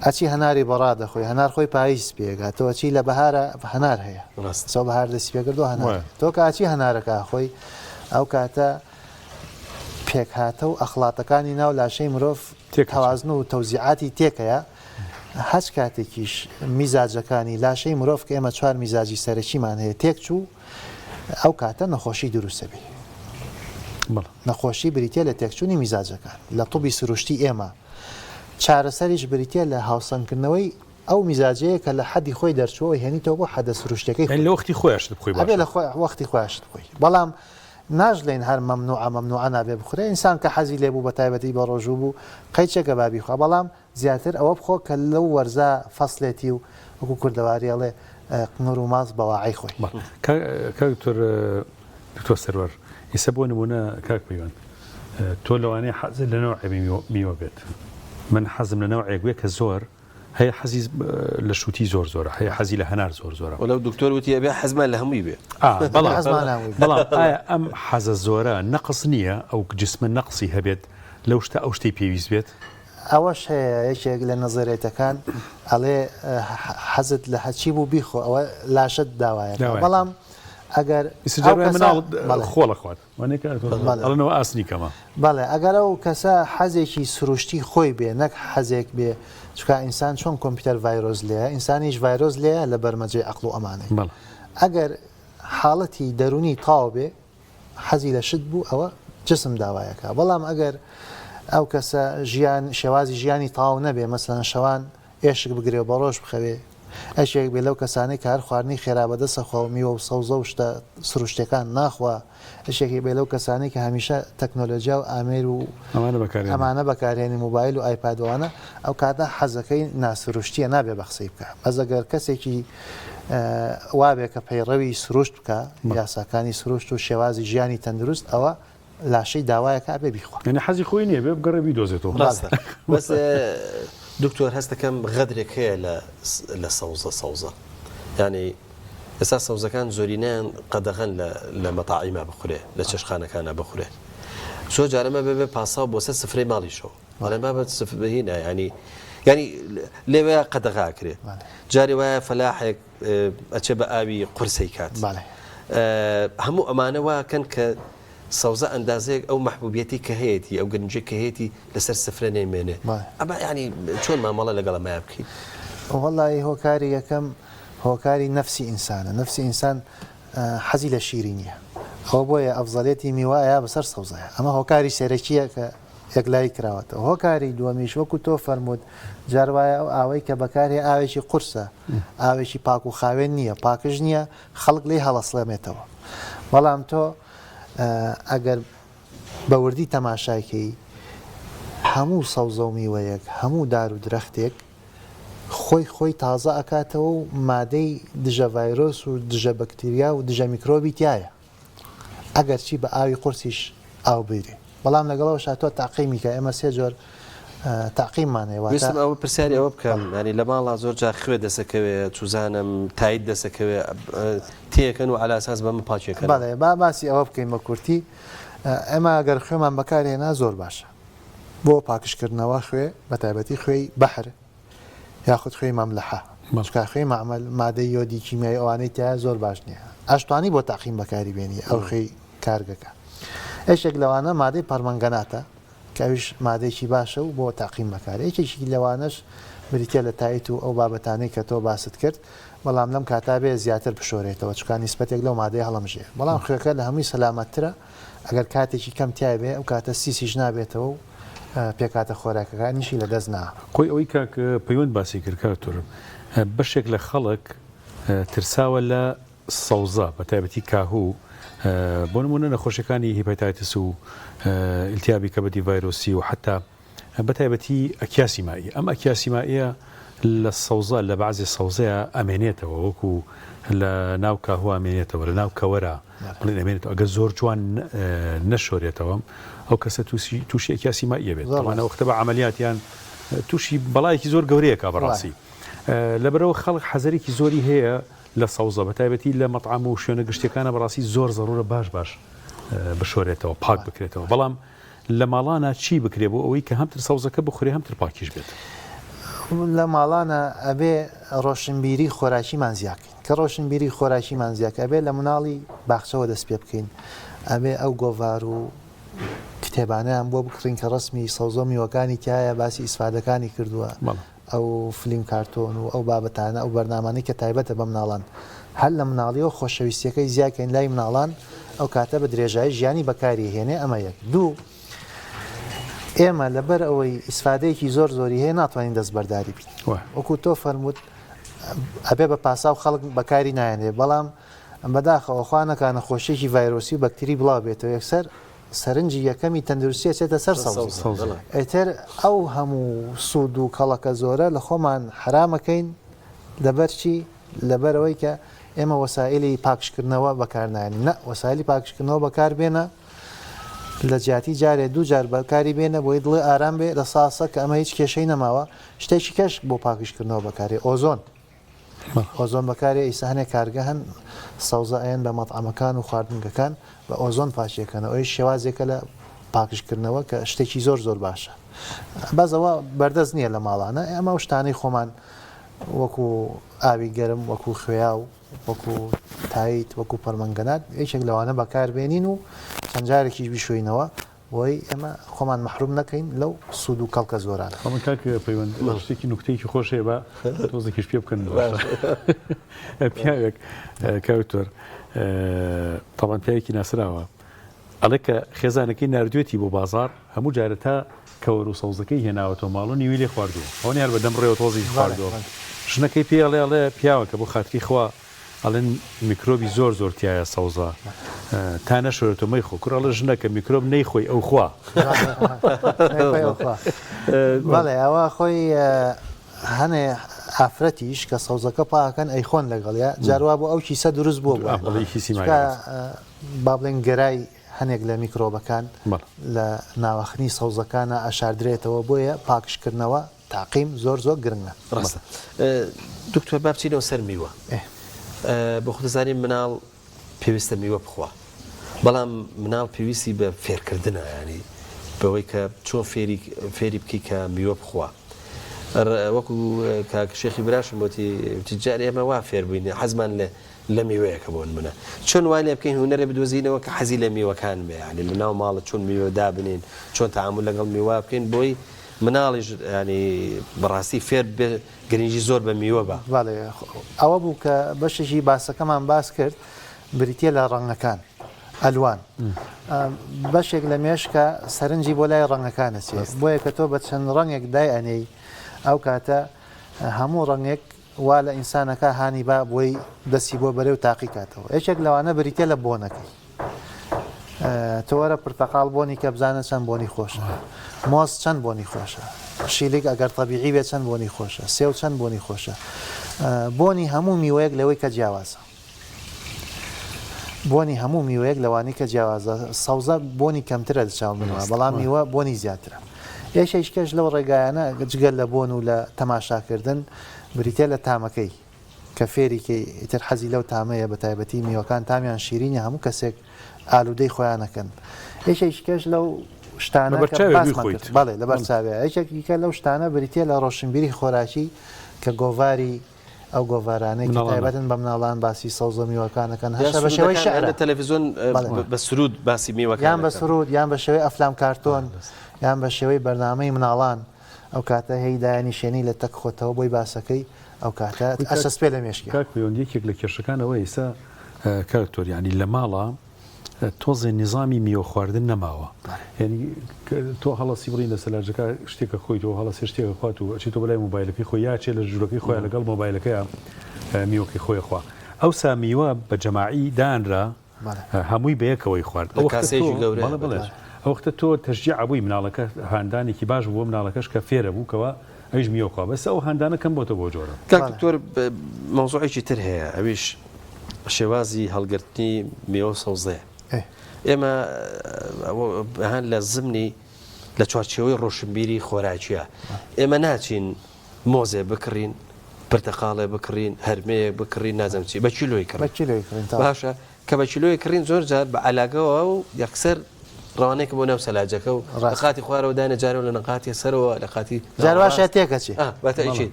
[SPEAKER 7] ئەچی هەناری بەڕا دەخۆی هەنار خۆی پاییز پێگاتەوە چی لە بەهارە هەنار هەیە سەو بەهار دەسی پێکردو هەنار تۆ کاچی هەنارەکە خۆی ئەو کاتە پێکهاتە و ئەخڵاتەکانی ناو لاشەی مرۆڤ تێکەوازن و تەوزیعاتی تێکەیە هەچ کاتێکیش میزاجەکانی لاشەی مرۆڤ کە ئێمە 4 میزاجی سەرەکیمان هەیە تێک چوو ئەو کاتە نەخۆشی دروستە بێ نەخۆشی بریتە لە تێکچوونی میزاجەکان لە توبی سروشتی ئێمە چارەسەریش بریتە لە هاوسەنگکردنەوەی ئەو میزاجەیە کە لە حەدی خۆی دەرچووە هێنیتەوە بۆ حەدە سروشتەکەی
[SPEAKER 1] لە وەختی خۆیشت بخۆی
[SPEAKER 7] بێ لە وەختی خۆیشت بخۆی بەڵام ناژڵێن هەر مەمنوعە نابێ بخورێ ئینسان کە حەزی لێبوو بە تایبەتی بە ڕۆژوو بوو قەیچێکە بابی خوا بەڵام زیاتر ئەوە بخۆ کە لەو وەرزە فەسلێتی و وەکو کوردەواریاڵێ قنوور و ماز بەواعی خۆی
[SPEAKER 1] دکتۆر سەرۆر ئێستا بۆ نمونە کاک پەیوەند تۆ لەوانەیە حەزت لە نەوعێ میوە بێت من حەزم لە نەوعێک وێ کە زۆر هەیە حەزی لە شووتی زۆرە هەیە حەزی لە هەنار زۆرە
[SPEAKER 2] وەلەو دکتۆر وتی ئەبێ حەزمان لە هەمووی بێ
[SPEAKER 1] بەڵام ئایا ئەم حەزە زۆرە نەقص نییە ئەو جسمە نەقسی هەبێت لەو شتە ئەو شتەی پێویست بێت
[SPEAKER 7] ئەوەش هەیە یەکێک لە نەزەرێتەکان ئەڵێ حەزت لە هەچی بوو بیخۆ ئەوە لاشت داوایە بەڵام ئەگەر
[SPEAKER 1] خۆڵە خوات ئەڵەنەوە ئاسنی کەمە
[SPEAKER 7] بەڵێ ئەگەر ئەو کەسە حەزێکی سروشتی خۆی بێ نەک حەزێک بێ چکە ئینسان چۆن کۆمپیوتەر ڤایرۆز لێە ئینسانیش ڤایرۆز لێە لە بەرمەجێ عەقڵ و ئەمانەی ئەگەر حاڵەتی دەرونی تاو بێ حەزی لە شت بوو ئەوە جسم داوایەکە بەڵام ئەگەر ئەو کەسە ژیان شێوازی ژیانی تاو نەبێ مەسەلەن شەوان ئێشک بگرێ بە ڕۆژ بخەوێ ئەشێک بێ لەو کەسانەی کار خواردنی خێرابەدەسە خۆمیوە و سەوزە و شتە سروشتەکان ناخوا ئەشێکی بێ لەو کەسانی کە هەمیشە تەکنۆلۆژیا و ئامێر و ئەمانە بەکارێنی موبایل و ئایپادوانە ئەو کاتە حەزەکەی ناسروشتیە نابێ بە قسەی بکە بەزەگەر کەسێکی وابێ کە پەیڕەوی سروشت بکە یاساکانی سروشت و شێوازی ژیانی تەندروست ئەوە لاشەی داوایەکە ئەبێ بیخوا
[SPEAKER 1] حەزی خۆی نییە بێ بگەڕێ بیدۆزێتەوە
[SPEAKER 2] بەس دکتۆر هەستەکەم غەدرێک هەیە لە سەوزە ینی ئێستا سەوزەکان زۆرینیان قەدەغەن لە مەتاعیما بخورێ لە چێشخانەکانە بخورێ زۆر جارەمە بێ پاسا بۆ سەر سفرەی ماڵیشەوە بەڵێن بابەت سفرهینە ینی لێوەیە قەدەغاکرێ جاری وایە فەلاحێک ئەچێ بە ئاوی قورسەی کات هەموو ئەمانە واکەن کە سەوزە ئەندازەیەک ئەو مەحبوبیەتی کە هەیەی ئەو گەنجێک کە هەیەی لەسەر سفرە نێمێنێ ئەمە ینی چۆن مامەڵە لەگەڵە مای بکەین
[SPEAKER 7] وەڵی هۆکاری یەکەم هۆکاری نەفسی ئینسانە نەفسی ئینسان حەزی لە شیری نییە ئەوە بۆیە ئەفزەڵێتی میوایە بەسەر سەوزەیە ئەمە هۆکاری سێرەکیە کە یەکلای کراوەتەوە هۆکاری دووەمیش وەکو تۆ فەرمووت جاروایە ئەو ئاوەی کە بەکارێ ئاوێکی قورسە ئاوێکی پاک و خاوێن نییە پاکش نییە خەڵک لێ هەڵەسڵێمێتەوە بەڵام تۆ ئەگەر بەوردی تەماشاکەی هەموو سەوزە و میوەیەک هەموو دار و درەختێک خۆی تازە ئەکاتەوە و مادەی دژە ڤایرۆس و دژە بەکتریا و دژە میکرۆبی تایە ئەگەر چی بە ئاوی قورسیش ئاو بیرێ بەڵام لەگەڵەوە شاتۆ تاقیمی کە ئێمە سێ جۆر تاقیمانەوەستم
[SPEAKER 2] ئەوە پرسیاری ئەوە بکەم ینی لە ماڵا زۆر جار خوێ دەسەکەوێت توزانم تایید دەسەکەوێت تێکەن و علاساس بەمە پاچێکە
[SPEAKER 7] بەڵێ باسی ئەوە بکەین بە کورتی ئەمە ئەگەر خوێمان بەکارهێنا زۆر باشە بۆ پاکشکردنەوە خوێ بە تایبەتی خوێی بەحر یاخود خوێی مەملەحە مشکا خوێی معمەل مادەی یۆدی کیمیایی ئەوانەی تایە زۆر باش نییە ئەشتوانی بۆ تاقیم بەکاری بێنی ئەو خوێی کارگەکە ئەشێک لەوانە مادەی پەرمەنگەناتە کەویش مادەیەکی باشە و بۆ تاقیم بەکار یەکێکی لەوانش بریتە لە تایت و ئەو بابەتانەی کە تۆ باست کرد بەڵام لەم کاتابێ زیاتر بشۆرێتەوە چکان نیسبەتێک لەو مادەی هەڵەمژێ بەڵام خوێەکە لە هەمووی سەلامەتترە ئەگەر کاتێکی کەم تایبێ ئەو کاتە سیسیش نابێتەوە و پێکاتە خۆراکەکانیشی لە دەست نا
[SPEAKER 1] خۆی ئەوەی کاک پەیوەند باسی کرد کاکتۆر بەشێک لە خەڵک ترساوە لە سەوزە بە تایبەتی کاهوو بۆ نمونە نەخۆشیەکانی هیپاتایتس و ئیلتیابی کەبەدی ڤایرۆسی و حتا بە تایبەتی ئەکیاسی مایی ئەم ئەکیاسی مائیە لە سەوزە لە بەعزی سەوزەیە ئەمێنێتەوە وەکو لە ناو کاهوو ئەمێنێتەوە لە ناو کەوەرە بڵێن ئەمێنێتەوە ئەگەر زۆر جوان نەشۆرێتەوە ئەو کەسە تووشی ئەکیاسی مائیە بێت طبعاً وەختە بە عملیاتیان تووشی بەڵایەکی زۆر گەورەیەکە بەڕاستی لەبەرەوە خەڵک حەزەرێکی زۆری هەیە لە سەوزە بە تایبەتی لە مەطعام و شوێنە گشتەکانە بەڕاستی زۆر زەڕورە باش بشۆرێتەوە پاک بکرێتەوە بەڵام لە ماڵانە چی بکرێ بۆ ئەوەی کە هەمتر سەوزەکە بخورێ هەمتر پاکیش بێت
[SPEAKER 7] لە ماڵانە ئەبێ ڕۆشنبیری خۆراکیمان زیاکەین کە ڕۆشنبیری خۆراکیمان زیاکە ئەبێ لە مناڵی باخچەوە دەست پێ بکەین ئەبێ ئەو گۆڤار و کتێبانیان بۆ بکڕین کە ڕسمی سەوزە میوەکانی تایە باسی ئیسفادەکانی کردووە ئەو فلیم کارتۆن و ئەو بابەتانە ئەو بەرنامانەی کە تایبەتە بە مناڵان هەر لە مناڵیەوە خۆشەویستیەکەی زیاکەین لای مناڵان ئەو کاتە بە درێژایی ژیانی بەکاری هێنێ ئەمە یەک دوو ئێمە لەبەر ئەوەی ئیسفادەیەکی زۆر زۆری هەیە ناتوانین دەست بەرداری بین وەکو تۆ فەرمووت ئەبێ بە پاسا و خەڵک بەکاری نایەنێ بەڵام بەداخەوە خوا نەکا نەخۆشیێکی ڤایرۆسی و بەکتری بڵاو بێتەوە یەکسەر سەرنجی یەکەمی تەندروستیە چێتە سەر سەوز ئەتر ئەو هەموو سوود و کەڵەکە زۆرە لە خۆمان حرامەکەین لەبەرچی لەبەرەوەی کە ئێمە وەسائلی پاکشکردنەوە بەکارنایێنین نە وەسایلی پاکشکردنەوە بەکار بێنە لە جیاتی جارێ دوو جار بەکاری بێنە بۆی دڵێ ئارام بێ لە ساسە کە ئەمە هیچ کێشەی نەماوە شتێکی کەش بۆ پاکشکردنەوە بەکارێ ئۆزۆن بەکارێ ئیسانێک کارگە هەن سەوزە ئەیان بە مەطعەمەکان و خواردنگەکان بە ئۆزۆن پاشیەکەنەوە ئەوی شێوازێکە لە پاکشکردنەوە کە شتێکی زۆر باشە بەزەوە بەردەست نییە لە ماڵانە ئەمە و شتانەی خۆمان وەکو ئاوی گەرم وەکو خوێیا و وەکو تایت وەکو پەرمەنگەنات یەکێک لەوانە بەکاربێنین و چەند جارێکیش بشوینەوە بۆی ئێمە خۆمان مەحروم نەکەین لەو سوود و کەڵکە زۆرانە
[SPEAKER 1] ئەمە کاک پەیوەند شتێکی نوکتەیەکی خۆش هەیە بە تۆزێکیش پێ بکەن پیاوێک کاوتۆر تاوان پیاوێکی ناسراوە ئەڵێ کە خێزانەکەی نردوێتی بۆ بازار هەموو جارە تا کەوەر و سەوزەکەی هێناوەتەوە ماڵ و نیوی لێ خواردووە ئەو نیار بە دەمڕێەوە تۆزی خواردووە ژنەکەی پێڵێ ئەڵێ پیاوە کە بۆ خاتری خوا ئەڵێن میکرۆبی زۆر تایە سەوزە تا نەشۆرێتەوە خۆ کوڕڵە ژنەکە میکرۆب نەیخۆی ئەو خوا
[SPEAKER 7] بەڵێ ئەوە خۆی هەنێ ئافرەتیش کە سەوزەکە پاکەن ئەیخۆن لەگەڵیا جاروا بۆ ئەو کیسە دروست بووە با بڵێن گەرای هەنێک لە میکرۆبەکان لە ناوەخنی سەوزەکانە ئەشاردرێتەوە بۆیە پاکشکردنەوە تاقیم زۆر گرنگە
[SPEAKER 2] ڕاستە دکتۆر با بچینەوە سەر میوە بە خودزانانی مناڵ پێویستە میوە بخوا بەڵام مناڵ پێویستی بە فێرکردنە ینی بەوەی کە چۆن فێری بکەی کە میوە بخوا وەکو کاکشێخی براشم بۆتی جارێ ئێمە وا فێر بووین حەزمان لە میوەیەکە بۆن منە چۆن وای لێ بکەین هوەرە بدۆزینەوە کە حەزی لە میوەکان بێ ینی لە ناو ماڵە چۆن میوە دابنین چۆن تەعامل لەگەڵ میوە بکەین بۆی مناڵیش ینی بەڕاستی فێر گرنگی زۆر بە میوە بە
[SPEAKER 7] ئەوە بوو کە بەشێکی باسەکەمان باس کرد بریتە لە ڕەنگەکان ئەلوان بەشێک لە مێشکە سەرنجی بۆ لای ڕەنگەکانە چێت بۆیە کە تۆ بە چەند ڕەنگێک دای ئەنەی ئەو کاتە هەموو ڕەنگێک وا لە ئینسانەکە هانی با بۆی دەستی بۆ بەرەو تاقی کاتەوە یەکێک لەوانە بریتە لە بۆنەکەی تۆوەرە پرتەقاڵ بۆنی کە بزانە چەند بۆنی خۆشە مۆز چەند بۆنی خۆشە شیلێک ئەگەر تەبیعی بێت چەند بۆنی خۆشە سێو چەند بۆنی خۆشە بۆنی هەموو میوەیەک لەوەی کە جیاوازە بۆنی هەموو میوەیەک لەوانی کە جیاوازە سەوزە بۆنی کەمترە دەچاو منەوە بەڵام میوە بۆنی زیاترە یەکێش لەو ڕێگایانە جگەل لە بۆن و لە تەماشاکردن بریتە لە تامەکەی کە فێریکەی ئیتر حەزی لەو تامەیە بە تایبەتی میوەکان تامیان شیرینی هەموو کەسێک ئالوودەی خۆیانەکەن یەکێش لەو شتانە بەڵێ لەبەر چاوێ یەکێکیکە لەو شتانە بریتە لە ڕۆشنبیری خۆراکی کە گۆڤاری ئەو گۆڤارانەی تایبەتن بە مناڵان باسی سەوزە میوەکانەکەن هەشە بە شێوەی شەعر
[SPEAKER 2] لە تەلەڤیزۆن بە سرود باسی میوەکان
[SPEAKER 7] یان بە سرود یان بە شێوەی ئەفلام کارتۆن یان بە شێوەی بەرنامەی مناڵان ئەو کاتە هەیدایانی شوێنی لە تەک خۆتەوە بۆی باسەکەی ئەو کاتە ئەسە سپێ لە مێشکی
[SPEAKER 1] کاک پەیوەندیەکێک لە کێشەکانەوە ئێستا کاکتۆر ینی لە ماڵە تۆزێ نظامی میوە خواردن نەماوە ینی تۆ هەڵەسی بڕین لە سەلاجەکە شتێکە خۆی تۆ هەڵەسی شتێکە خوات و ئەچی تۆ بەلای مۆبایلەکەی خۆی یاچێ لە ژوورەکەی خۆیان لەگەڵ مۆبایلەکەیە میوەکەی خۆی خوا ئەو سامیوە بە جەماعی دانرا هەمووی بەیەکەوەی خوارد ئەو وەختە تۆ تەشجیع عبووی مناڵەکە هاندانێکی باش بووە مناڵەکەش کە فێرە بووکەوە ئەوش میوەخوا بەس ئەو هاندانە کەم بۆتە بۆ جۆرە
[SPEAKER 2] کاکتۆر مەوزوعێکی تر هەیە ئەویش شێوازی هەڵگرتنی میوە سەوزەیە ئێمە هەن لە زمنی لە چوارچێوەی ڕۆشنبیری خۆراکیە ئێمە ناچین مۆزێ بکڕین پرتەقاڵێ بکڕین هەرمەیە بکڕین نازەم چی بە کیلۆی کڕین باشە کە بە کیلۆی کڕین زۆر جار بە علاگەوە و یەکسەر ڕوانێک بۆ ناو سەلاجەکە و لەقاتی خوارەوە دانە جارەوە لە نەقاتی سەرەوە لە قاتی
[SPEAKER 7] جارواشە تێکەچی
[SPEAKER 2] بەتەیچیت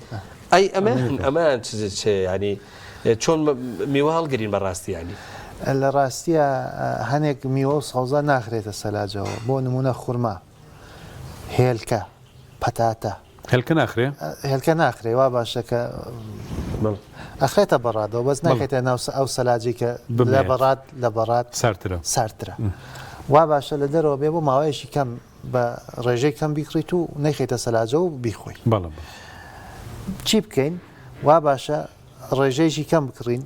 [SPEAKER 2] ئەی ئەمان ینی چۆن میوە هەڵگرین بەڕاستی ینی
[SPEAKER 7] لە ڕاستیە هەنێک میوە و سەوزە ناخرێتە سەلاجەوە بۆ نمونە خورما هێلکە پەتاتە
[SPEAKER 1] هێلکە ناخرێ
[SPEAKER 7] هێلکە ناخرێ وا باشەکە ئەخێتە بەڕادەوە بەس ناکێتە ناو ئەو سەلاجی کە لە بەڕات سارترە وا باشە لە دەرەوە بێ بۆ ماوەیەشی کەم بە ڕێژەی کەم بیکڕیت و نەیخێتە سەلاجە و بیخۆی چی بکەین وا باشە ڕێژەیەکی کەم بکڕین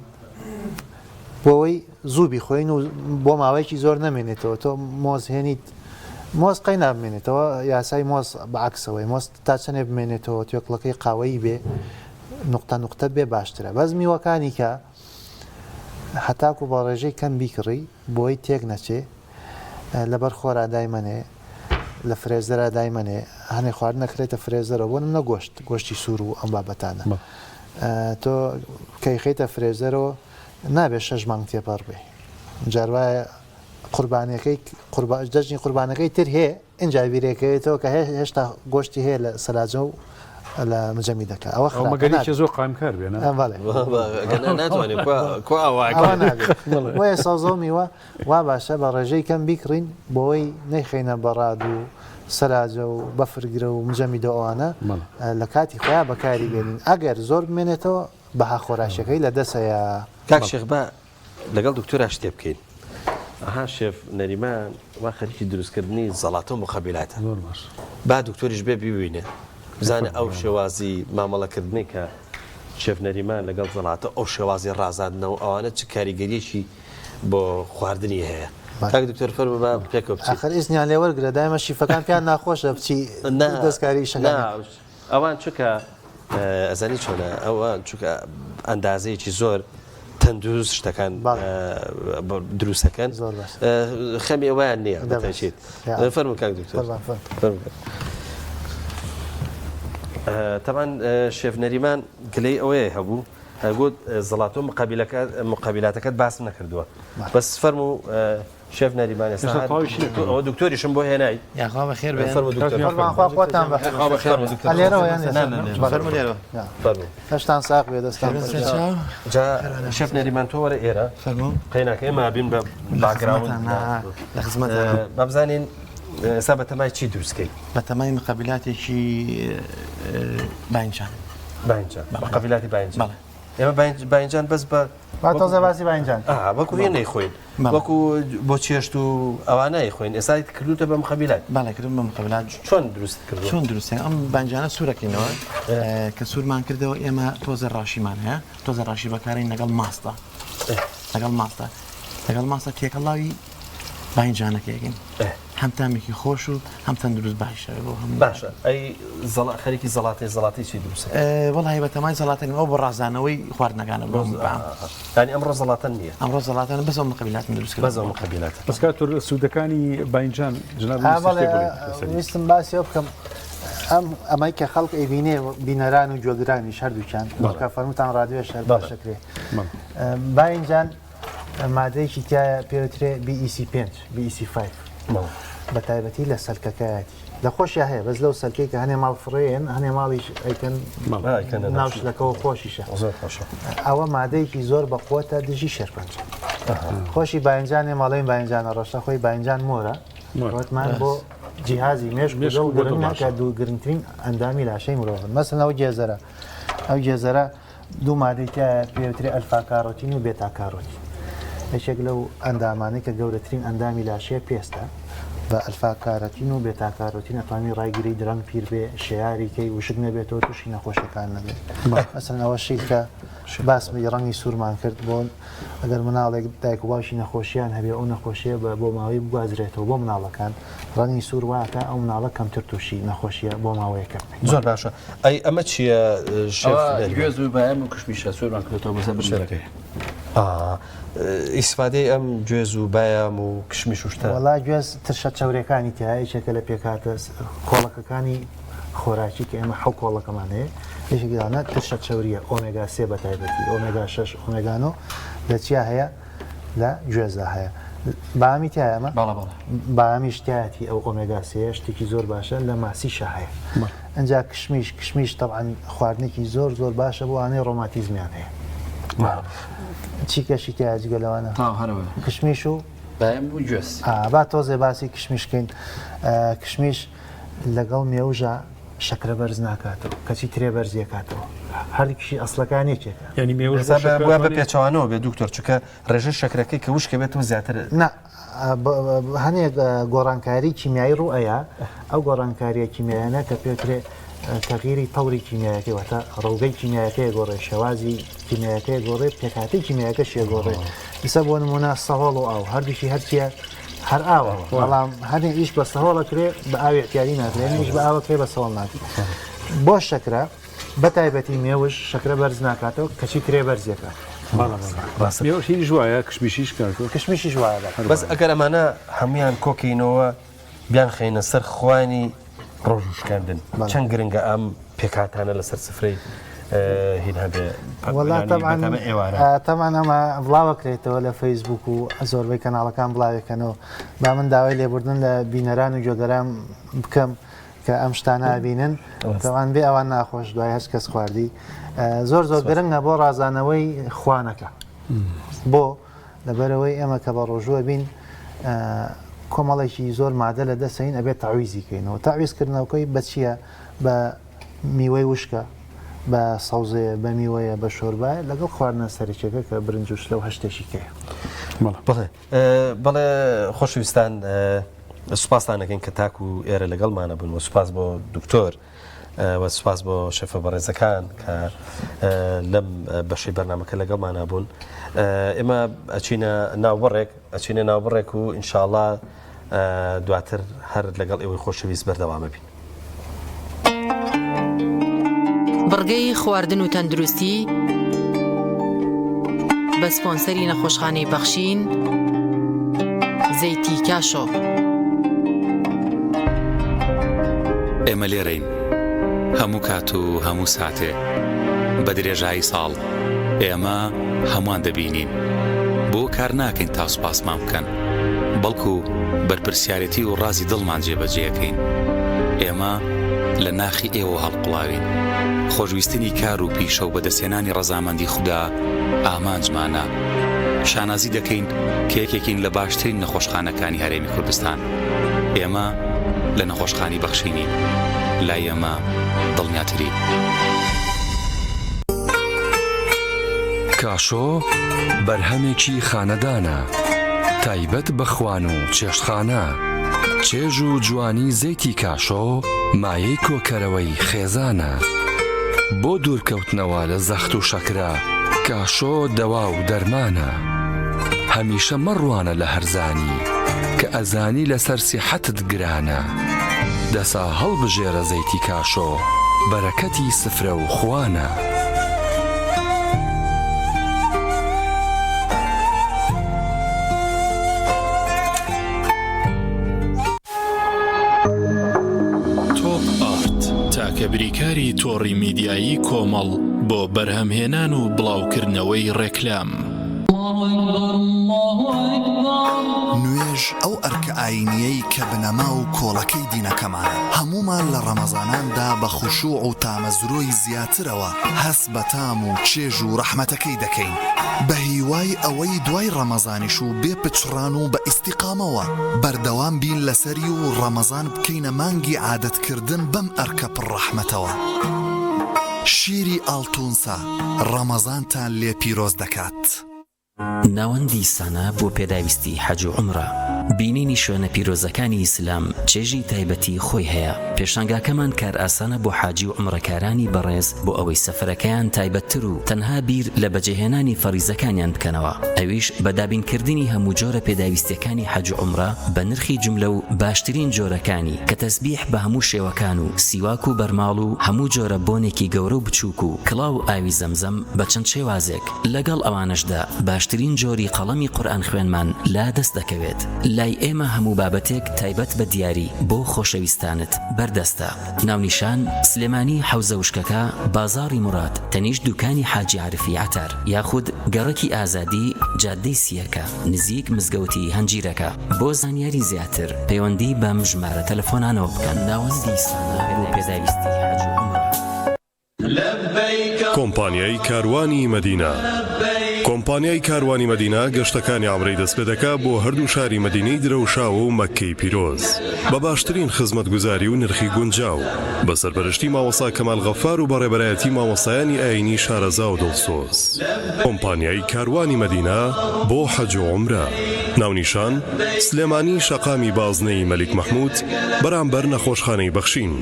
[SPEAKER 7] بۆەوەی زوو بیخۆین و بۆ ماوەیەکی زۆر نامێنێتەوە تۆ مۆز هێنیت مۆز قەی نابمێنێتەوە یاسای مۆز بەعکسەوەی مۆز تا چەندێ بمێنێتەوە توێکڵەکەی قاوەیی بێ نقطە نقطە بێ باشترە بەس میوەکانی کە هەتاکو بە ڕێژەی کەم بیکڕی بۆی تێک نەچێ لەبەر خۆرا دایمەنێ لە فرێزەرە دایمەنێ هەنێ خوارد نەکرێتە فرێزەرە بۆ نە گۆشتی سوور و ئەم بابەتانە تۆ کەیخیتە فرێزەرەوە نابێت 6 مانگ تێپەڕ بێ جاروایە قوربانەکەی دەژنی قوربانەکەی تر هەیە ئینجا بیرێکەوێتەوە کە هێشتا گۆشتی هەیە لە سەلاجە و لە مجەمی دەکات ئەوە
[SPEAKER 1] مەگەریکی زۆر قایمکار بێنە
[SPEAKER 2] ناتوانێت
[SPEAKER 7] سەوزە میوە وا باشە بە ڕێژەی کەم بیکڕین بۆەوەی نەیخینە بەڕاد و سەلاجە و بەفرگرە و مجەمی دەوانە لە کاتی خۆیان بەکاری بێنین ئەگەر زۆر بمێنێتەوە بەها خۆراشەکەی لە دەسەیە
[SPEAKER 2] کاک شێخ بە لەگەڵ دکتۆرا شتێ بکەین ئەها شێف نەریمان وا خەریکی دروستکردنی زەڵاتە و مخەبیلاتە با دکتۆریش بێ ببینێ بزانە ئەو شێوازی مامەڵەکردنی کە شێف نەریمان لەگەڵ زەڵاتە ئەو شێوازی ڕازاندنەوە ئەوانە چ کاریگەریەکی بۆ خواردنی هەیە کاک دکتۆر فەرموو بە پێکەوە بچین
[SPEAKER 7] ئاخر ئیزنیان لێ وەرگرە دایمە شیفەکان پێیان ناخۆشە بچی دەستکاری شەکان
[SPEAKER 2] ئەوان چکە ئەزانی چۆنە ئەوان چکە ئەندازەیەکی زۆر تەندروست شتەکان دروستەکەن خەمی ئەویان نییە دەچیت فەرموو کاک دکتۆر تەمان شێف نەریمان گلەی ئەوەیە هەبوو گوت زەڵات و مقابلاتەکەت باسم نەکردووە بەس فەرموو شێف نەریمان ئێستا دکتۆریشم بۆ هێنای
[SPEAKER 3] یاخوا بەخێر بێن
[SPEAKER 7] هەشتان ساق بێ دەستان
[SPEAKER 2] شێف نەریمان تۆ وەرە ئێرە قەیناکە ئێمە بین بە باگراوند
[SPEAKER 3] لە خزمەت
[SPEAKER 2] بەبزانین ئێستا بە تەمای چی دروستکەی
[SPEAKER 3] بە تەمای مقابلاتێکی باینجان
[SPEAKER 2] مقابلاتی باینجان ئێمە باینجان بەس بە
[SPEAKER 7] تۆزە باسی باینجان
[SPEAKER 2] وەکو هێ نەیخۆین وەکو بۆ چێشت و ئەوانای خۆین ئێستا کردوتە بە مقابلات
[SPEAKER 3] باڵێکردن بە مقابلات
[SPEAKER 2] چۆن دروست کرد
[SPEAKER 3] چۆن دروستە ئەم بانجانە سوورەکەینەوە کە سوورمان کردەوە ئێمە تۆزە ڕاشیمان هەیە تۆزە ڕاشی بەکارین لەگەڵ ماستە لەگەڵ ماستە تێکەڵاوی باینجانەکەیەکەین هەم تامێکی خۆش و هەم تەندروست باشە بۆ هەم
[SPEAKER 2] باشە ئەی خەریکی زەڵاتی چی دروستە
[SPEAKER 3] وەڵی بە تەمای زەڵاتن ئەو بە ڕازانەوەی خواردنەکانە
[SPEAKER 2] ینی ئەمڕۆ زەڵاتەن نییە
[SPEAKER 3] ئەمڕۆ زەڵاتەن بەس ئەو مقابلاتن دروست کرد
[SPEAKER 2] بەس ئەو مقابلات
[SPEAKER 1] بەسکات تۆ سوودەکانی باینجان جناب
[SPEAKER 7] ویستم باسیەوە بکەم ئەمای کە خەڵک ئەیبینێ بینەران و جۆگرانی هەردووچان کە فەرموتان ڕادیۆ شەر باشەکرێ باینجان مادەیەکی تایە پێوترێ BEC5 BEC5 بە تایبەتی لە سەلکەکەیەتی لە خۆشیە هەیە بەس لەو سەلکەی کە هەنێ ماڵ فڕێن هەنێ ماڵیش ئەیکەن ناوشلەکەەوە خۆشیشە ئەوە مادەیەکی زۆر بەقوتە دژی شێرپەنج خۆشی باینجانێ ماڵین باینجانە ڕۆشە خۆی باینجان مۆرە وتمان بۆ جیهازی مێشک و گرنگ ناکات دوو گرنگترین ئەندامی لاشەی مرۆڤن مەسەن ئەو جێزەرە دوو مادەیتە پێوتری ئەلفا کارۆتین و بێتا کارۆتین یەکێک لەو ئەندامانەی کە گەورەترین ئەندامی لاشەیە پێستە بە ئەلفا کارەتین و بێتا کارۆتین ئەتوانی ڕایگیری درەنگ پیر بێ شێیاریکەی وشک نەبێتەوە تووشی نەخۆشەکان نەبێت مەسەن ئەوە شیل کە باسمی ڕەنگی سوورمان کرد بۆن ئەگەر مناڵێک دایک و باشی نەخۆشییان هەبێ ئەو نەخۆشیە بۆ ماوەی بگوازرێتەوە بۆ مناڵەکان ڕەنگی سوور واتە ئەو مناڵە کەمتر تووشی نەخۆشیە بۆ ماوەیەکە
[SPEAKER 2] زۆر باشە ئەی ئەمە چییە
[SPEAKER 4] گوێز و بایم و کشمیشە سوورمان کردێتەوە بەسەر بژێرەکەی
[SPEAKER 2] ئیسفادەی ئەم گوێز و بایام و کشمیش و شتە
[SPEAKER 7] وەڵا گوێز ترشە چاورەکانی تایەکێکە لە پێکاتە کۆڵەکەەکانی خۆراکی کە ئێمە حەو کۆڵەکەمان هەیە یەکێکدانە ترشە چاوریە ئۆمێگا 3 بە تایبەتی ئۆمێگا 6 ئۆمێگانۆ لە چیا هەیە لە گوێزدا هەیە بامی تایە ئەمە بامی شتایەتی ئەو ئۆمێگا 3 شتێکی زۆر باشە لە ماسیشە هەیە ئەجا کشمیش تەبعاً خواردنێکی زۆر باشە بۆ وانەی ڕۆماتیزمیان هەیە چی کەشی تایە جگە لەوانە کشمیش و با تۆزێ باسی کشمیشکەین کشمیش لەگەڵ مێوژە شەکرە بەرز ناکاتەوە کەچی ترێ بەرزیەکاتەوە هەردیکشی ئەسلەکانێکێکە
[SPEAKER 2] ینی مێوە بە پێچوانەوە بێ دوکتۆر چکە ڕێژە شەکرەکەی کە وشکە بێتەوە زیاتر
[SPEAKER 7] هەنێک گۆڕانکاری کیمیایی ڕوئەیە ئەو گۆڕانکاریە کیمیایانە کە پێوترێ تەغیری تەوری کیمیایەکەی واتە ڕەوگەی کیمیایەکەی گۆڕێ شێوازی کیمیایەکەی گۆڕێ پێکاتی کیمیایەکە شێ گۆڕێ ئیسا بۆ نمونە سەهۆڵ و ئاو هەردووشی هەرچیە هەر ئاوە بەڵام هەرێک ئیش بە سەهۆڵە کرێ بە ئاوی احتیاجی ناکرێن هیچ بە ئاوەکەی بە سەوڵ ناکرێت بۆ شەکرە بە تایبەتی مێوش شەکرە بەرز ناکاتەوە کەچی کرێ بەرزیەکە
[SPEAKER 1] مێوەشی ژوایە کشمیشیش کاتەوە
[SPEAKER 7] کشمیشی ژوایە
[SPEAKER 2] بەس ئەگەر ئەمانە هەمویان کۆکەینەوە بیان خەینە سەر خوانی ڕۆژوشکاندن چەند گرنگە ئەم پێکاتانە لەسەر سفرەی هین هەبێ
[SPEAKER 7] تەمان ئەمە بڵاوەکرێتەوە لە فەیسبوک و زۆربەی کەناڵەکان بڵاوێکەنەوە با من داوای لێبوردن لە بینەران و جۆگەران بکەم کە ئەم شتانە بینن دەوان بێ ئەوان ناخۆش دوای هەست کەس خواردی زۆر گرنگە بۆ ڕازانەوەی خوانەکە بۆ لەبەرەوەی ئێمە کە بە ڕۆژووە بین کۆمەڵێکی زۆر مادە لە دەسەین ئەبێت تاویزیکەینەوە تاویزکردنەوەکەی بە چییە بە میوەی وشکە بە سەوزەیە بە میوەیە بە شۆربایە لەگەڵ خواردنە سەرچێکە کە برنجوش لەو هەشتێکی کەیە
[SPEAKER 2] بەڵێ خۆشەویستان سوپاسانەکەین کە تاکو و ئێرە لەگەڵمانە بوون و سوپاس بۆ دکتۆر و سوپاس بۆ شەفە بەڕێزەکان کە لەم بەشەی بەرنامەکە لەگەڵمانە بوون ئێمە ئەچینە ناوبڕێک و ئینشاءڵڵا دواتر هەر لەگەڵ ئێوەی خۆشەویست بەردەوامە بین
[SPEAKER 22] بڕگەی خواردن و تەندروستی بە سپۆنسەری نەخۆشخانەی بەخشین زەیتی کاشۆ
[SPEAKER 23] ئێمە لێرەین هەموو کات و هەموو ساتێ بە درێژایی ساڵ ئێمە هەمووان دەبینین بۆ کار ناکەین تا سوپاسمان بکەن بەڵکو بەرپرسیارەتی و ڕازی دڵمان جێبەجێەکەین ئێمە لە ناخی ئێوە هەڵقڵاوین خۆشویستنی کار و پیشە و بەدەستێنانی ڕەزامەندی خوددا ئامانجمانە شانازی دەکەین کە یەکێکین لە باشترین نەخۆشخانەکانی هەرێمی کوردستان ئێمە لە نەخۆشخانی بەخشینی لای ئێمە دڵنیاترین
[SPEAKER 24] کاشۆ بەرهەمێکی خانەدانە تایبەت بە خوان و چێشتخانە چێژ و جوانی زەیتی کاشۆ مایەی کۆکەرەوەی خێزانە بۆ دوورکەوتنەوە لە زەخت و شەکرە کاشۆ دەوا و دەرمانە هەمیشە مەڕوانە لە هەرزانی کە ئەزانی لەسەر سیحەتت گرانە دەسا هەڵبژێرە زەیتی کاشۆ بەرەکەتی سفرە و خوانە
[SPEAKER 11] کە بریکاری تۆڕی میدیایی کۆمەڵ بۆ بەرهەمهێنان و بڵاوکردنەوەی ڕێکلام
[SPEAKER 12] نوێژ ئەو ئەرکە ئاینیەی کە بنەما و کۆڵەکەی دینەکەمانە هەمومان لە ڕەمەزاناندا بە خوشوع و تامەزرۆی زیاترەوە هەست بە تام و چێژ و ڕەحمەتەکەی دەکەین بە هیوای ئەوەی دوای ڕەمەزانیش و بێ پچڕان و بە ئیستیقامەوە بەردەوام بین لەسەری و ڕەمەزان بکەینە مانگی عادەتکردن بەم ئەرکە پڕڕەحمەتەوە شیری ئاڵتونسا ڕەمەزانتان لێ پیرۆز دەکات.
[SPEAKER 13] ناوەندی سانە بۆ پێداویستی حەج و عومرە بینینی شوێنە پیرۆزەکانی ئیسلام چێژی تایبەتی خۆی هەیە پێشانگاکەمان کار ئاسانە بۆ حاجی و عومرەکارانی بەڕێز بۆ ئەوەی سەفەرەکەیان تایبەتتر و تەنها بیر لە بەجێهێنانی فەریزەکانیان بکەنەوە ئەویش بە دابینکردنی هەموو جۆرە پێداویستیەکانی حەج و عومرە بە نرخی جملە و باشترین جۆرەکانی کە تەسبیح بە هەموو شێوەکان و سیواک و بەرماڵ و هەموو جۆرە بۆنێکی گەورە و بچووک و کڵاو ئاوی زەمزەم بە چەند شێوازێک لەگەڵ ئەوانەشدا باشترین جۆری قەڵەمی قورئان خوێنمان لا دەست دەکەوێت لای ئێمە هەموو بابەتێک تایبەت بە دیاری بۆ خۆشەویستانت بەردەستە ناونیشان سلێمانی حەوزە وشکەکە بازاڕی مراد تەنیشت دوکانی حاجی عارفی عتار یاخود گەڕەکی ئازادی جادەی سیەکە نزیک مزگەوتی هەنجیرەکە بۆ زانیاری زیاتر پەیوەندی بەم ژمارە تەلەفۆنانەوە بکەن ناوەندی سانە بۆ پێداویستی حەج و عومرە.
[SPEAKER 14] کۆمپانیای کاروانی مەدینە کۆمپانیای کاروانی مەدینە گەشتەکانی عومرەی دەست پێ دەکات بۆ هەردوو شاری مەدینەی درەوشاوە و مەککەی پیرۆز بە باشترین خزمەتگوزاری و نرخی گونجاو بە سەرپەرشتی مامۆستا کەمال غەفار و بەڕێبەرایەتی مامۆستایانی ئاینی شارەزا و دڵسۆز کۆمپانیای کاروانی مەدینە بۆ حەج و عومرە ناونیشان سلێمانی شەقامی بازنەی مەلیک مەحموود بەرامبەر نەخۆشخانەی بەخشین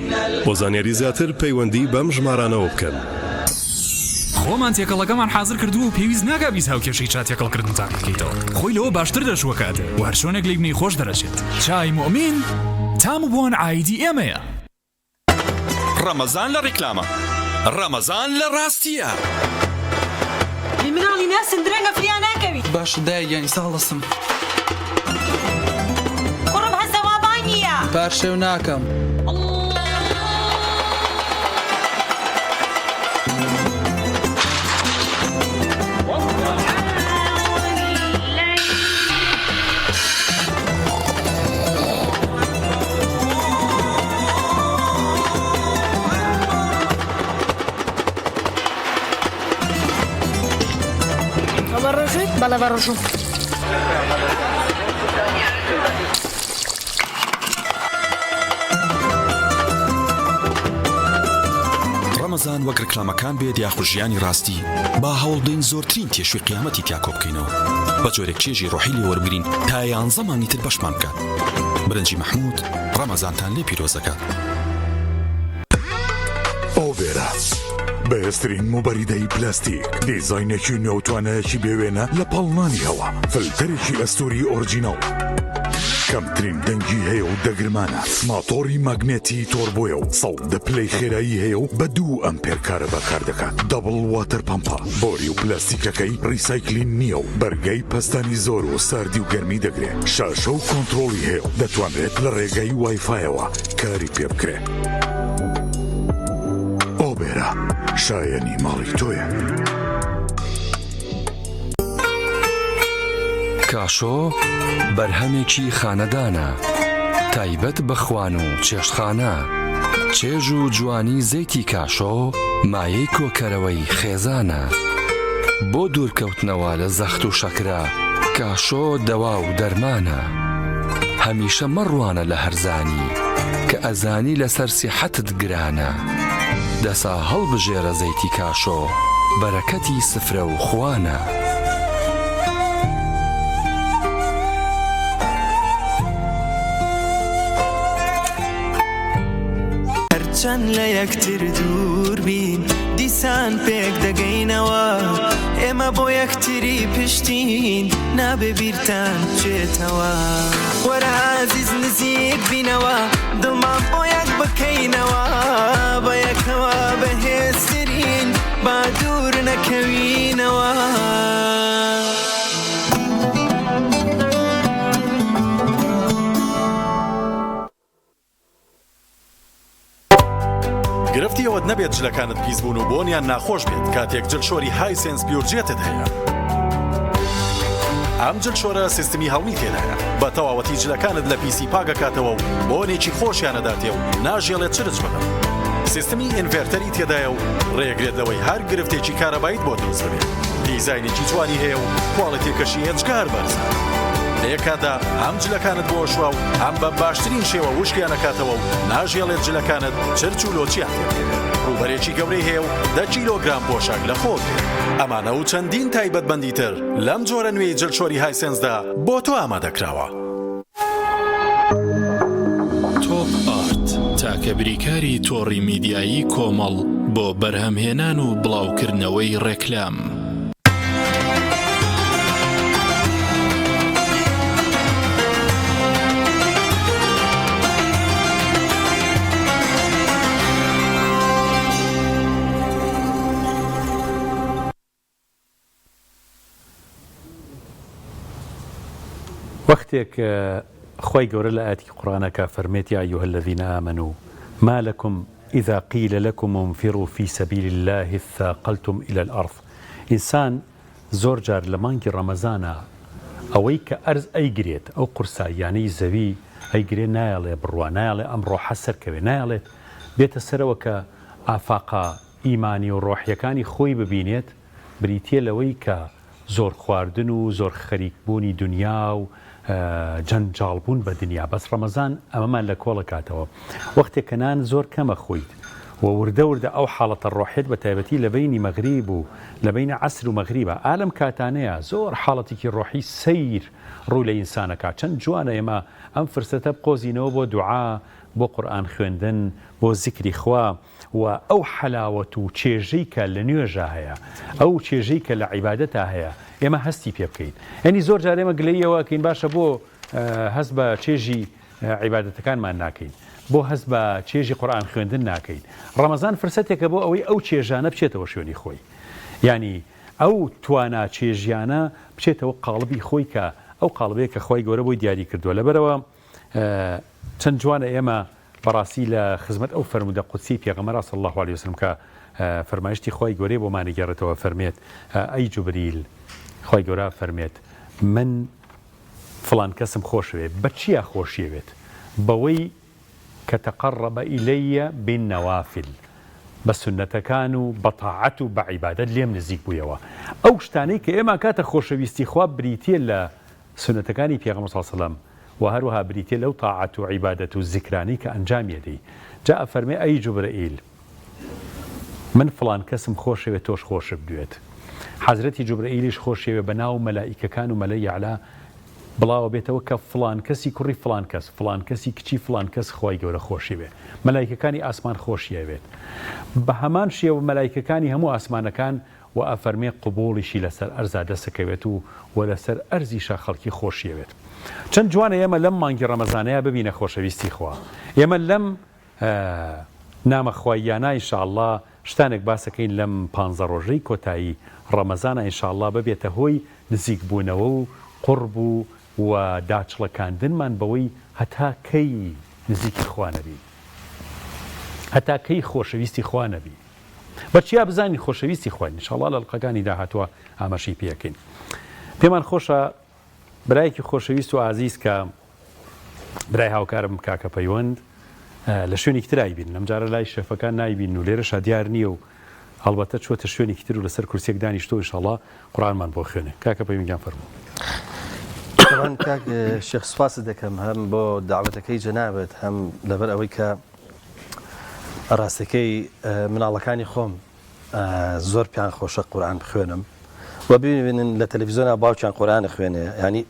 [SPEAKER 14] بۆ زانیاری زیاتر پەیوەندی بەم ژمارانەوە بکەن.
[SPEAKER 15] خۆمان تێکەڵەکەمان حاضر کردو و پێویست ناکا بیست هاوکێشەی چا تێکەڵکردن تا بکەیتەوە خۆی لەوە باشتر دەشوەکاتێ و هەر شۆنێک لێ بنی خۆش دەرەچێت چای مؤمین تام و بۆن ئایدی ئێمەیە
[SPEAKER 16] ڕەمەزان لە ڕیکلامە ڕەمەزان لە ڕاستیە
[SPEAKER 17] مناڵی ناسن درەنگە فریان ناکەوی
[SPEAKER 18] باش دایگەنی ساڵەسم
[SPEAKER 17] کوڕم هەزەوابان نییە
[SPEAKER 18] پارشێو ناکەم
[SPEAKER 17] بەڵێ بەڕۆژوو
[SPEAKER 16] ڕەمەزان وەک ڕکلامەکان بێت یاخود ژیانی ڕاستی با هەوڵدەین زۆرترین تێشوی قیامەتی تیاکۆ بکەینەوە بە جۆرێک چێژی ڕۆحی لێوەربگرین تا 11 مانگی تر بەشمان بکات برنجی مەحموود ڕەمەزانتان لێ پیرۆزەکات.
[SPEAKER 19] ئۆڤێرا بەهێزترین موبەریدەی پلاستیک دیزاینێکی نێوتوانەیەکی بێوێنە لە پاڵنانی هەوا فلتەرێکی ئەستوری ئۆرجینەڵ کەمترین دەنگی هەیە و دەگرمانە ماتۆری ماگنێتی تۆربۆیە و 100 پلەی خێرایی هەیە و بە 2 ئەمپێر کارە بەکار دەکات دەبڵ واتەر پەمپە بۆری و پلاستیکەکەی ڕیسایکلین نییە و بەرگەی پەستانی زۆر و ساردی و گەرمی دەگرێت شاشە و کۆنتڕۆڵی هەیە و دەتوانرێت لە ڕێگەی وایفایەوە کاری پێ بکرێت. ئۆبێرا شایەنی ماڵی تۆیە.
[SPEAKER 24] کاشۆ بەرهەمێکی خانەدانە تایبەت بە خوان و چێشتخانە چێژ و جوانی زەیتی کاشۆ مایەی کۆکەرەوەی خێزانە بۆ دوورکەوتنەوە لە زەخت و شەکرا کاشۆ دەوا و دەرمانە هەمیشە مەڕوانە لە هەرزانی کە ئەزانی لەسەر سیحەتت گرانە دەسا هەڵبژێرە زەیتی کاشۆ بەرەکەتی سفرە و خوانە.
[SPEAKER 20] چەند لە یەکتر دوور بین دیسان پێک دەگەینەوە ئێمە بۆ یەکتری پشتین نابێ بیرتان بچێتەوە وەرە عەزیز نزیک بینەوە دڵمان بۆ یەک بکەینەوە بە یەکەوە بەهێزترین با دوور نەکەوینەوە.
[SPEAKER 21] گرفتی ئەوەت نەبێت جلەکانت پیس بوون و بۆنیان ناخۆش بێت کاتێک جلشۆری هایسنس پیورجێتت هەیە. ئەم جلشۆرە سیستمی هەڵمی تێدایە بە تەواوەتی جلەکانت لە پیسی پاگەکاتەوە و بۆنێکی خۆشیانەداتێ و ناژێڵێت چرج بکەن. سیستمی ئینڤێرتەری تێدایە و ڕێگرێت لەوەی هەر گرفتێکی کارەبایت بۆ دروست بێت. دیزاینێکی جوانی هەیە و کواڵیتێکەشی هێچگار بەرزە. لەیەکادا هەم جلەکانت بۆ شووا و هەم بە باشترین شێوە وشکیانەکاتەوە و ناژێڵێت جلەکانت چرچ و لۆچیان تێبێت. ڕوبەرێکی گەورەی هەیە و 10 کیلۆگرام پۆشاک لە خۆت ئەمانە و چەندین تایبەتمەندی تر لەم جۆرە نوێی جلشۆری هایسنسدا بۆ تۆ ئامادەکراوە.
[SPEAKER 11] تۆپ ئارت تاکە بریکاری تۆڕی میدیایی کۆمەڵ بۆ بەرهەمهێنان و بڵاوکردنەوەی ڕێکلام.
[SPEAKER 1] وەختێک خۆی گەورە لە ئاەتی قورآنەکە فەرمێت یا أيها الذين آمنوا ما لكم إذا قيل لكم انفروا في سبيل الله اثاقلتم إلى الأرض. ئینسان زۆر جار لە مانگی ڕەمەزانە ئەوەی کە ئەرز ئەیگرێت ئەو قورساییانەی زەوی ئەیگرێت نایڵێ بڕوا نایڵێ ئەمڕۆ حەسەرکەوێ نایڵێت بێتە سەرەوە کە ئافاقا ئیمانی و ڕۆحیەکانی خۆی ببینێت بریتیە لەوەی کە زۆر خواردن و زۆر خەریکبوونی دنیا و جەنجاڵبوون بە دنیا بەس ڕەمەزان ئەمەمان لە کۆڵە کاتەوە وەختێک کەنان زۆر کەمە خۆیت و وردە وردە ئەو حاڵەتە ڕۆحێت بە تایبەتی لە بینی مەغریب و لە بینە عەسر و مەغریبە ئالەم کاتانەیە زۆر حاڵەتێکی ڕۆحی سەیر ڕووی لە ئینسانەکە چەند جوانە ئێمە ئەم فرسەتە بقۆزینەوە بۆ دوعا بۆ قورئان خوێندن بۆ زیکری خوا و ئەو حەلاوەت و چێژەی کە لە نوێژە هەیە ئەو چێژەی کە لە عیبادەتە هەیە ئێمە هەستی پێ بکەین یعنی زۆر جار ئێمە گلەیەوە کەین باشە بۆ هەست بە چێژی عیبادەتەکانمان ناکەین بۆ هەست بە چێژی قورئان خوێندن ناکەین ڕەمەزان فرسەتێکە بۆ ئەوەی ئەو چێژانە بچێتەوە شوێنی خۆی ینی ئەو توانا چێژیانە بچێتەوە قاڵبی خۆی کە ئەو قاڵبەیە کە خۆی گەورە بۆی دیاری کردووە لەبەرەوە چەند جوانە ئێمە بەڕاستی لە خزمەت ئەو فەرمودە قودسی پێغەمبەر صلی الله علیه وسلم کە فەرمایشتی خۆی گەورەی بۆمانە گێڕێتەوە فەرمێت ئەی جوبریل خۆی گەورە فەرمێت من فڵان کەسم خۆشەوێت بە چیا خۆشیەوێت بەوەی کە تەقەڕەبە ئیلەیە بالنەوافل بە سنەتەکان و بە تاعەت و بە عیبادەت لێم نزیک بوویەوە ئەو شتانەی کە ئێمە کاتە خۆشەویستی خوا بریتیە لە سنەتەکانی پێغەمبەر صلی الله علیه وسلم و هەروەها بریتیە لەو تاعەت و عیبادەت و زیکرانی کە ئەنجامیەدەی جا ئەفەرمێ ئەی جوبرئیل من فڵان کەسم خۆشەوێت تۆش خۆش بدوێت حەزرەتی جوبرئیلیش خۆشەوێ بە ناو مەلائیکەکان و مەلای ئەعلا بڵاوە بێتەوە کە فڵان کەسی کوڕی فڵان کەس فڵان کەسی کچی فڵان کەس خۆی گەورە خۆشی بێ مەلایکەکانی ئاسمان خۆشیەوێت بە هەمان شێوە مەلایکەکانی هەموو ئاسمانەکان و ئەفەرمێ قبوڵیشی لەسەر ئەرزا دەسەکەوێت و لەسەر ئەرزیشە خەڵکی خۆشیەوێت چەند جوانە ئێمە لەم مانگی ڕەمەزانەیە ببینە خۆشەویستی خوا ئێمە لەم نامەخواییانە ئینشاءالله شتانێک باسەکەین لەم 15 ڕۆژەی کۆتایی ڕەمەزانە ئینشاءالله ببێتە هۆی نزیک بوونەوە و قورب و داچڵەکاندنمان بەوەی هەتا کەی نزیکی خوا نەبی هەتا کەی خۆشەویستی خوا نەبی بەچیا بزانین خۆشەویستی خوای ئینشاءالله لە حەڵقەکانی داهاتوە ئاماژەی پێکەین پێمان خۆشە برایەکی خۆشەویست و ئازیز کە برای هاوکارم کاکە پەیوەند لە شوێنێکی تر ئایبین لەم جارە لای شێفەکان نایبین و لێرەشە دیار نییە و هەڵبەتە چۆتە شوێنێکی تر و لەسەر کورسێک دانیشتۆ ئینشاءالله قورئانمان بۆ خوێنێ کاکە پەیوەندیان فەرموو
[SPEAKER 2] طبعا کاک شێخ سوپاس دەکەم هەم بۆ داوەتەکەی جەنابەت هەم لەبەر ئەوەی کە ڕاستەکەی مناڵەکانی خۆم زۆر پیان خۆشە قورئان بخوێنم و ببینن لە تەلەڤیزۆنا باوکیان قورئان خوێنێ ینی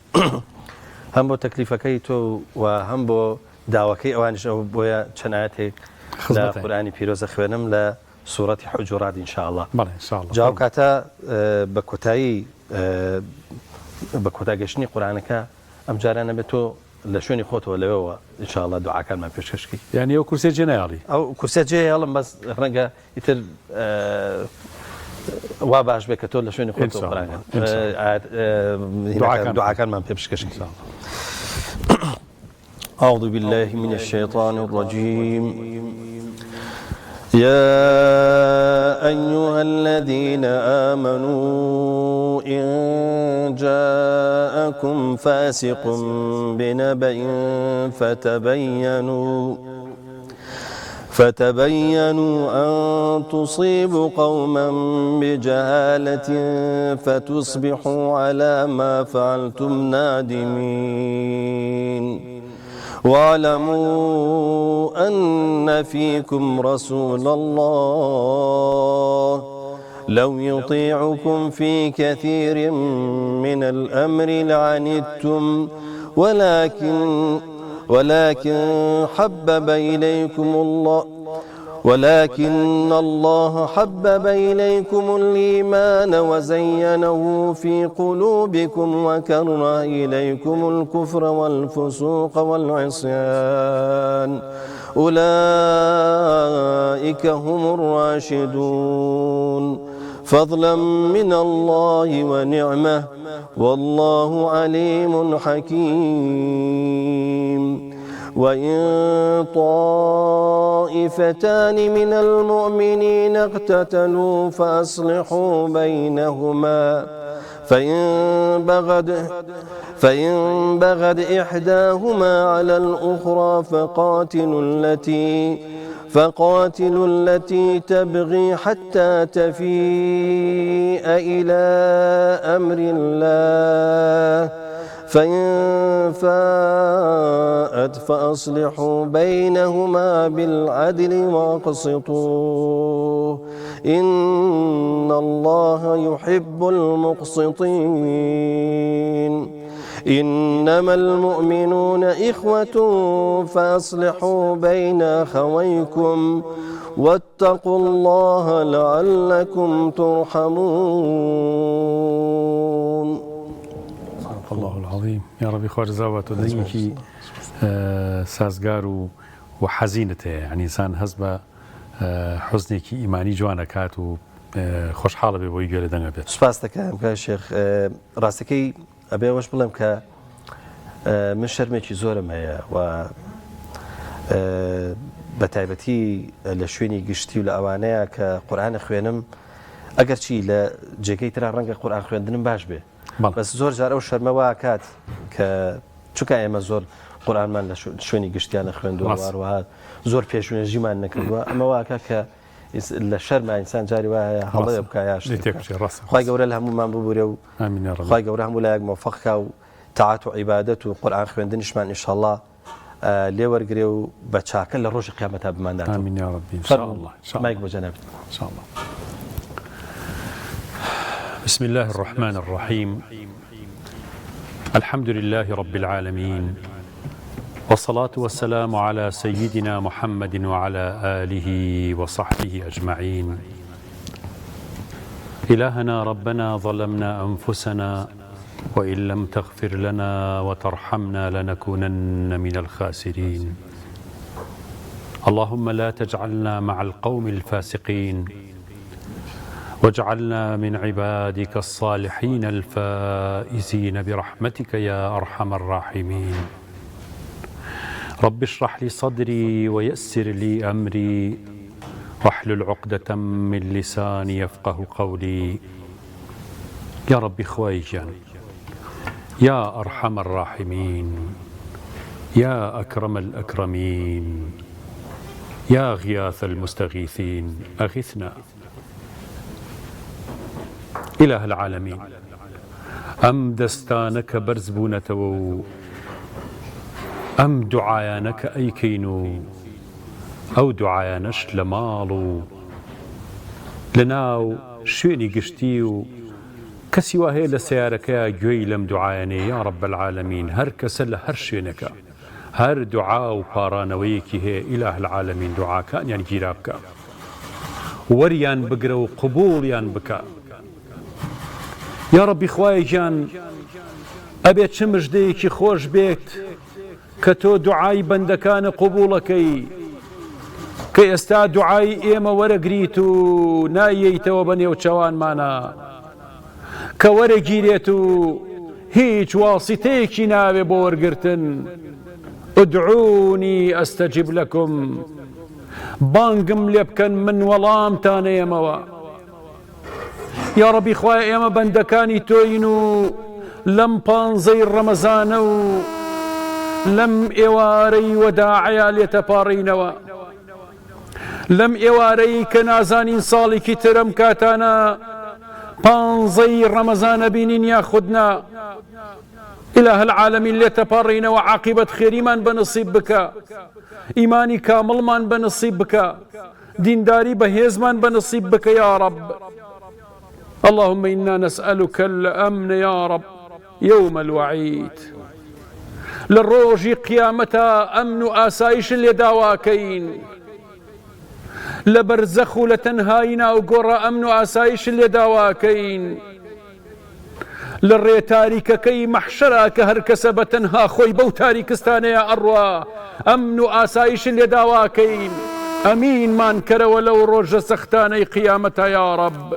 [SPEAKER 2] هەم بۆ تەکلیفەکەی تۆ و هەم بۆ داواکەی ئەوانش ئەو بۆیە چەند ئاەتێک لە قورئانی پیرۆزە خوێنم لە سوورەتی حوجورات ئینشاءالله جاو کاتە بە کۆتایی بە کۆتاگەشتنی قورئانەکە ئەم جارانە بێت تۆ لە شوێنی خۆتەوە لەوەوە ئینشاءالله دوعاکانمان پێشکەشکی
[SPEAKER 1] یعنی ئەو کورسێ جێ نایاڵی
[SPEAKER 2] ئەو کورسێ جێ هێڵم بەس ڕەنگە ئیتر وا باش بێت کە تۆ لە شوێنی خۆتەوە دوعاکانمان پێ بشکەشکی أعوذ بالله من الشيطان الرجيم يا أيها الذين آمنوا إن جاءكم
[SPEAKER 6] جاءكم فاسق بنبأ فتبينوا أن تصيبوا قوما بجهالة فتصبحوا على ما فعلتم نادمين واعلموا أن فيكم رسول الله لو يطيعكم في كثير من الأمر لعنتم ولكن الله حبب إليكم الإيمان وزينه في قلوبكم وكره إليكم الكفر والفسوق والعصيان أولئك هم الراشدون فضلا من الله ونعمه والله عليم حكيم وإن طائفتان من المؤمنين اقتتلوا فأصلحوا بينهما فإن بغت إحداهما على الأخرى فقاتلوا التي تبغي حتى تفيء إلى أمر الله فإن فاءت فأصلحوا بينهما بالعدل واقسطوا إن الله يحب المقسطين إنما المؤمنون إخوة فأصلحوا بين أخويكم واتقوا الله لعلكم ترحمون.
[SPEAKER 1] الله العظيم. يا ربي خوش زاوات ودنيكي سازگار وحزينته يعني إنسان هزبة حزنێکی ئیمانی جوانەکات و خۆشحاڵە بێ بۆی گوێرە دەنگە بێت.
[SPEAKER 2] سوپاس دەکەم کە شێخ ڕاستەکەی ئەبێ وەش بڵێم کە من شەرمێکی زۆرم هەیە و بە تایبەتی لە شوێنی گشتی و لە ئەوانەیە کە قورئانە خوێنم ئەگەر چی لە جێگەی ترا ڕەنگە قورئان خوێندنم باش بێ بەس زۆر جار ئەو شەرمەوە کات کە چونکە ئێمە زۆر قورئانمان لە شوێنی گشتیانە خوێندووە هەروەها زۆر پێشونێژیمان نەکردووە ئەمە واکە کە لە شەرمە ئینسان جاری وایە هەڵەیە بکایە خوای گەورە لە هەمومان ببورێ و خوای گەورە هەموو لایەک مۆفەقکا و تاعات و عیبادەت و قورئان خوێندنیشمان ئینشاءڵڵا لێ وەرگرێ و بە چاکە لە ڕۆژی قیامەتە بماندات.
[SPEAKER 1] آمین یا ربی انشاءالله.
[SPEAKER 2] مایک بۆ جەناب.
[SPEAKER 1] انشاءالله. بسم الله الرحمن الرحيم. الحمد لله رب العالمين والصلاة والسلام على سيدنا محمد وعلى آله وصحبه أجمعين. إلهنا ربنا ظلمنا أنفسنا وإن لم تغفر لنا وترحمنا لنكونن من الخاسرين. اللهم لا تجعلنا مع القوم الفاسقين واجعلنا من عبادك الصالحين الفائزين برحمتك يا أرحم الراحمين. رب اشرح لي صدري ويسر لي أمري واحلل عقدة من لساني يفقه قولي. يا رب خويجان يا أرحم الراحمين يا أكرم الأكرمين يا غياث المستغيثين أغثنا. إله العالمين أم دستانك برزبونة أم دعايانك أيكينو أو دعايانش لمالو لناو شويني قشتيو كسي وهي لسيارك يا جوي لم دعاياني يا رب العالمين هر كسل هر شوينك هر دعاء وبارانويكي هي إله العالمين دعاء كان يعني جيرابك وريان بقرو قبوليان بك يا ربي خواي جان أبيت شمش ديكي خوش بيت كتو دعاي بندكان قبولكي كي استا دعاي ايما ورقريتو ناييتو وبنيو تشوان مانا كورقيريتو هيج واسطيكي نابي بورقرتن ادعوني استجب لكم بانقم لبكن من ولام تاني يموا يا ربي خوايا ايما بندكاني توينو لەم پانزەی ڕەمەزانە و لەم ئێوارەی وەداعەیە لێتەپاڕینەوە، لەم ئێوارەی کە نازانین ساڵێکی ترم کاتانە پانزەی ڕەمەزانە بینین یاخودنا. إله العالمین لێتەپاڕینەوە، عاقبەت خێریمان بەنصیب بکە، ئیمانی کامڵمان بەنصیب بکە، دینداری بەهێزمان بەنصیب بکە یا رب. اللهم إنا نسألك الأمن يا رب يوم الوعيد. للروجي قيامتا أمن آسايش اللي داواكين، لبرزخ لتنهاينا وقرى أمن آسايش اللي داواكين، للري تاريككي محشرا كهر كسب تنها خوي بو تاريكستاني يا أروى أمن آسايش اللي داواكين. أمين من كر ولو روج سختاني قيامتا يا رب.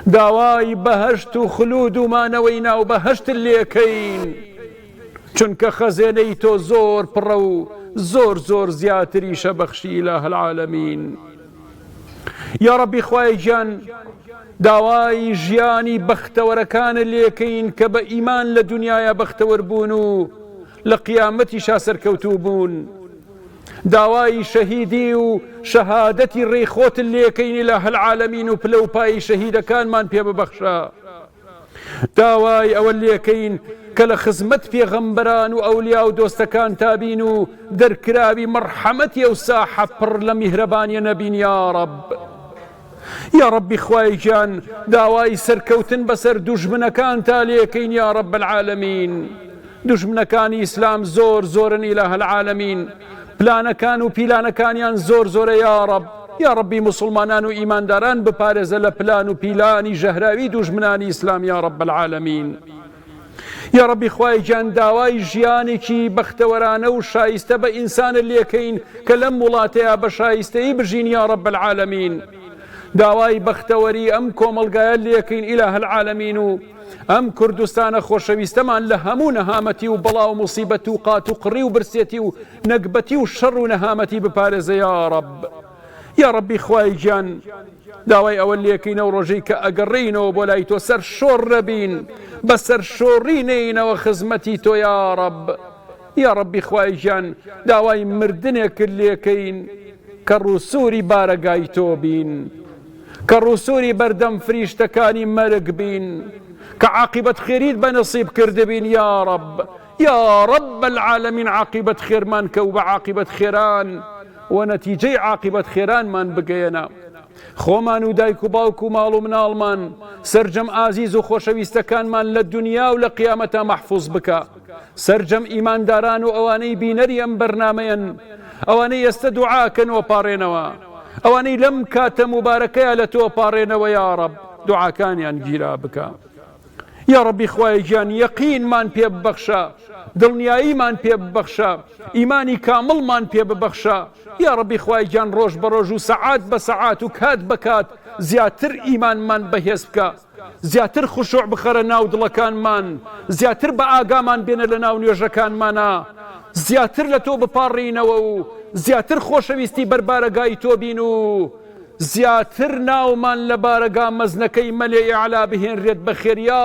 [SPEAKER 1] داواي بهشت وخلود ما نوينا وبهشت اللي كين، چونك خزيني تو زور برو زور زور زياتري شبخشي إله العالمين. يا ربي خواي جان داواي جياني بختوركان اللي كين كب إيمان لدنيا بختور بونو لقيامتي شاسر كوتوبون. داواي شهيدي وشهادتي الريخوت اللي كين إله العالمين وبلو باي شهيد كان مان بيا ببخشا. داواي أولي كين كلا خزمت في غمبران وأولياء ودوستكان تابينو دركرابي مرحمتي وساحة بر لمهربان يا نبين يا رب. يا ربي خواي جان داواي سركوتن بسر دجمنا كان تاليكين يا رب العالمين. دجمنا كان إسلام زور زورن إله العالمين، بلانا كانوا بيلانا كان زور زور يا رب. يا ربي مسلمانان وإيمان داران ببارز لبلان وبيلاني جهراوي دجمناني إسلام يا رب العالمين. يا ربي خواي جان داواي جياني بختورانا وشايسته بإنسان اللي كين كلم ولاتيا بشايسته بجين يا رب العالمين. داواي بختوري أم كوملقايا اللي كين إله العالمين أم كردستان خوشويستمان لهمو نهامتي وبلا ومصيبتي وقات وقري وبرسيتي ونقبتي والشر ونهامتي ببارز يا رب. يا ربي خواي جان داواي أولي كين ورجيك أقرين وبولايتو سر شور ربين بسر شورينين وخزمتي تو يا رب. يا ربي خواي جان داواي مردنك اللي كين كالرسوري بارقايتو بين، كالرسوري بردم فريشتكاني مرق بين، كعاقبة خيريد بنصيب كردبين يا رب. يا رب العالمين عاقبة خير من كوب عاقبة خيران ونتيجة عاقبة خيران من بقينا. خومان ودايكو باوكو مالو من آلمان سرجم عزيز وخوشويستكان من للدنيا ولقيامتها محفوظ بك. سرجم إيمان داران وأواني بينريم برناميا أواني يستدعاكن وبارينوا أواني لم كات مباركة لتو بارينوا يا رب. دعا كان ينجيرا بك يا ربي خواي جان يقين من بي ببخشا، دڵنیایی مان پێ ببەخشە، ئیمانی کامڵمان پێ ببەخشە. یا ربی خوای گیان ڕۆژ بە ڕۆژ و سەعات بە سەعات و کات بە کات زیاتر ئیمانمان بەهێز بکە، زیاتر خوشوع بخەرە ناو دڵەکانمان، زیاتر بە ئاگامان بێنە لە ناو نوێژەکانمانە، زیاتر لە تۆ بپاڕینەوە و زیاتر خۆشەویستی بەربارەگای تۆ بین و زیاتر ناومان لە بارەگا مەزنەکەی مەلێ ئەعلا بهێنرێت بەخێر یا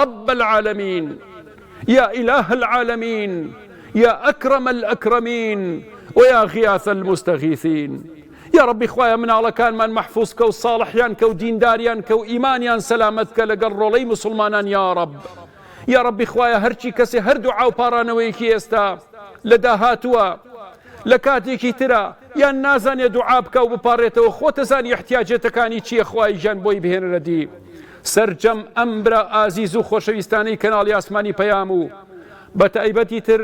[SPEAKER 1] رب العالمین، يا إله العالمين، يا أكرم الأكرمين، ويا غياث المستغيثين. يا ربي خوايا من على كان من محفوظ كو صالحيان كو دين داريان كو إيمانيان سلامتك لقروا لي مسلمانان يا رب. يا ربي خوايا هرشي كسي هر دعاء وبارانويكي استا لداهاتوا لكاتيكي ترى يا نازان يا دعاء بكو بباريته وخوتزان احتياجاتكاني چي خواي جان بوي بهن ردي سرجم ئەمبرە ئازیز و خۆشەویستانەی کەناڵی ئاسمانی پەیام و بە تایبەتی تر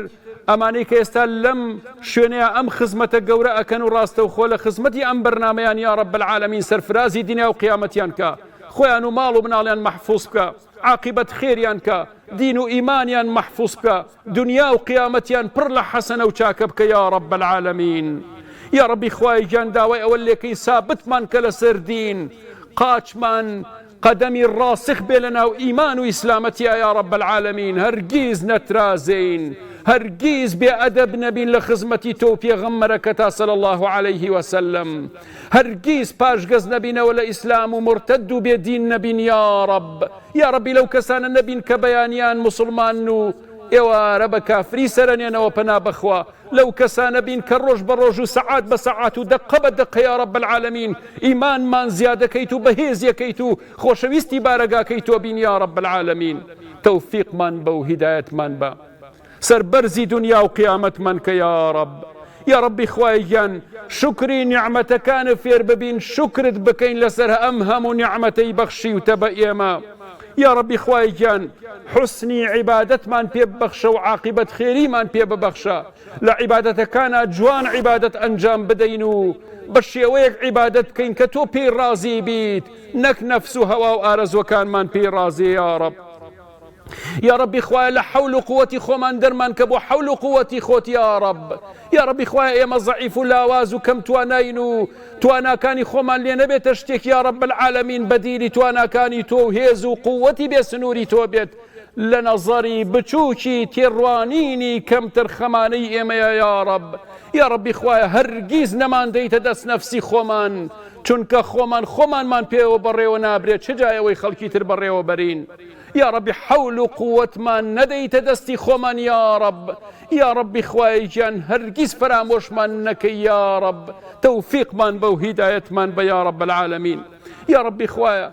[SPEAKER 1] ئەمانەی کە ئێستا لەم شوێنەیە ئەم خزمەتە گەورە ئەکەن و ڕاستەوخۆ لە خزمەتی ئەم بەرنامەیان یا رب العالمین سەرفرازی دنیا و قیامەتیان کە، خۆیان و ماڵ و مناڵیان مەحفوظ بکە، عاقبەت خێریان کە، دین و ئیمانیان مەحفوظ بکە، دنیا و قیامەتیان پڕ لە حەسەنە و چاکە بکە یا رب العالمین. یا ربی خوای گیان داوای ئەوە لێکەی سابتمان کە لەسەر دین، قاچمان قدمي الراسخ بيننا وإيمان وإسلامتي يا رب العالمين، هرجيز نترازين، هەرگیز بێ ئەدەب نەبین لە خزمەتی تۆ پێغەمبەرەکە تا صلی الله عليه وسلم، هەرگیز پاشگەز نەبینەوە لە ئیسلام و مرتد و بێدین نەبین یا رب. یا ربی لەو کەسانە نەبین کە بەیانیان مسلمان و ئێوارە بە کافری سەرەنێنەوە پەنا بەخوا، لەو کەسانە بین کە ڕۆژ بە ڕۆژ و سەعات بە سەعات و دقە بە دقە یا رب العالمین ئیمانمان زیادەکەیت و بەهێزیەکەیت و خۆشەویستی بارەگاکەی تۆ بین یا رب العالمین. تەوفیقمان بە و هیدایەتمان بە، سەربەرزی دنیا و قیامەتمان کە یا رب. یا ربی خوای گیان شکری نیعمەتەکانە فێر ببین، شکرت بکەین لەسەر ئەم هەموو نیعمەتەی بەخشی و تەبە ئێمە. یا ربی خوای گیان حسنی عیبادەتمان پێ ببەخشە و عاقبەت خێریمان پێ ببەخشە، لە عیبادەتەکانە جوان عیبادەت ئەنجام بدەین و بە شێوەیەک عیبادەت بکەین کە تۆ پێی ڕازی بیت، نەک نەفس و هەوا و ئارەزوەکانمان پێی ڕازی یا رب. یا ربی خوای لە حول و قووەتی خۆمان دەرمان کە بۆ حول و قووەتی خۆت یا رب. یا ربی خوای ئێمە ضعیف و لاواز و کەم تواناین و تواناکانی خۆمان لێ نەبێتە شتێک یا رب العالمین بەدیری تواناکانی تۆ و هێز و قووەتی بێ سنووری تۆ بێت، لە نەزەری بچووکی تێڕوانینی کەمتر خەمانەی ئێمەیە یا رب. یا ربی خوای هەرگیز نەمان دەیتە دەست نەفسی خۆمان، چونکە خۆمانمان پێوە بەڕێوە نابرێت، چ جایەوەی خەڵکی تر بەڕێوە بەرین. یا ربی حول و قووەتمان نەدەیتە دەستی خۆمان یا رب. یا ربی خوای گیان هەرگیز فرامۆشمان نەکەی یا رب، تەوفیقمان بە و هیدایەتمان بە یا رب العالمین. یا ربی خوایە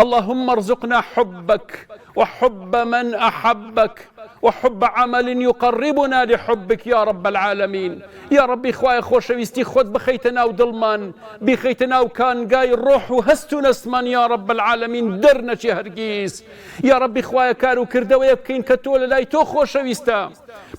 [SPEAKER 1] اللهم ارزقنا حبك وحب من أحبك وحب عمل يقربنا لحبك يا رب العالمين. يا ربي خواي خوشويستي خود بخيتنا ودلمان بخيتنا وكان جاي الروح وهستو نسمان يا رب العالمين درنا شي هرقيس. يا ربي خواي كارو كردوية بكين كتول لاي تو خوشويستا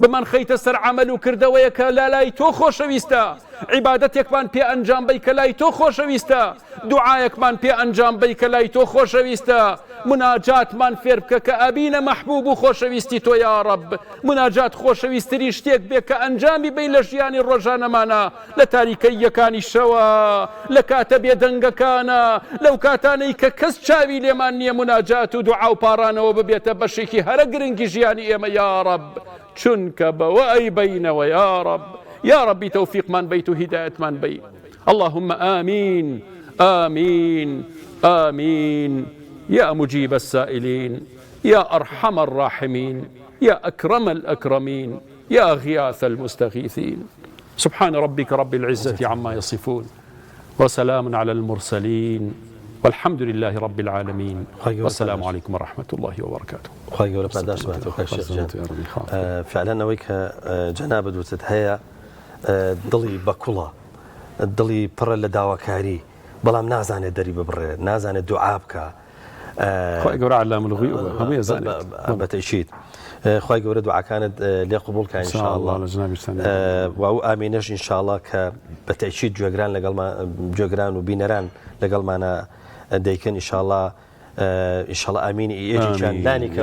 [SPEAKER 1] بمن خيت سر عمل وكردوية لاي تو خوشويستا عبادتك من بي أنجام بيك لاي تو خوشويستا دعايك من بي أنجام بيك لاي تو خوشويستا مناجات من فيربك كأبينا محبوب خوشويستي تو يا رب مناجات خوشويستري شتيك بك أنجامي بين لجياني الرجان مانا لتاريكي كان الشوا لكاتب يدنق كان لو كاتاني ككس شاوي لماني مناجات ودعاء بارانا وببيت بشيكي هرقرنجي جياني إيما يا رب شنك بوأي بين ويا رب يا ربي توفيق من بيت هداية من بيت اللهم آمين آمين آمين يا مجيب السائلين يا أرحم الراحمين يا أكرم الأكرمين يا غياث المستغيثين سبحان ربك رب العزة عما يصفون وسلام على المرسلين والحمد لله رب العالمين والسلام عليكم ورحمة الله وبركاته.
[SPEAKER 2] فعلا ويك جناب دوتت هيا دڵی بەکوڵە دڵی پڕە لە داواکاری بەڵام نازانێت دەری ببڕێ نازانێت دوعا بکە بەتەشید خی گەورە دوعاکانت لێ قبولکە ئینشاءالله و ئەو ئامینەش ئینشاءالله کە بەتەشید گوێگران و بینەران لەگەڵمانە دەیکەن ئینشاءالله ئینشاءالله ئامینی ئێجیان دانی کە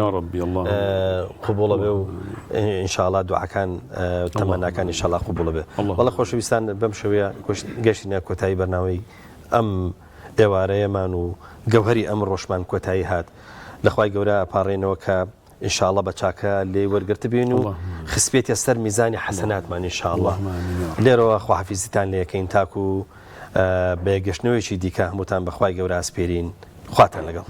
[SPEAKER 2] قبوڵە بێ و ئینشاءالله دوعاکان تەمەناکان ئینشاءالله قبوڵە بێ. وەڵا خۆشەویستان بەم شێوەیە گەشتینە کۆتایی بەرنامەی ئەم ئێوارەیەمان و گەوهەری ئەم ڕۆژمان کۆتایی هات لەخوای گەورە ئەپاڕێنەوە کە ئینشاءالله بە چاکە لێ وەرگرتە بین و خسپێتە سەر میزانی حەسەناتمان ئینشاءالله لێرەوە خواحافیزیتان لێ یەکەین تاکو و بە گەشتنەوەیکی دیکە هەمووتان بەخوای گەورە ئاسپێرین خواتان لەگەڵ.